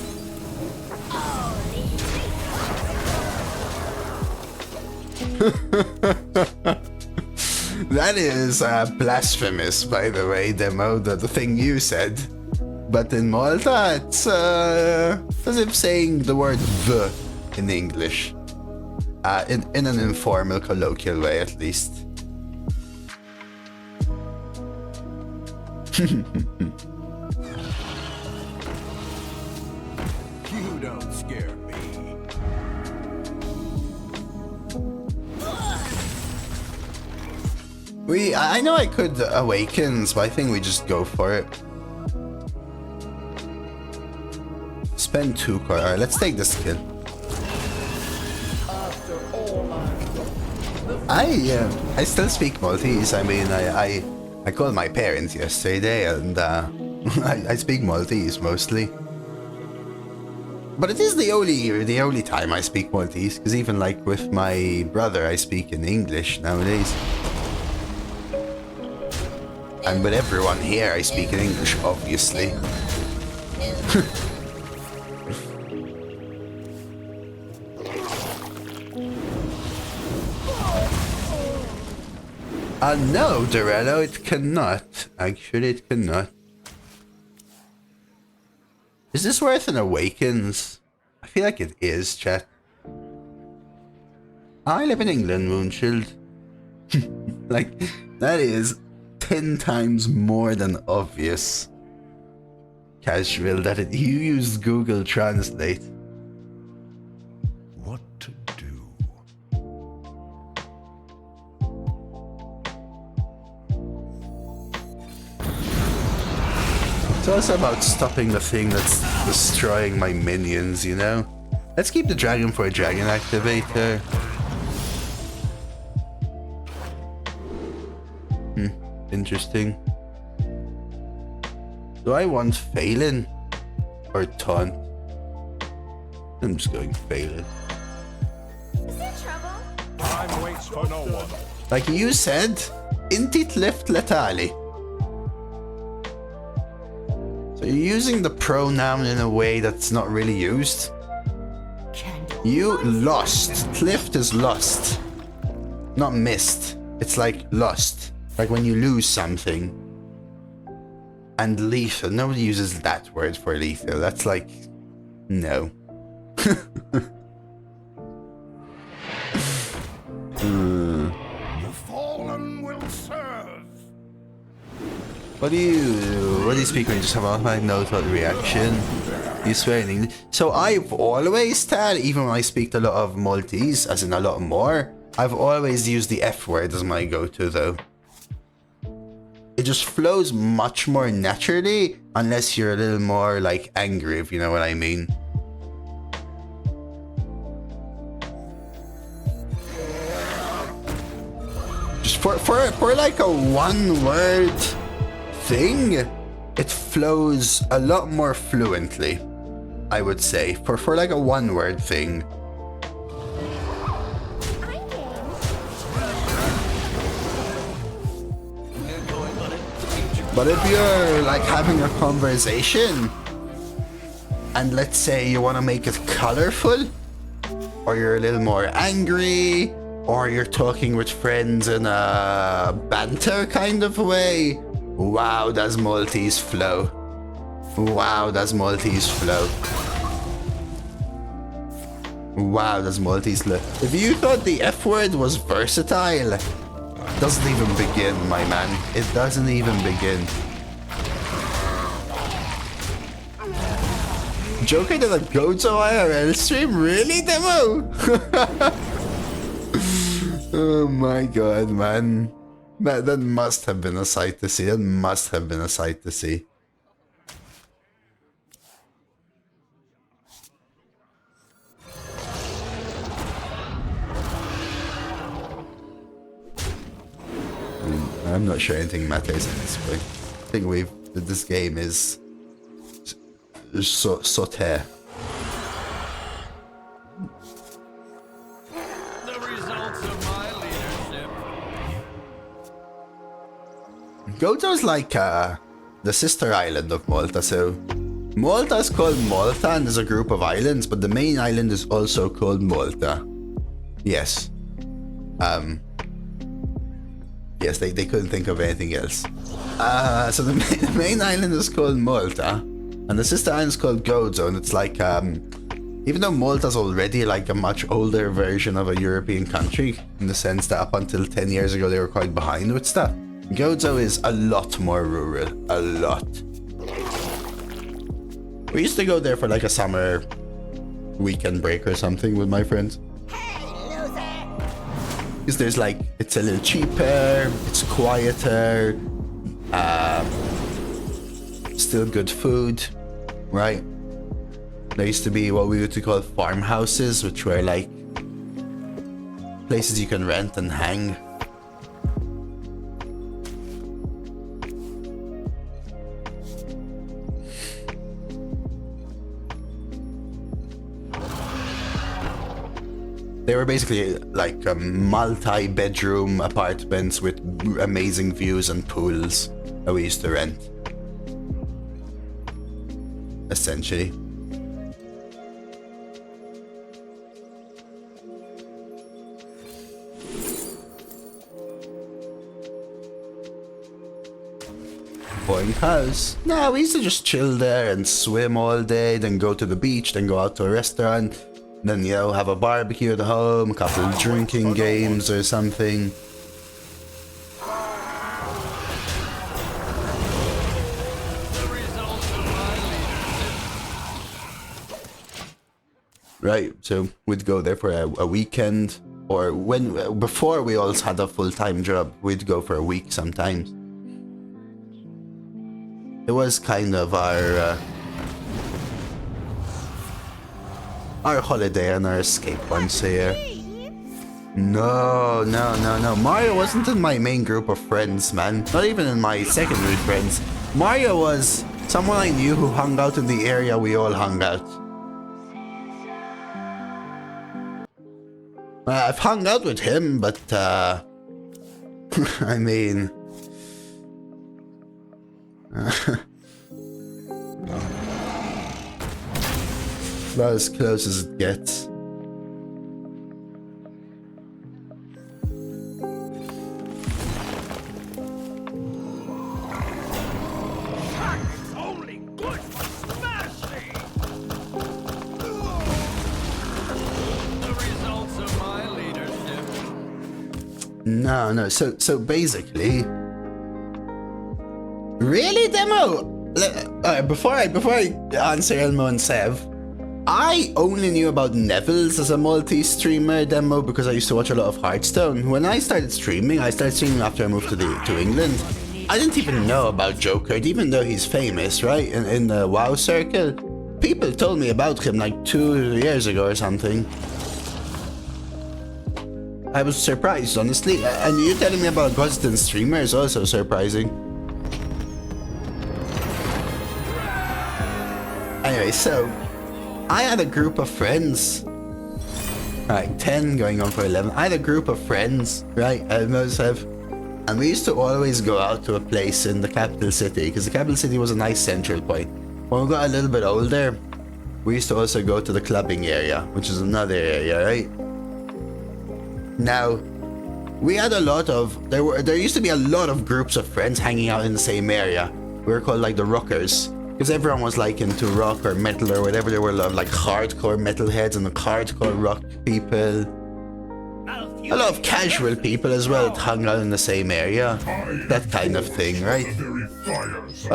That is blasphemous, by the way, Demo, the thing you said. But in Malta, it's as if saying the word "the" in English. In an informal, colloquial way, at least. You don't scare me. I know I could Awakens, but I think we just go for it. Spend 2 cards. Alright, let's take this kill. I still speak Maltese. I mean, I called my parents yesterday, and I speak Maltese mostly. But it is the only time I speak Maltese, because even like with my brother, I speak in English nowadays. And with everyone here, I speak in English, obviously. No, Dorello, it cannot. Actually, it cannot. Is this worth an Awakens? I feel like it is, chat. I live in England, Moonshield. Like, that is 10 times more than obvious. Casual that you used Google Translate. What to do? It's also about stopping the thing that's destroying my minions, you know? Let's keep the dragon for a dragon activator. Interesting. Do I want Phelan or Taunt? I'm just going Phelan. Is there trouble? Time waits for no one. Like you said, intit left letali. So you're using the pronoun in a way that's not really used. You lost. Clift is lost. Not missed. It's like lost. Like when you lose something. And lethal. Nobody uses that word for lethal. That's like... no. The fallen will serve. What do you speak when you just have a my note about reaction? You swear in English. So I've always said, even when I speak a lot of Maltese, as in a lot more, I've always used the F word as my go-to though. It just flows much more naturally, unless you're a little more like angry, if you know what I mean. Just for like a one-word thing, it flows a lot more fluently, I would say. For like a one-word thing. But if you're like having a conversation, and let's say you want to make it colorful, or you're a little more angry, or you're talking with friends in a banter kind of way, Wow, does Maltese flow. Wow, does Maltese flow. Wow, does Maltese flow. If you thought the F word was versatile, it doesn't even begin, my man. It doesn't even begin. Joker did a Gozo IRL stream? Really, Demo? Oh my god, man. That must have been a sight to see. That must have been a sight to see. I'm not sure anything matters at this point. I think this game is sauté. The results of my leadership. Gozo's like the sister island of Malta, so Malta is called Malta and there's a group of islands, but the main island is also called Malta. Yes. Yes, they couldn't think of anything else. So the main island is called Malta, and the sister island is called Gozo, and it's like, even though Malta's already like a much older version of a European country, in the sense that up until 10 years ago they were quite behind with stuff, Gozo is a lot more rural, a lot. We used to go there for like a summer weekend break or something with my friends. Because there's like, it's a little cheaper, it's quieter, still good food, right? There used to be what we used to call farmhouses, which were like places you can rent and hang. They were basically like multi-bedroom apartments with amazing views and pools that we used to rent. Essentially. Boring house. No, we used to just chill there and swim all day, then go to the beach, then go out to a restaurant. Then, you know, have a barbecue at home, a couple of drinking games or something. Right, so we'd go there for a weekend, or before we all had a full-time job, we'd go for a week sometimes. It was kind of our holiday and our escape once a year. No. Mario wasn't in my main group of friends, man. Not even in my secondary friends. Mario was someone I knew who hung out in the area we all hung out. I've hung out with him, but I mean... about as close as it gets. Only good for smashing. The results of my leadership. No. So basically, really, Demo. Before I answer Elmo and Sev, I only knew about Neville's as a multi-streamer, Demo, because I used to watch a lot of Hearthstone. When I started streaming after I moved to England. I didn't even know about Joker, even though he's famous, right? In the WoW circle. People told me about him like 2 years ago or something. I was surprised, honestly. And you telling me about Ghost streamer is also surprising. Anyway, so I had a group of friends, right, 10 going on for 11. I had a group of friends, right, and we used to always go out to a place in the capital city, because the capital city was a nice central point. When we got a little bit older, we used to also go to the clubbing area, which is another area, right? Now, we had a lot of, there used to be a lot of groups of friends hanging out in the same area. We were called like the rockers, because everyone was like into rock or metal or whatever. There were a lot of like hardcore metalheads and the hardcore rock people. A lot of casual people as well that hung out in the same area. That kind of thing, right?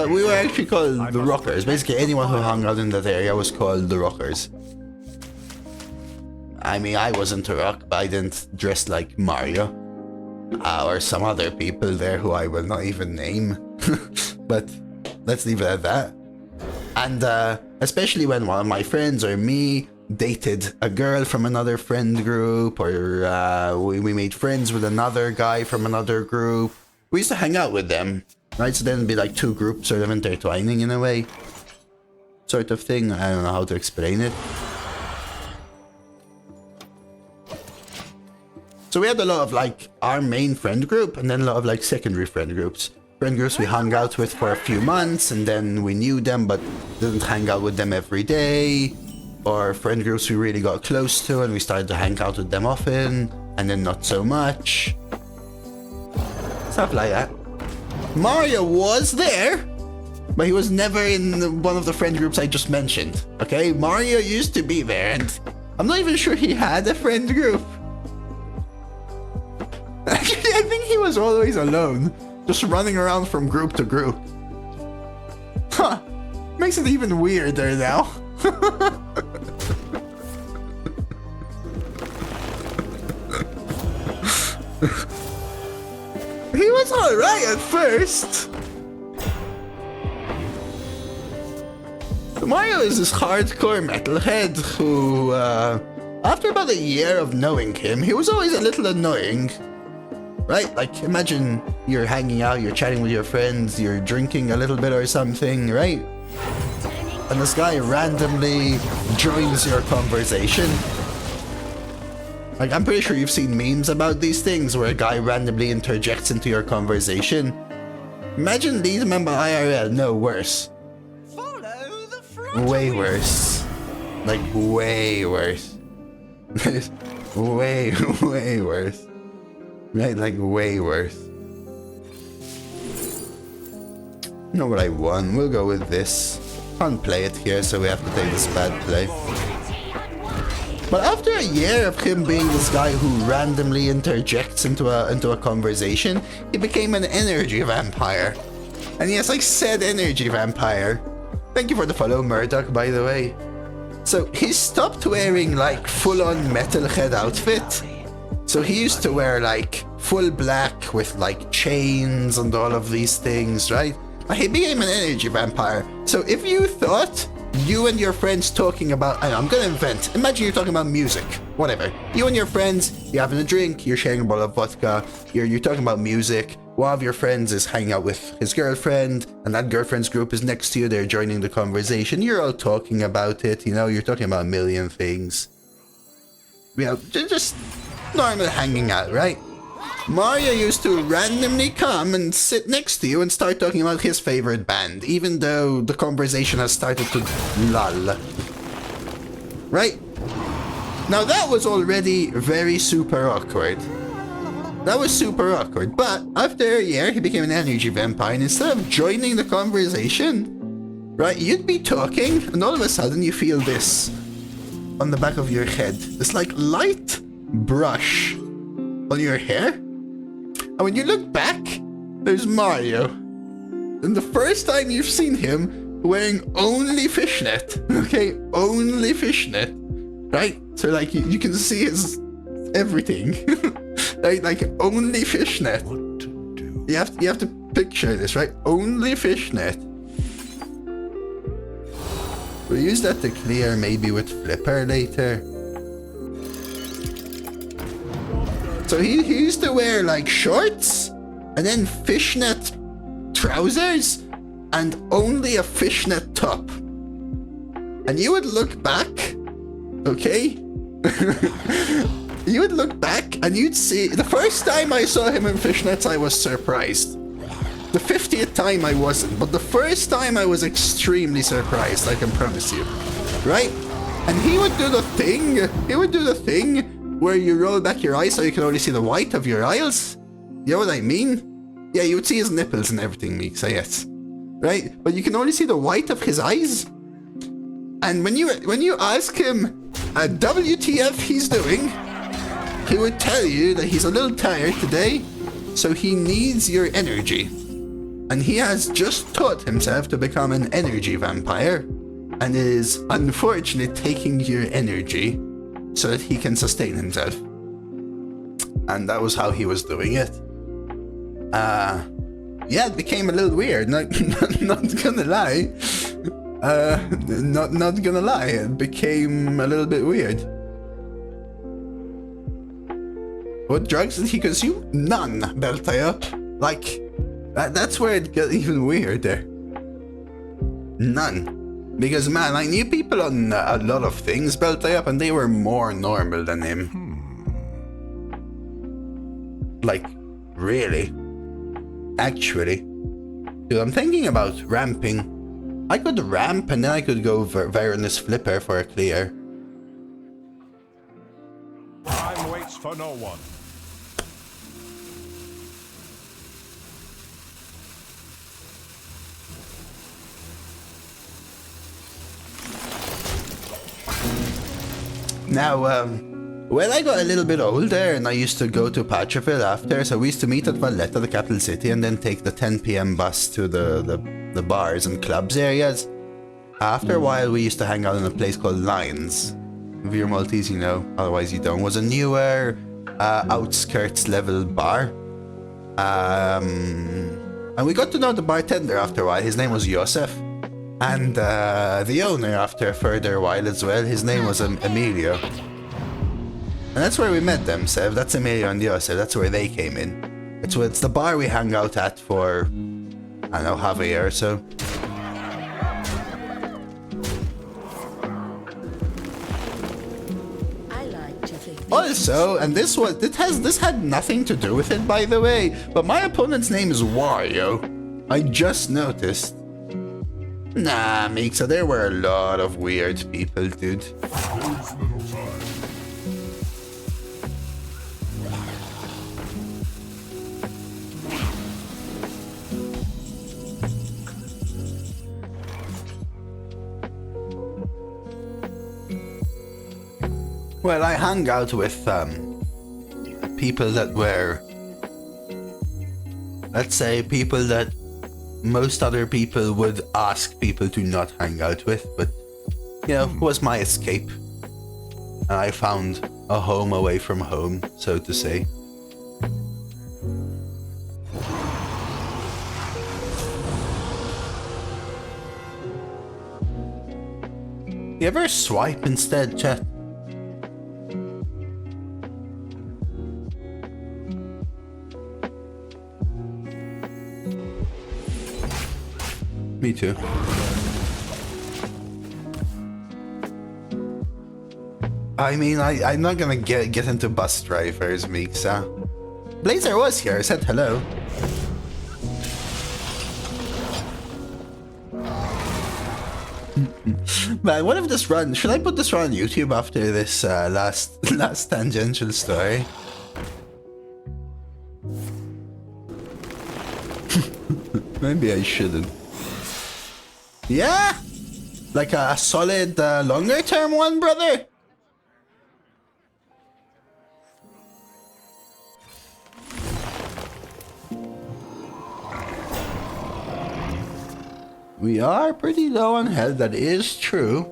We were actually called the rockers. Basically anyone who hung out in that area was called the rockers. I mean, I wasn't a rock, but I didn't dress like Mario. Or some other people there who I will not even name. But let's leave it at that. And especially when one of my friends or me dated a girl from another friend group, or we made friends with another guy from another group, we used to hang out with them, right? So then it'd be like two groups sort of intertwining in a way. Sort of thing. I don't know how to explain it. So we had a lot of like our main friend group and then a lot of like secondary friend groups. Friend groups we hung out with for a few months and then we knew them but didn't hang out with them every day. Or friend groups we really got close to and we started to hang out with them often and then not so much. Stuff like that. Mario was there, but he was never in one of the friend groups I just mentioned. Okay, Mario used to be there and I'm not even sure he had a friend group. Actually, I think he was always alone, just running around from group to group. Huh, makes it even weirder now. He was alright at first. Mario is this hardcore metalhead who, after about a year of knowing him, he was always a little annoying. Right? Like, imagine you're hanging out, you're chatting with your friends, you're drinking a little bit or something, right? And this guy randomly joins your conversation. Like, I'm pretty sure you've seen memes about these things where a guy randomly interjects into your conversation. Imagine these, remember IRL, no, worse. Way worse. Like, way worse. way worse. Right, like way worse. You know what I won? We'll go with this. Can't play it here, so we have to take this bad play. But after a year of him being this guy who randomly interjects into a conversation, he became an energy vampire. And yes, I said energy vampire. Thank you for the follow, Murdoch, by the way. So he stopped wearing like full-on metalhead outfit. So he used to wear like full black with like chains and all of these things, right? He became an energy vampire. So if you thought you and your friends talking about, I'm gonna invent, imagine you're talking about music, whatever. You and your friends, you're having a drink, you're sharing a bottle of vodka, you're talking about music. One of your friends is hanging out with his girlfriend, and that girlfriend's group is next to you, they're joining the conversation, you're all talking about it, you know, you're talking about a million things. Yeah, just normal hanging out, right? Mario used to randomly come and sit next to you and start talking about his favorite band, even though the conversation has started to lull. Right? Now that was already very super awkward. That was super awkward, but after a year he became an energy vampire and instead of joining the conversation, right, you'd be talking and all of a sudden you feel this on the back of your head. This like light brush on your hair. And when you look back, there's Mario. And the first time you've seen him wearing only fishnet. Okay, only fishnet. Right? So like you can see his everything. Right? Like only fishnet. You have to picture this, right? Only fishnet. We'll use that to clear maybe with Flipper later. So he used to wear like shorts and then fishnet trousers and only a fishnet top. And you would look back, okay? You would look back and you'd see, the first time I saw him in fishnets, I was surprised. The 50th time I wasn't, but the first time I was extremely surprised, I can promise you. Right? And he would do the thing where you roll back your eyes so you can only see the white of your eyes. You know what I mean? Yeah, you would see his nipples and everything, Meeks, yes. Right? But you can only see the white of his eyes. And when you ask him WTF he's doing, he would tell you that he's a little tired today, so he needs your energy. And he has just taught himself to become an energy vampire, and is unfortunately taking your energy so that he can sustain himself. And that was how he was doing it. Yeah, it became a little weird, not gonna lie. Not gonna lie, it became a little bit weird. What drugs did he consume? None, Beltayo. Like, that's where it got even weirder. None. Because, man, I knew people on a lot of things, Beltayo, and they were more normal than him. Like, really. Actually. Dude, I'm thinking about ramping. I could ramp and then I could go Varanus Flipper for a clear. Time waits for no one. Now, when I got a little bit older and I used to go to Patraville after, so we used to meet at Valletta, the capital city, and then take the 10 p.m. bus to the bars and clubs areas. After a while, we used to hang out in a place called Lions. If you're Maltese, you know, otherwise you don't. It was a newer, outskirts level bar. And we got to know the bartender after a while. His name was Josef. And the owner after a further while as well. His name was Emilio. And that's where we met them, Sev. That's Emilio and Josef. That's where they came in. It's the bar we hung out at for, I don't know, half a year or so. Also, and this had nothing to do with it, by the way, but my opponent's name is Wario. I just noticed. Nah, Mixa, there were a lot of weird people, dude. Well, I hung out with people that were, let's say, people that most other people would ask people to not hang out with, but, you know, it was my escape. And I found a home away from home, so to say. You ever swipe instead, chat? Me too. I mean, I'm not gonna get into bus drivers, Mixa. Blazer was here, I said hello. Man, what if this run? Should I put this run on YouTube after this last tangential story? Maybe I shouldn't. Yeah, like a solid longer term one, brother. We are pretty low on health, that is true.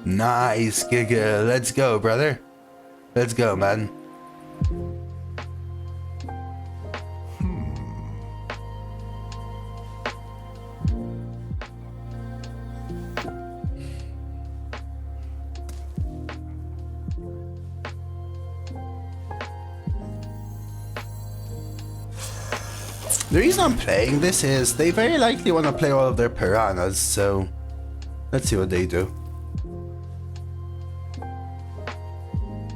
Nice, Giga. Let's go, brother. Let's go, man. The reason I'm playing this is they very likely want to play all of their piranhas, so let's see what they do.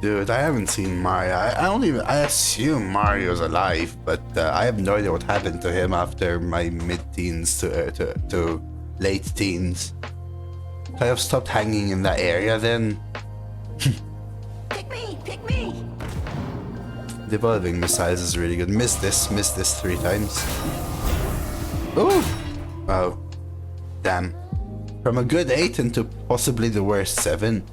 Dude, I haven't seen Mario. I assume Mario's alive, but I have no idea what happened to him after my mid-teens to late teens. I have stopped hanging in that area then. Pick me! Pick me! Devolving missiles is really good. Missed this 3 times. Ooh! Oh. Damn. From a good 8 into possibly the worst 7.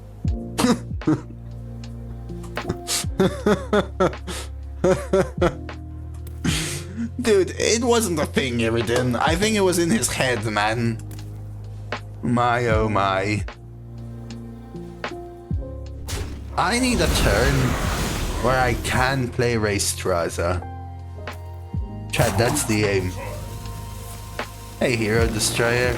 Dude, it wasn't a thing, Iridan. I think it was in his head, man. My oh my. I need a turn where I can play Rheastrasza. Chad, that's the aim. Hey, Hero Destroyer.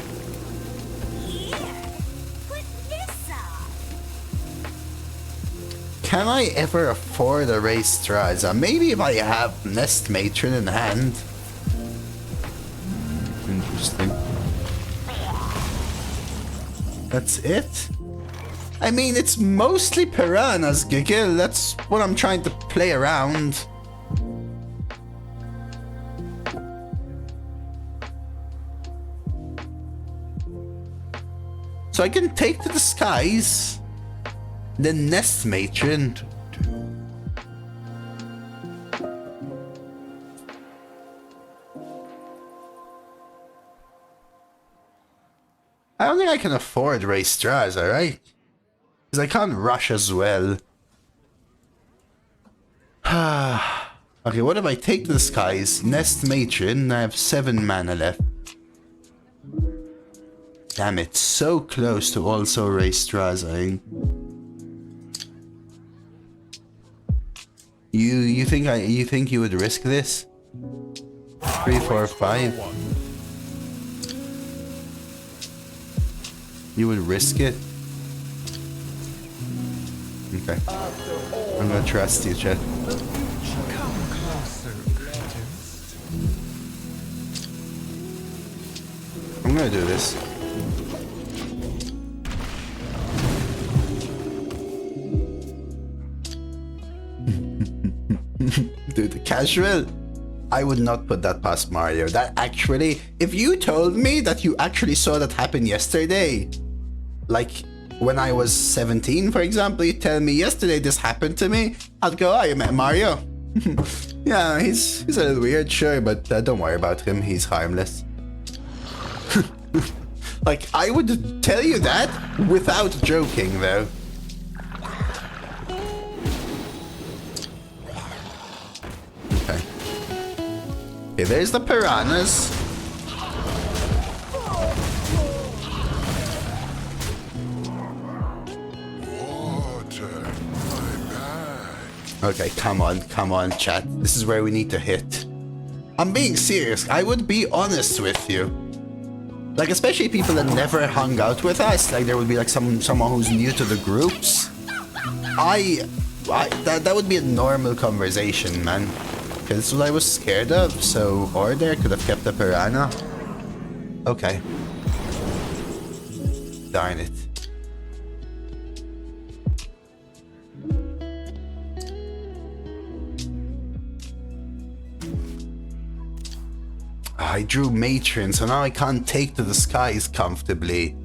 Can I ever afford a Rheastrasza? Maybe if I have Nest Matron in hand. Interesting. That's it? I mean, it's mostly piranhas, Giggle. That's what I'm trying to play around. So I can take to the skies. Then Nest Matron. I don't think I can afford Rheastrasza, right? Because I can't rush as well. Okay, what if I take to the skies? Nest Matron, I have 7 mana left. Damn it, so close to also Rheastrasza. You think you would risk this? 3, 4, 5. You would risk it? Okay. I'm gonna trust you, Chet. I'm gonna do this. Dude, the casual? I would not put that past Mario. That actually, if you told me that you actually saw that happen yesterday, like when I was 17, for example, you tell me yesterday this happened to me, I'd go, oh, you met Mario. Yeah, he's a little weird, sure, but don't worry about him, he's harmless. Like, I would tell you that without joking, though. Okay. Okay, there's the piranhas. Okay, come on, chat. This is where we need to hit. I'm being serious. I would be honest with you. Like, especially people that never hung out with us. Like, there would be like someone who's new to the groups. That would be a normal conversation, man. Okay, this is what I was scared of. So, Order could have kept the piranha. Okay. Darn it. I drew Matron, so now I can't take to the skies comfortably.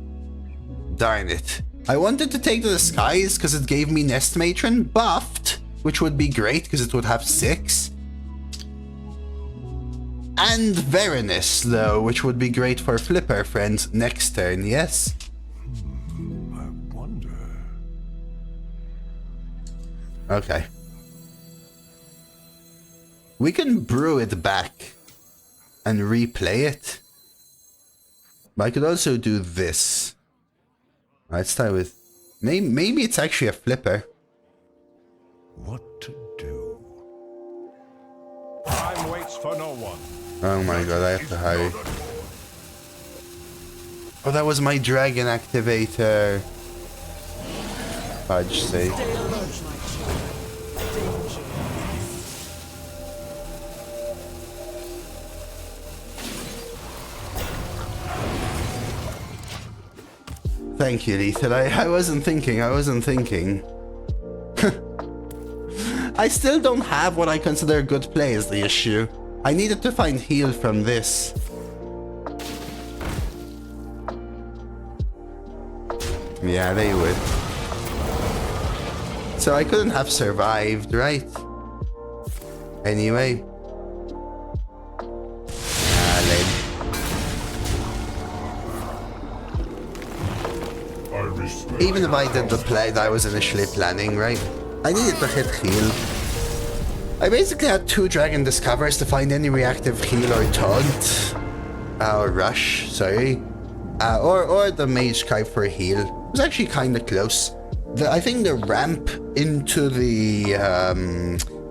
Darn it. I wanted to take to the skies because it gave me Nest Matron buffed, which would be great because it would have 6. And Veranus, though, which would be great for Flipper friends next turn, yes? I wonder. Okay. We can brew it back and replay it. But I could also do this. Let's start with... Maybe it's actually a flipper. What to do? Time waits for no one. Oh my god, I have to hurry. Oh, that was my dragon activator. Fudge sake. Thank you, Lethal. I wasn't thinking. I still don't have what I consider a good play is the issue. I needed to find heal from this. Yeah, they would. So I couldn't have survived, right? Anyway. Lame. Even if I did the play that I was initially planning, right? I needed to hit heal. I basically had 2 Dragon Discovers to find any reactive heal or taunt. Or rush, sorry. Or the Mage Scribe for heal. It was actually kind of close. I think the ramp into the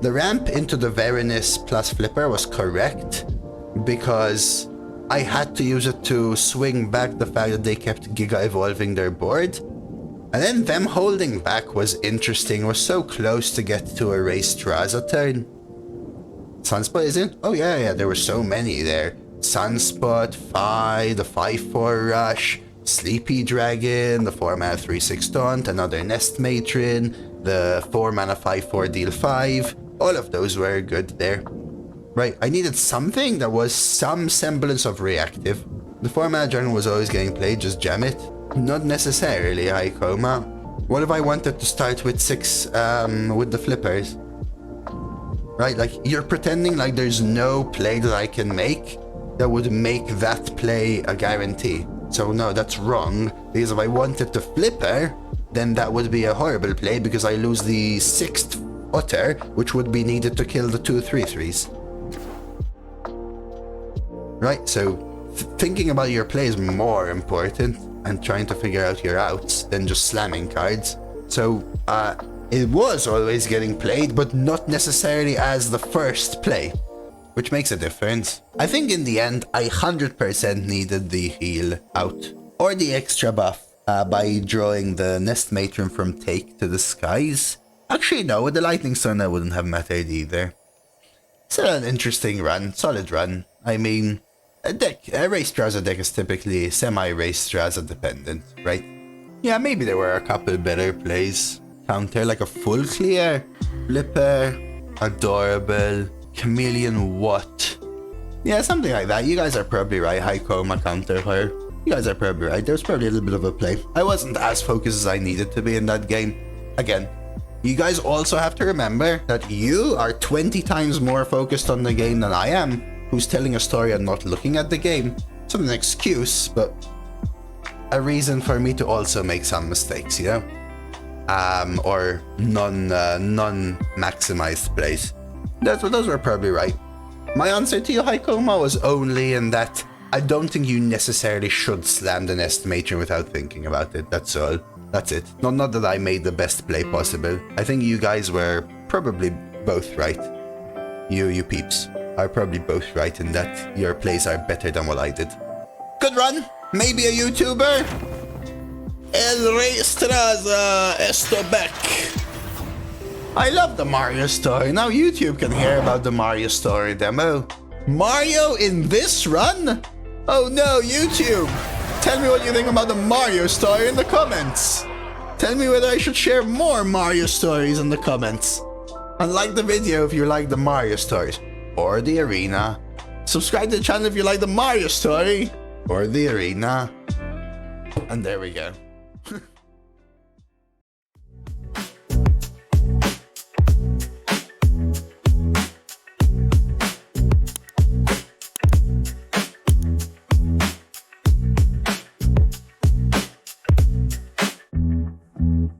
Veranus plus Flipper was correct, because I had to use it to swing back the fact that they kept Giga evolving their board. And then them holding back was interesting. It was so close to get to a Rheastrasza turn. Sunspot, is it? Oh yeah, there were so many there. Sunspot, the 5/4 Rush, Sleepy Dragon, the 4-mana 3/6 Taunt, another Nest Matron, the 4-mana 5/4 deal 5. All of those were good there. Right, I needed something that was some semblance of reactive. The 4-mana Dragon was always getting played, just jam it. Not necessarily high coma. What if I wanted to start with 6 with the flippers? Right, like you're pretending like there's no play that I can make that would make that play a guarantee. So no, that's wrong, because if I wanted to flipper, then that would be a horrible play because I lose the 6th Otter, which would be needed to kill the 2 3/3s. Right, so thinking about your play is more important and trying to figure out your outs than just slamming cards. So it was always getting played, but not necessarily as the first play, which makes a difference. I think in the end, I 100% needed the heal out, or the extra buff by drawing the Nest Matron from Take to the Skies. Actually, no, with the Lightning Stone, that wouldn't have mattered either. Still an interesting run, solid run. I mean, a Rheastrasza deck is typically semi-Rheastrasza dependent, right? Yeah, maybe there were a couple better plays. Counter, like a full clear, Flipper, Adorable, Chameleon what? Yeah, something like that. You guys are probably right. High coma counter her. You guys are probably right. There was probably a little bit of a play. I wasn't as focused as I needed to be in that game. Again, you guys also have to remember that you are 20 times more focused on the game than I am, who's telling a story and not looking at the game. It's not an excuse, but a reason for me to also make some mistakes, you know? Or non-maximized plays. Those were probably right. My answer to you, High Coma, was only in that I don't think you necessarily should slam the Nest Matron without thinking about it. That's all. That's it. Not that I made the best play possible. I think you guys were probably both right. You peeps are probably both right in that your plays are better than what I did. Good run. Maybe a YouTuber. El Rheastrasza esto back. I love the Mario story. Now YouTube can hear about the Mario story demo. Mario in this run? Oh no, YouTube! Tell me what you think about the Mario story in the comments. Tell me whether I should share more Mario stories in the comments. And like the video if you like the Mario stories. Or the arena. Subscribe to the channel if you like the Mario story. Or the arena. And there we go.